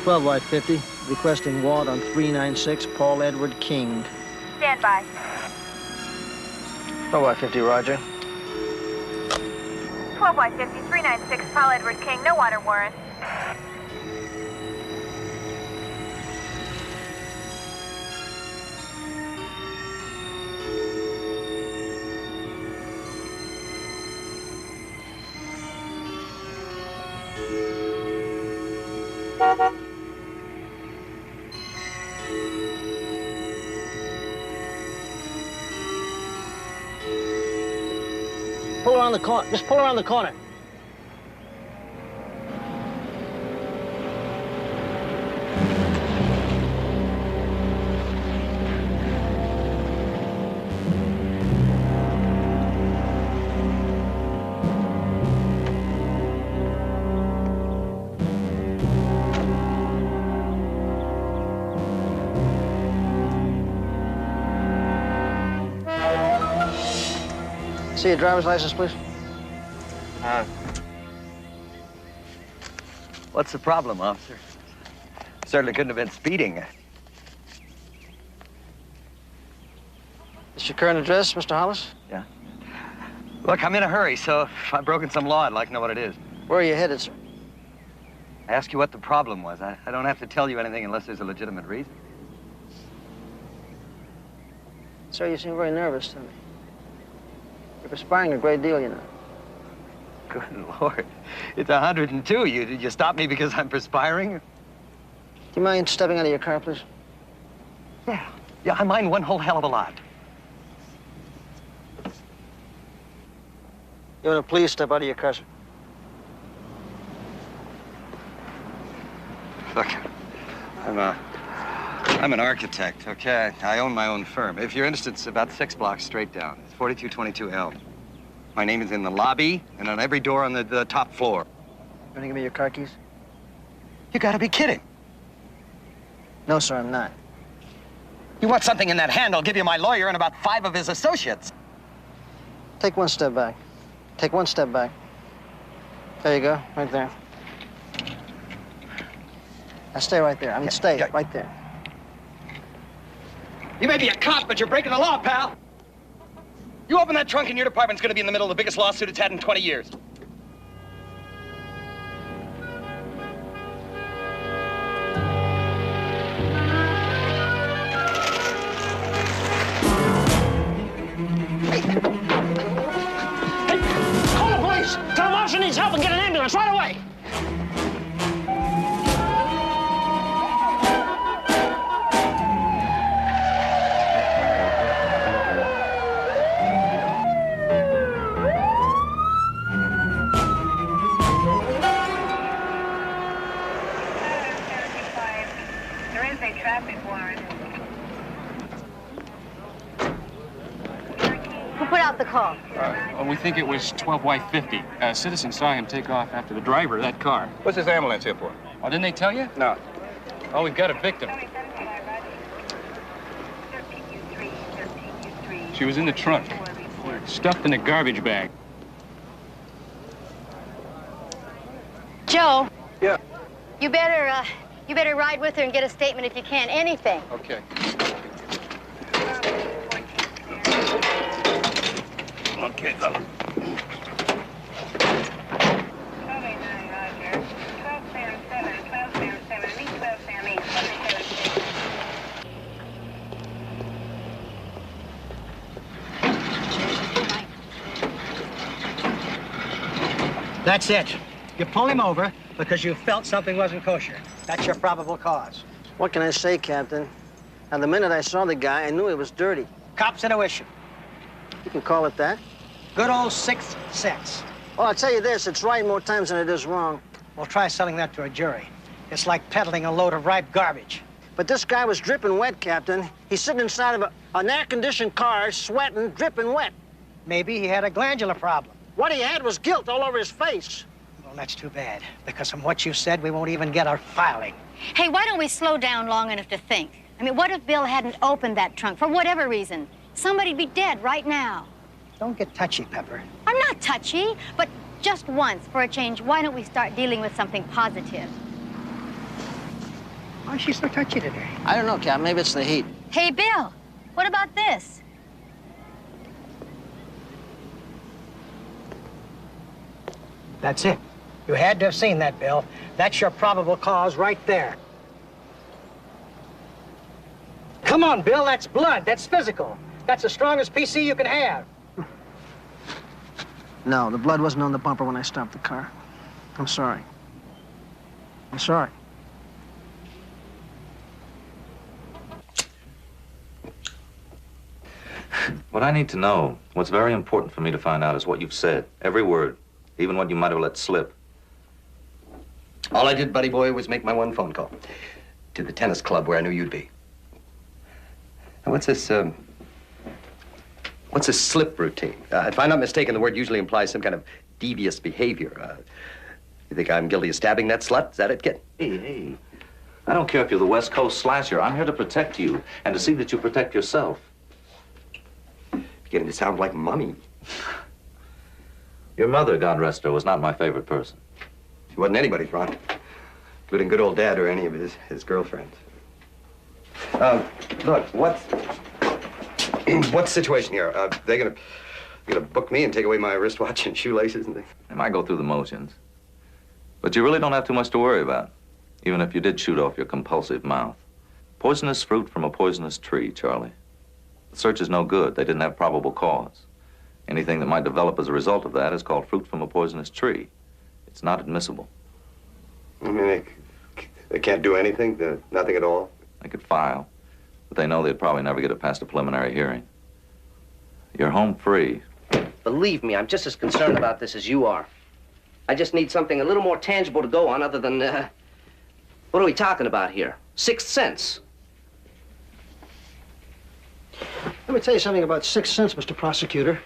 Y50, requesting warrant on 396 Paul Edward King. Stand by. 12Y50, roger. 12Y50, 396 Paul Edward King, no water warrant. Pull around the corner. Just pull around the corner. See your driver's license, please. What's the problem, officer? Certainly couldn't have been speeding. Is your current address, Mr. Hollis? Yeah. Look, I'm in a hurry, so if I've broken some law, I'd like to know what it is. Where are you headed, sir? I asked you what the problem was. I don't have to tell you anything unless there's a legitimate reason. Sir, you seem very nervous to me. You're perspiring a great deal, you know. Good Lord. It's 102. You stop me because I'm perspiring? Do you mind stepping out of your car, please? Yeah, I mind one whole hell of a lot. You want to please step out of your car, sir? Look, I'm an architect, okay? I own my own firm. If you're interested, it's about 6 blocks straight down. It's 4222 Elm. My name is in the lobby and on every door on the top floor. You want to give me your car keys? You gotta be kidding. No, sir, I'm not. You want something in that hand, I'll give you my lawyer and about 5 of his associates. Take one step back. Take one step back. There you go, right there. Now stay right there. I mean, stay right there. You may be a cop, but you're breaking the law, pal. You open that trunk and your department's gonna be in the middle of the biggest lawsuit it's had in 20 years. Call the police! Tell them officer needs help and get an ambulance right away! Who put out the call? We think it was 12Y50. A citizen saw him take off after the driver of that car. What's this ambulance here for? Oh, didn't they tell you? No. Oh, we've got a victim. She was in the trunk, stuffed in a garbage bag. Joe. Yeah. You better ride with her and get a statement if you can. Anything. Okay. Okay, fella. That's it. You pull him over because you felt something wasn't kosher. That's your probable cause. What can I say, Captain? Now, the minute I saw the guy, I knew he was dirty. Cop's intuition. You can call it that. Good old sixth sense. Oh, I'll tell you this, it's right more times than it is wrong. We'll try selling that to a jury. It's like peddling a load of ripe garbage. But this guy was dripping wet, Captain. He's sitting inside of an air-conditioned car, sweating, dripping wet. Maybe he had a glandular problem. What he had was guilt all over his face. Well, that's too bad, because from what you said, we won't even get our filing. Hey, why don't we slow down long enough to think? I mean, what if Bill hadn't opened that trunk for whatever reason? Somebody'd be dead right now. Don't get touchy, Pepper. I'm not touchy, but just once, for a change, why don't we start dealing with something positive? Why is she so touchy today? I don't know, Cap. Maybe it's the heat. Hey, Bill, what about this? That's it. You had to have seen that, Bill. That's your probable cause right there. Come on, Bill, that's blood. That's physical. That's the strongest PC you can have. No, the blood wasn't on the bumper when I stopped the car. I'm sorry. I'm sorry. What I need to know, what's very important for me to find out is what you've said. Every word, even what you might have let slip. All I did, buddy boy, was make my one phone call to the tennis club where I knew you'd be. Now, what's this slip routine? If I'm not mistaken, the word usually implies some kind of devious behavior. You think I'm guilty of stabbing that slut? Is that it, kid? Hey, I don't care if you're the West Coast slasher. I'm here to protect you and to see that you protect yourself. Beginning to sound like Mummy. Your mother, God rest her, was not my favorite person. She wasn't anybody's, Ron, including good old Dad or any of his girlfriends. Look, what's the situation here? They gonna book me and take away my wristwatch and shoelaces and things? They might go through the motions. But you really don't have too much to worry about, even if you did shoot off your compulsive mouth. Poisonous fruit from a poisonous tree, Charlie. The search is no good. They didn't have probable cause. Anything that might develop as a result of that is called fruit from a poisonous tree. It's not admissible. I mean, they can't do anything? Nothing at all? They could file, but they know they'd probably never get it past a preliminary hearing. You're home free. Believe me, I'm just as concerned about this as you are. I just need something a little more tangible to go on other than, what are we talking about here? Sixth sense. Let me tell you something about Sixth Sense, Mr. Prosecutor.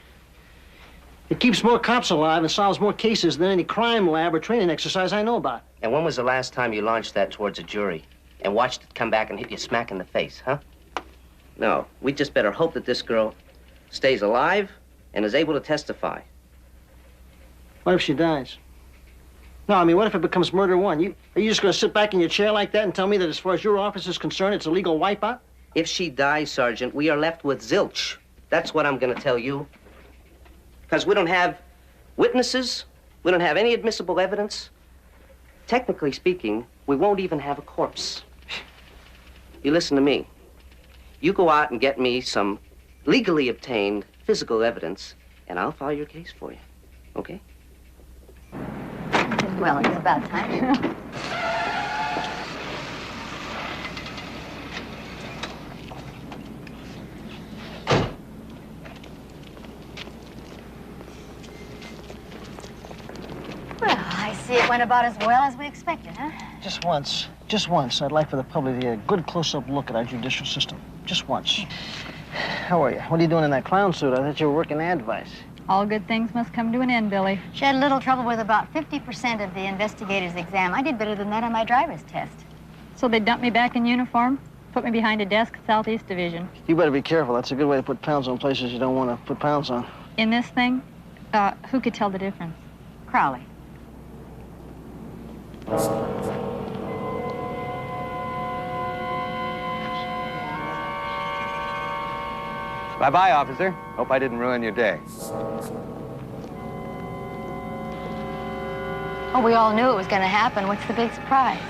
It keeps more cops alive and solves more cases than any crime lab or training exercise I know about. And when was the last time you launched that towards a jury and watched it come back and hit you smack in the face, huh? No, we just better hope that this girl stays alive and is able to testify. What if she dies? No, I mean, what if it becomes murder one? Are you just going to sit back in your chair like that and tell me that as far as your office is concerned, it's a legal wipeout? If she dies, Sergeant, we are left with zilch. That's what I'm going to tell you. Because we don't have witnesses, we don't have any admissible evidence. Technically speaking, we won't even have a corpse. You listen to me. You go out and get me some legally obtained physical evidence, and I'll file your case for you. Okay? Well, it's about time. Well, I see it went about as well as we expected, huh? Just once, I'd like for the public to get a good close-up look at our judicial system. Just once. How are you? What are you doing in that clown suit? I thought you were working advice. All good things must come to an end, Billy. She had a little trouble with about 50% of the investigator's exam. I did better than that on my driver's test. So they dumped me back in uniform, put me behind a desk at Southeast Division. You better be careful. That's a good way to put pounds on places you don't want to put pounds on. In this thing, who could tell the difference? Crowley. Bye-bye, officer. Hope I didn't ruin your day. Oh, we all knew it was going to happen. What's the big surprise?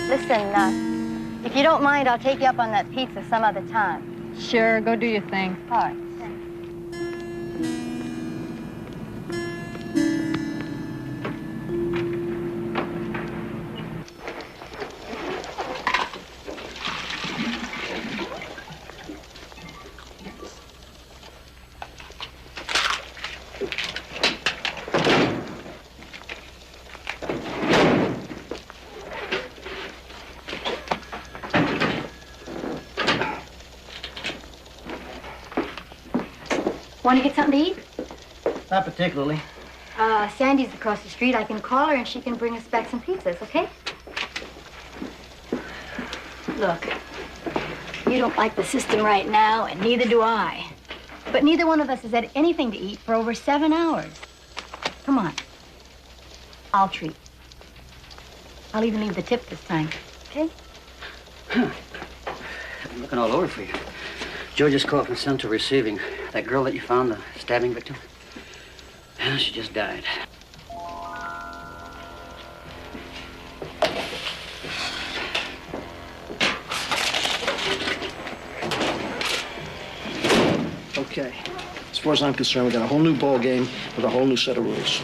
Listen, if you don't mind, I'll take you up on that pizza some other time. Sure, go do your thing. All right. Want to get something to eat? Not particularly. Sandy's across the street. I can call her and she can bring us back some pizzas, okay? Look, you don't like the system right now, and neither do I. But neither one of us has had anything to eat for over 7 hours. Come on. I'll treat. I'll even leave the tip this time, okay? I'm looking all over for you. George's call from Central Receiving. That girl that you found, the stabbing victim, well, she just died. Okay. As far as I'm concerned, we got a whole new ball game with a whole new set of rules.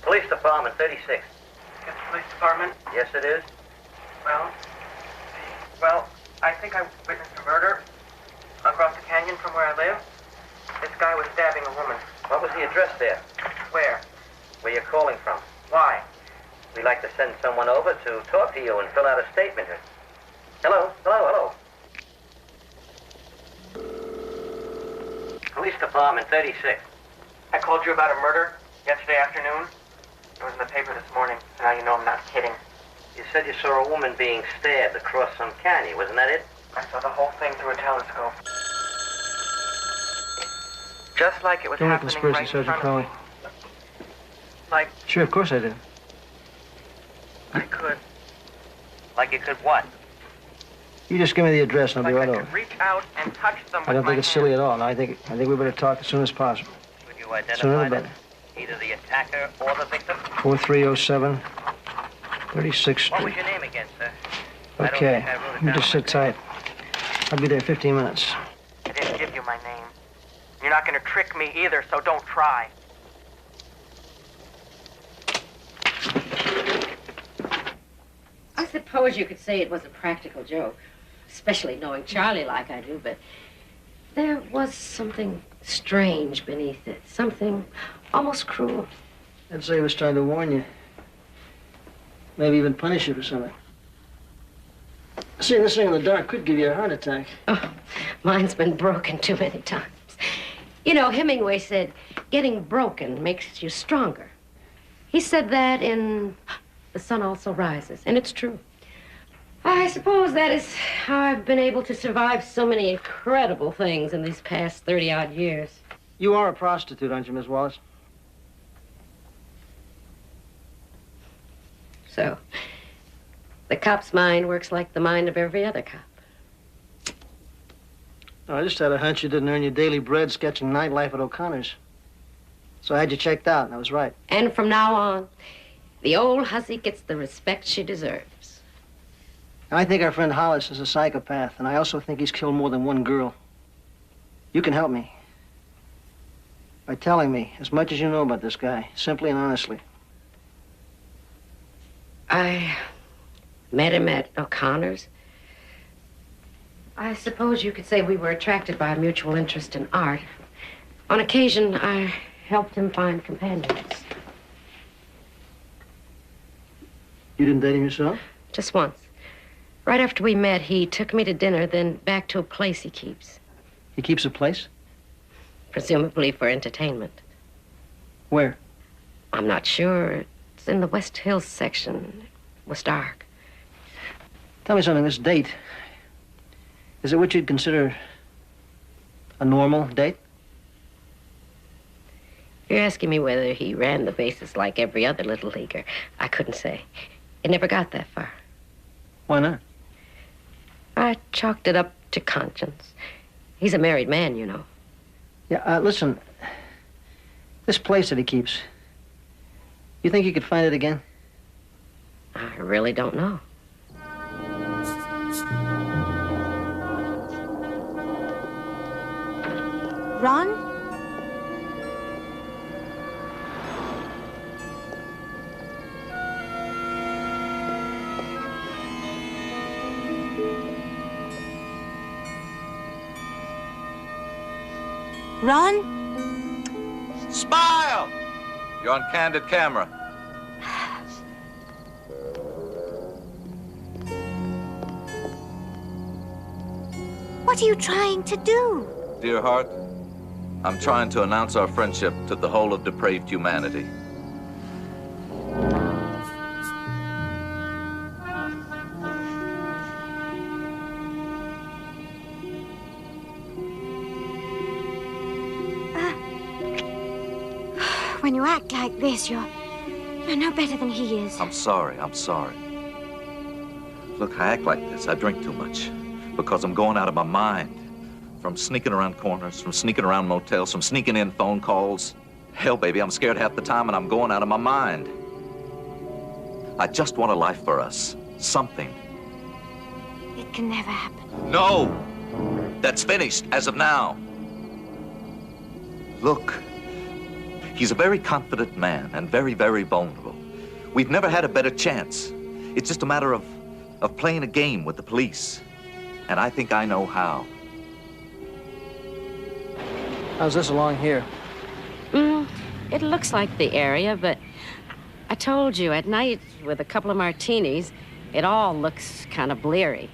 Police Department, 36. It's the police department? Yes, it is. Well, I think I witnessed a murder across the canyon from where I live. This guy was stabbing a woman. What was the address there? Where? Where you're calling from? Why? We'd like to send someone over to talk to you and fill out a statement. Hello? Hello? Police Department, 36. I called you about a murder yesterday afternoon. It was in the paper this morning, so now you know I'm not kidding. You said you saw a woman being stabbed across some canyon. Wasn't that it? I saw the whole thing through a telescope. Just like it was Don't happening conspiracy, right in Sergeant front Crowley. of me. Like Sure, of course I did. I could. Like you could what? You just give me the address and I'll be Like right I over. could reach out and touch them I don't think it's silly at all. No, I think we better talk as soon as possible. Could you Sooner identify the them? better. Either the attacker or the victim? 4307 36th What was Street. your name again, sir? Okay, you just sit tight. I'll be there in 15 minutes. I didn't give you my name. You're not going to trick me either, so don't try. I suppose you could say it was a practical joke, especially knowing Charlie like I do, but there was something strange beneath it, something almost cruel. I'd say he was trying to warn you. Maybe even punish you for something. Seeing this thing in the dark could give you a heart attack. Oh, mine's been broken too many times. You know, Hemingway said, getting broken makes you stronger. He said that in The Sun Also Rises, and it's true. I suppose that is how I've been able to survive so many incredible things in these past 30-odd years. You are a prostitute, aren't you, Miss Wallace? So, the cop's mind works like the mind of every other cop. No, I just had a hunch you didn't earn your daily bread sketching nightlife at O'Connor's. So I had you checked out, and I was right. And from now on, the old hussy gets the respect she deserves. I think our friend Hollis is a psychopath, and I also think he's killed more than one girl. You can help me by telling me as much as you know about this guy, simply and honestly. I met him at O'Connor's. I suppose you could say we were attracted by a mutual interest in art. On occasion, I helped him find companions. You didn't date him yourself? Just once. Right after we met, he took me to dinner, then back to a place he keeps. He keeps a place? Presumably for entertainment. Where? I'm not sure. It's in the West Hills section. It was dark. Tell me something, this date, is it what you'd consider a normal date? You're asking me whether he ran the bases like every other little leaguer. I couldn't say. It never got that far. Why not? I chalked it up to conscience. He's a married man, you know. Yeah, listen, this place that he keeps, you think you could find it again? I really don't know. Ron? Ron? Smile! You're on candid camera. What are you trying to do? Dear heart, I'm trying to announce our friendship to the whole of depraved humanity. When you act like this, you're no better than he is. I'm sorry. Look, I act like this. I drink too much because I'm going out of my mind. From sneaking around corners, from sneaking around motels, from sneaking in phone calls. Hell, baby, I'm scared half the time and I'm going out of my mind. I just want a life for us. Something. It can never happen. No! That's finished as of now. Look, he's a very confident man and very, very vulnerable. We've never had a better chance. It's just a matter of playing a game with the police. And I think I know how. How's this along here? It looks like the area, but I told you, at night, with a couple of martinis, it all looks kind of bleary.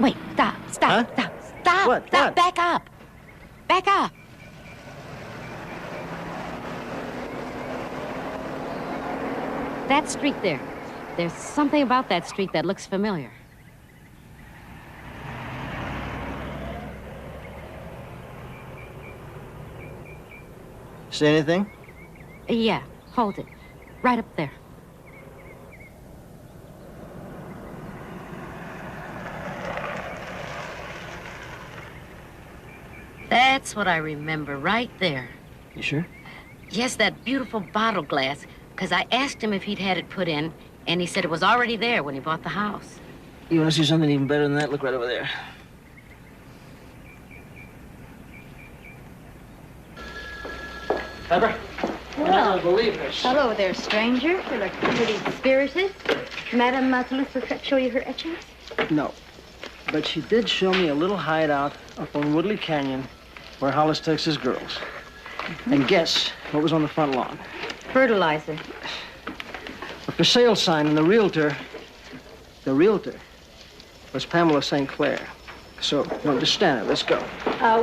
Wait, stop. What? Back up. Back up. That street there. There's something about that street that looks familiar. See anything? Yeah, hold it. Right up there. That's what I remember, right there. You sure? Yes, that beautiful bottle glass, because I asked him if he'd had it put in, and he said it was already there when he bought the house. You want to see something even better than that? Look right over there. Pepper? Well, I don't believe this. Hello there, stranger. You look pretty spirited. Madame Toulouse show you her etchings? No. But she did show me a little hideout up on Woodley Canyon where Hollis takes his girls. And guess what was on the front lawn? Fertilizer. A for sale sign, and the realtor was Pamela St. Clair. So, you understand it. Let's go.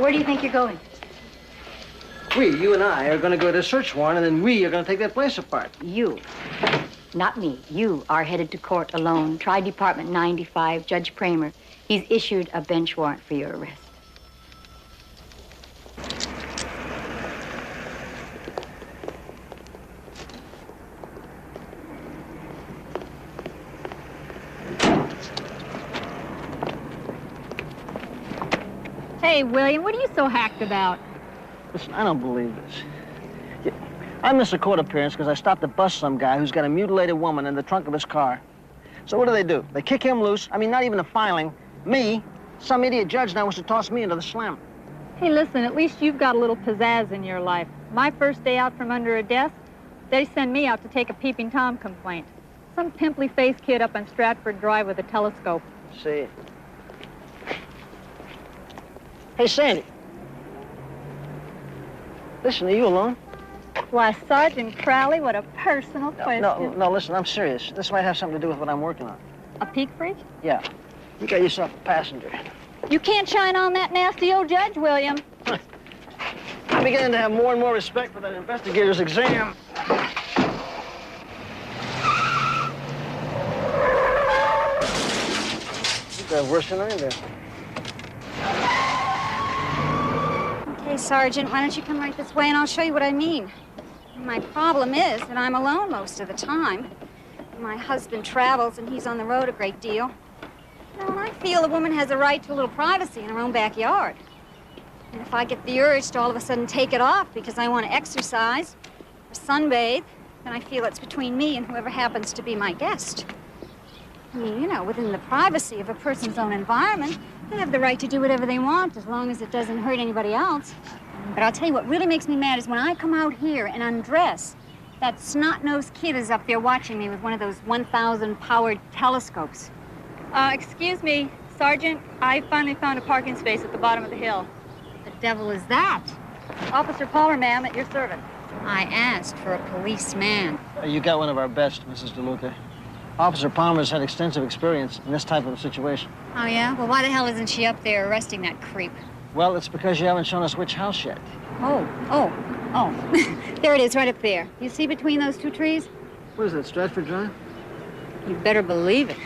Where do you think you're going? You and I, are going to go to a search warrant, and then we are going to take that place apart. You. Not me. You are headed to court alone. Try Department 95, Judge Kramer. He's issued a bench warrant for your arrest. Hey, William, what are you so hacked about? Listen, I don't believe this. I missed a court appearance because I stopped to bust some guy who's got a mutilated woman in the trunk of his car. So what do? They kick him loose. I mean, not even a filing. Me, some idiot judge now wants to toss me into the slam. Hey, listen, at least you've got a little pizzazz in your life. My first day out from under a desk, they send me out to take a Peeping Tom complaint. Some pimply-faced kid up on Stratford Drive with a telescope. See. Hey, Sandy. Listen, are you alone? Why, Sergeant Crowley, what a personal question. No, listen, I'm serious. This might have something to do with what I'm working on. A peak freak? Yeah. You got yourself a passenger. You can't shine on that nasty old judge, William. I'm beginning to have more and more respect for that investigator's exam. You got worse than I do. Okay, Sergeant, why don't you come right this way and I'll show you what I mean. My problem is that I'm alone most of the time. My husband travels and he's on the road a great deal. You know, and I feel a woman has a right to a little privacy in her own backyard. And if I get the urge to all of a sudden take it off because I want to exercise or sunbathe, then I feel it's between me and whoever happens to be my guest. I mean, you know, within the privacy of a person's own environment, they have the right to do whatever they want as long as it doesn't hurt anybody else. But I'll tell you what really makes me mad is when I come out here and undress, that snot-nosed kid is up there watching me with one of those 1,000-powered telescopes. Excuse me, Sergeant, I finally found a parking space at the bottom of the hill. The devil is that? Officer Palmer, ma'am, at your service. I asked for a policeman. You got one of our best, Mrs. DeLuca. Officer Palmer's had extensive experience in this type of situation. Oh, yeah? Well, why the hell isn't she up there arresting that creep? Well, it's because you haven't shown us which house yet. Oh. There it is, right up there. You see between those two trees? What is that, Stratford Drive? You better believe it.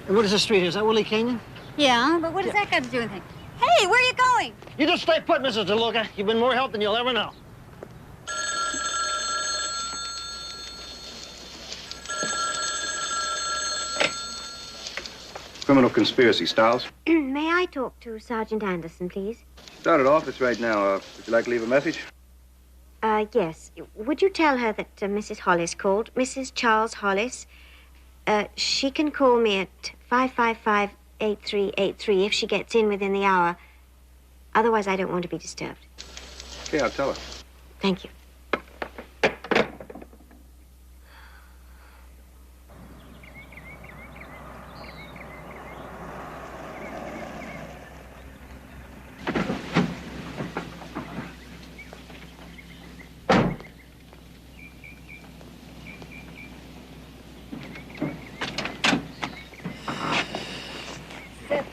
And what is this street here? Is that Willie Canyon? Yeah, but what does that got to do with anything? Hey, where are you going? You just stay put, Mrs. DeLuca. You've been more help than you'll ever know. Criminal conspiracy, Stiles. May I talk to Sergeant Anderson, please? Start at office right now. Would you like to leave a message? Yes. Would you tell her that Mrs. Hollis called? Mrs. Charles Hollis. She can call me at 555-8383 if she gets in within the hour. Otherwise, I don't want to be disturbed. Okay, I'll tell her. Thank you.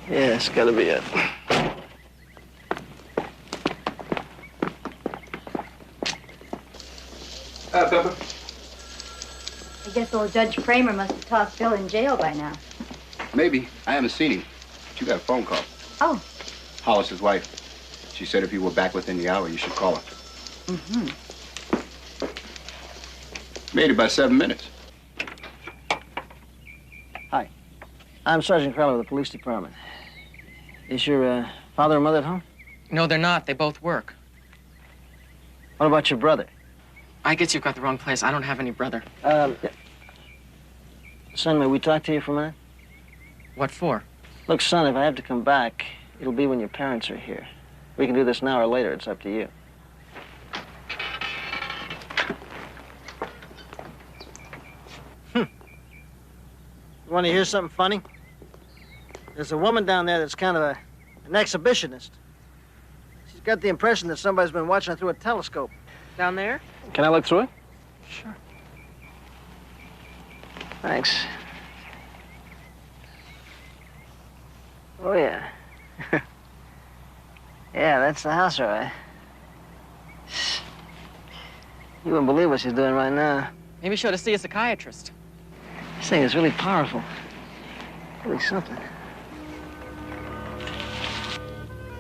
Yeah, it's gotta be it. Pepper. I guess old Judge Kramer must have tossed Bill in jail by now. Maybe. I haven't seen him. But you got a phone call. Oh. Hollis's wife. She said if you were back within the hour, you should call her. Mm-hmm. Made it by 7 minutes. Hi. I'm Sergeant Crowley of the police department. Is your father or mother at home? No, they're not. They both work. What about your brother? I guess you've got the wrong place. I don't have any brother. Son, may we talk to you for a minute? What for? Look, son, if I have to come back, it'll be when your parents are here. We can do this now or later. It's up to you. You want to hear something funny? There's a woman down there that's kind of an exhibitionist. She's got the impression that somebody's been watching her through a telescope. Down there? Can I look through it? Sure. Thanks. Oh, yeah. Yeah, that's the house, all right. You wouldn't believe what she's doing right now. Maybe she ought to see a psychiatrist. This thing is really powerful. Really something.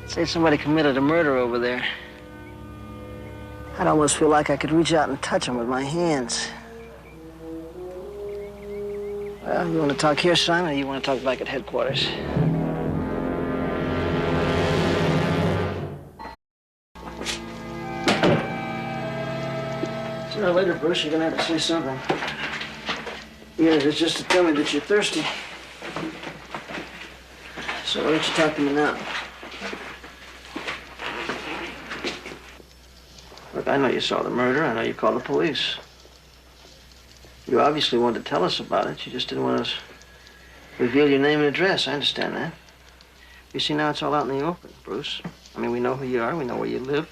Say somebody committed a murder over there. I'd almost feel like I could reach out and touch him with my hands. Well, you want to talk here, son, or you want to talk back at headquarters? Sooner or later, Bruce, you're going to have to say something. Even if it's just to tell me that you're thirsty. So why don't you talk to me now? Look, I know you saw the murder. I know you called the police. You obviously wanted to tell us about it. You just didn't want us to reveal your name and address. I understand that. You see, now it's all out in the open, Bruce. I mean, we know who you are. We know where you live.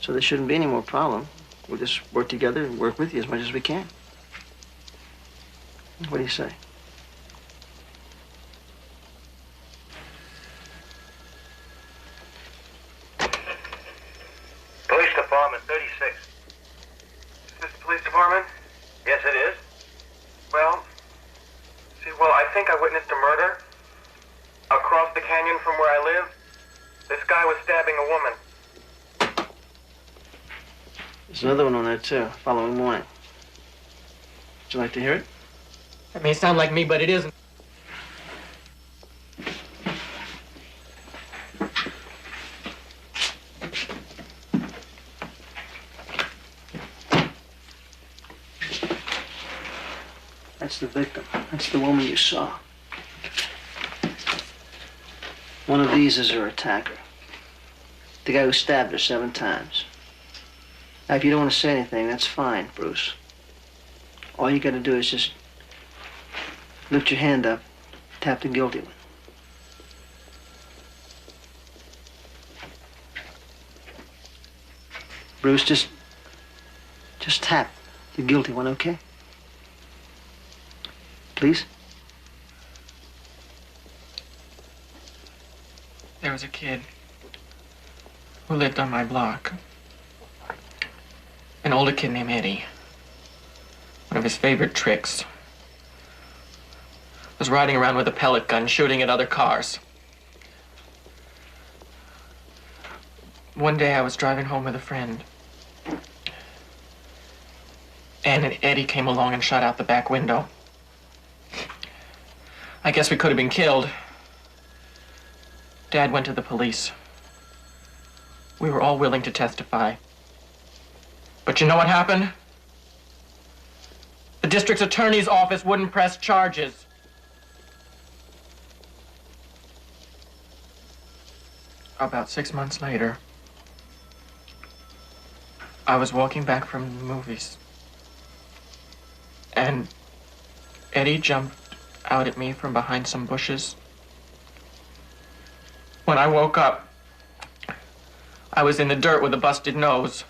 So there shouldn't be any more problem. We'll just work together and work with you as much as we can. What do you say? Police Department 36. Is this the police department? Yes, it is. Well, I think I witnessed a murder. Across the canyon from where I live, this guy was stabbing a woman. There's another one on there, too, following morning. Would you like to hear it? That may sound like me, but it isn't. That's the victim. That's the woman you saw. One of these is her attacker. The guy who stabbed her 7 times. Now, if you don't want to say anything, that's fine, Bruce. All you gotta do is just lift your hand up, tap the guilty one. Bruce, just tap the guilty one, okay? Please? There was a kid who lived on my block. An older kid named Eddie. One of his favorite tricks was riding around with a pellet gun, shooting at other cars. One day I was driving home with a friend, and Eddie came along and shot out the back window. I guess we could have been killed. Dad went to the police. We were all willing to testify. But you know what happened? The district's attorney's office wouldn't press charges. About 6 months later, I was walking back from the movies, and Eddie jumped out at me from behind some bushes. When I woke up, I was in the dirt with a busted nose.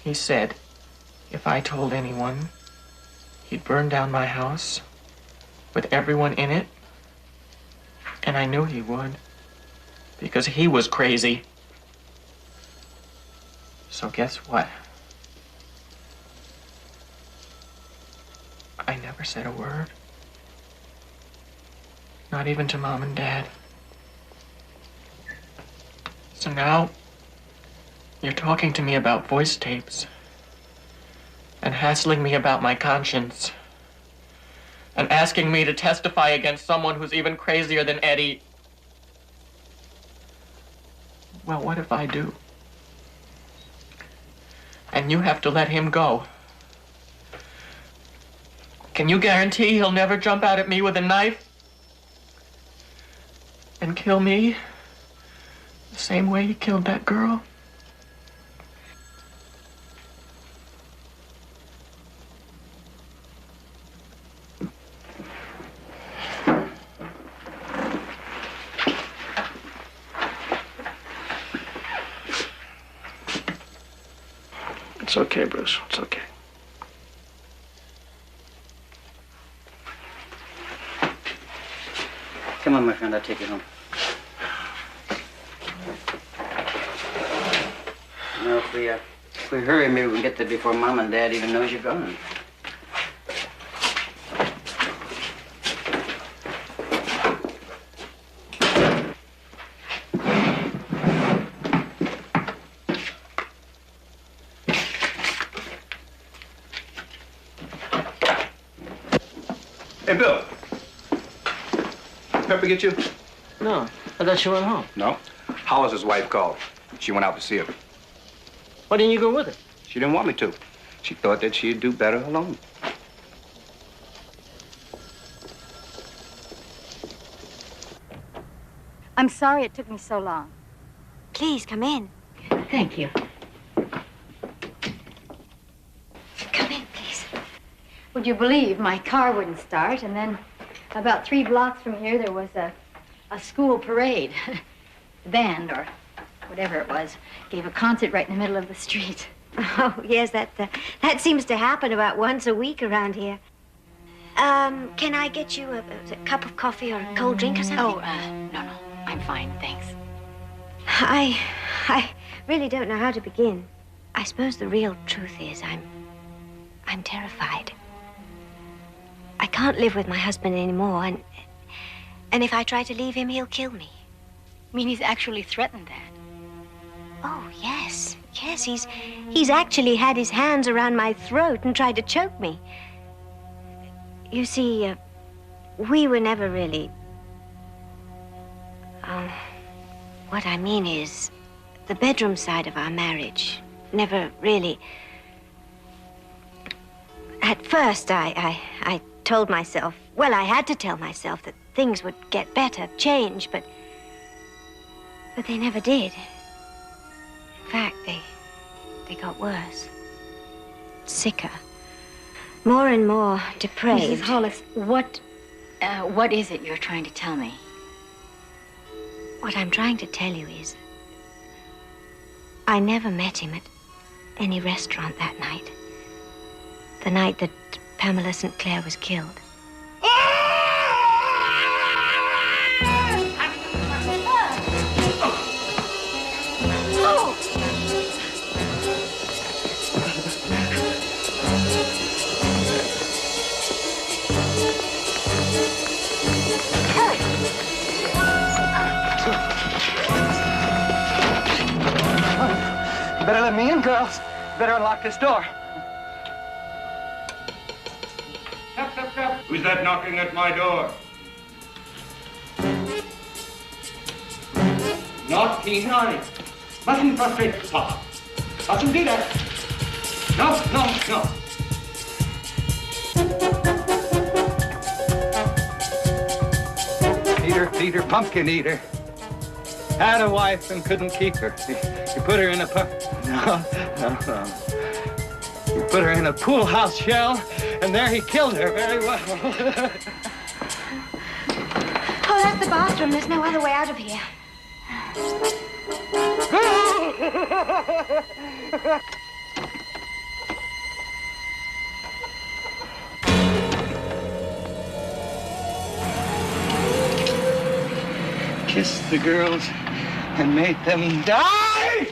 He said if I told anyone, he'd burn down my house with everyone in it. And I knew he would, because he was crazy. So guess what? I never said a word. Not even to Mom and Dad. So now, you're talking to me about voice tapes and hassling me about my conscience and asking me to testify against someone who's even crazier than Eddie. Well, what if I do? And you have to let him go. Can you guarantee he'll never jump out at me with a knife and kill me the same way he killed that girl? It's okay, Bruce. It's okay. Come on, my friend, I'll take you home. You know, if we hurry, maybe we can get there before Mom and Dad even knows you're gone. Hey, Bill. Pepper get you? No, I thought she went home. No. Hollis's wife called. She went out to see her. Why didn't you go with her? She didn't want me to. She thought that she'd do better alone. I'm sorry it took me so long. Please, come in. Thank you. Come in, please. Would you believe my car wouldn't start, and then about 3 blocks from here there was a school parade. The band, or whatever it was, gave a concert right in the middle of the street. Oh, yes, that seems to happen about once a week around here. Can I get you a cup of coffee or a cold drink or something? Oh, no. I'm fine, thanks. I really don't know how to begin. I suppose the real truth is I'm terrified. I can't live with my husband anymore, and if I try to leave him, he'll kill me. You mean he's actually threatened that? Oh, yes. Yes, he's actually had his hands around my throat and tried to choke me. You see, we were never really... what I mean is, the bedroom side of our marriage never really... At first, I told myself, well, I had to tell myself that things would get better, change, but they never did. In fact, they got worse. Sicker. More and more depraved. Mrs. Hollis, what is it you're trying to tell me? What I'm trying to tell you is, I never met him at any restaurant that night. The night that Pamela St. Clair was killed. Better let me in, girls. Better unlock this door. Tap, tap, tap. Who's that knocking at my door? Naughty, naughty. Mustn't frustrate Papa. Mustn't do that. No, no, no. Peter, pumpkin eater. Had a wife and couldn't keep her. You put her in a No. You put her in a pool house shell, and there he killed her very well. Oh, that's the bathroom. There's no other way out of here. Kissed the girls and made them die!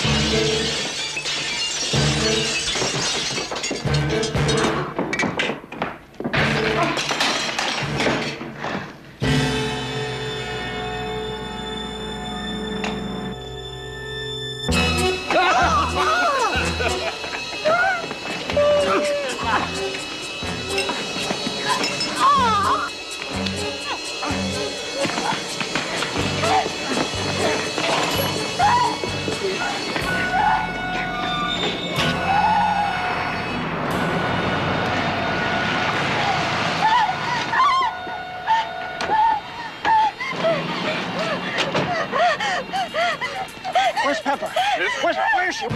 Where's Pepper? Where's she?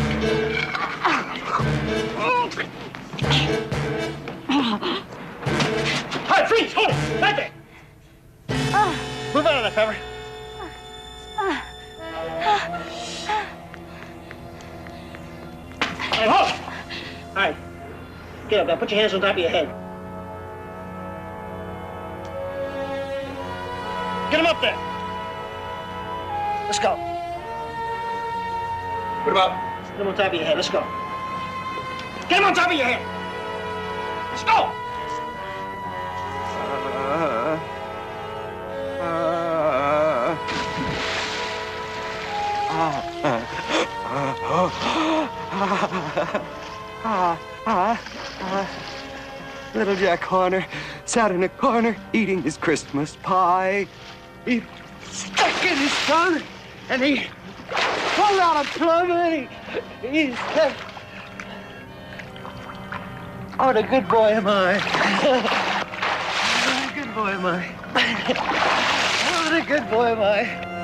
Hi, freeze! Hold it! Right there! Move out of there, Pepper. Hey, hold it! All right. Get up now. Put your hands on top of your head. Get him up there. Let's go. Put him up. Get him on top of your head. Let's go. Get him on top of your head. Let's go. Little Jack Horner sat in a corner eating his Christmas pie. He stuck in his tongue and he pulled out a plum and he said, "Oh, what a good boy am I. What a good boy am I. What a good boy am I."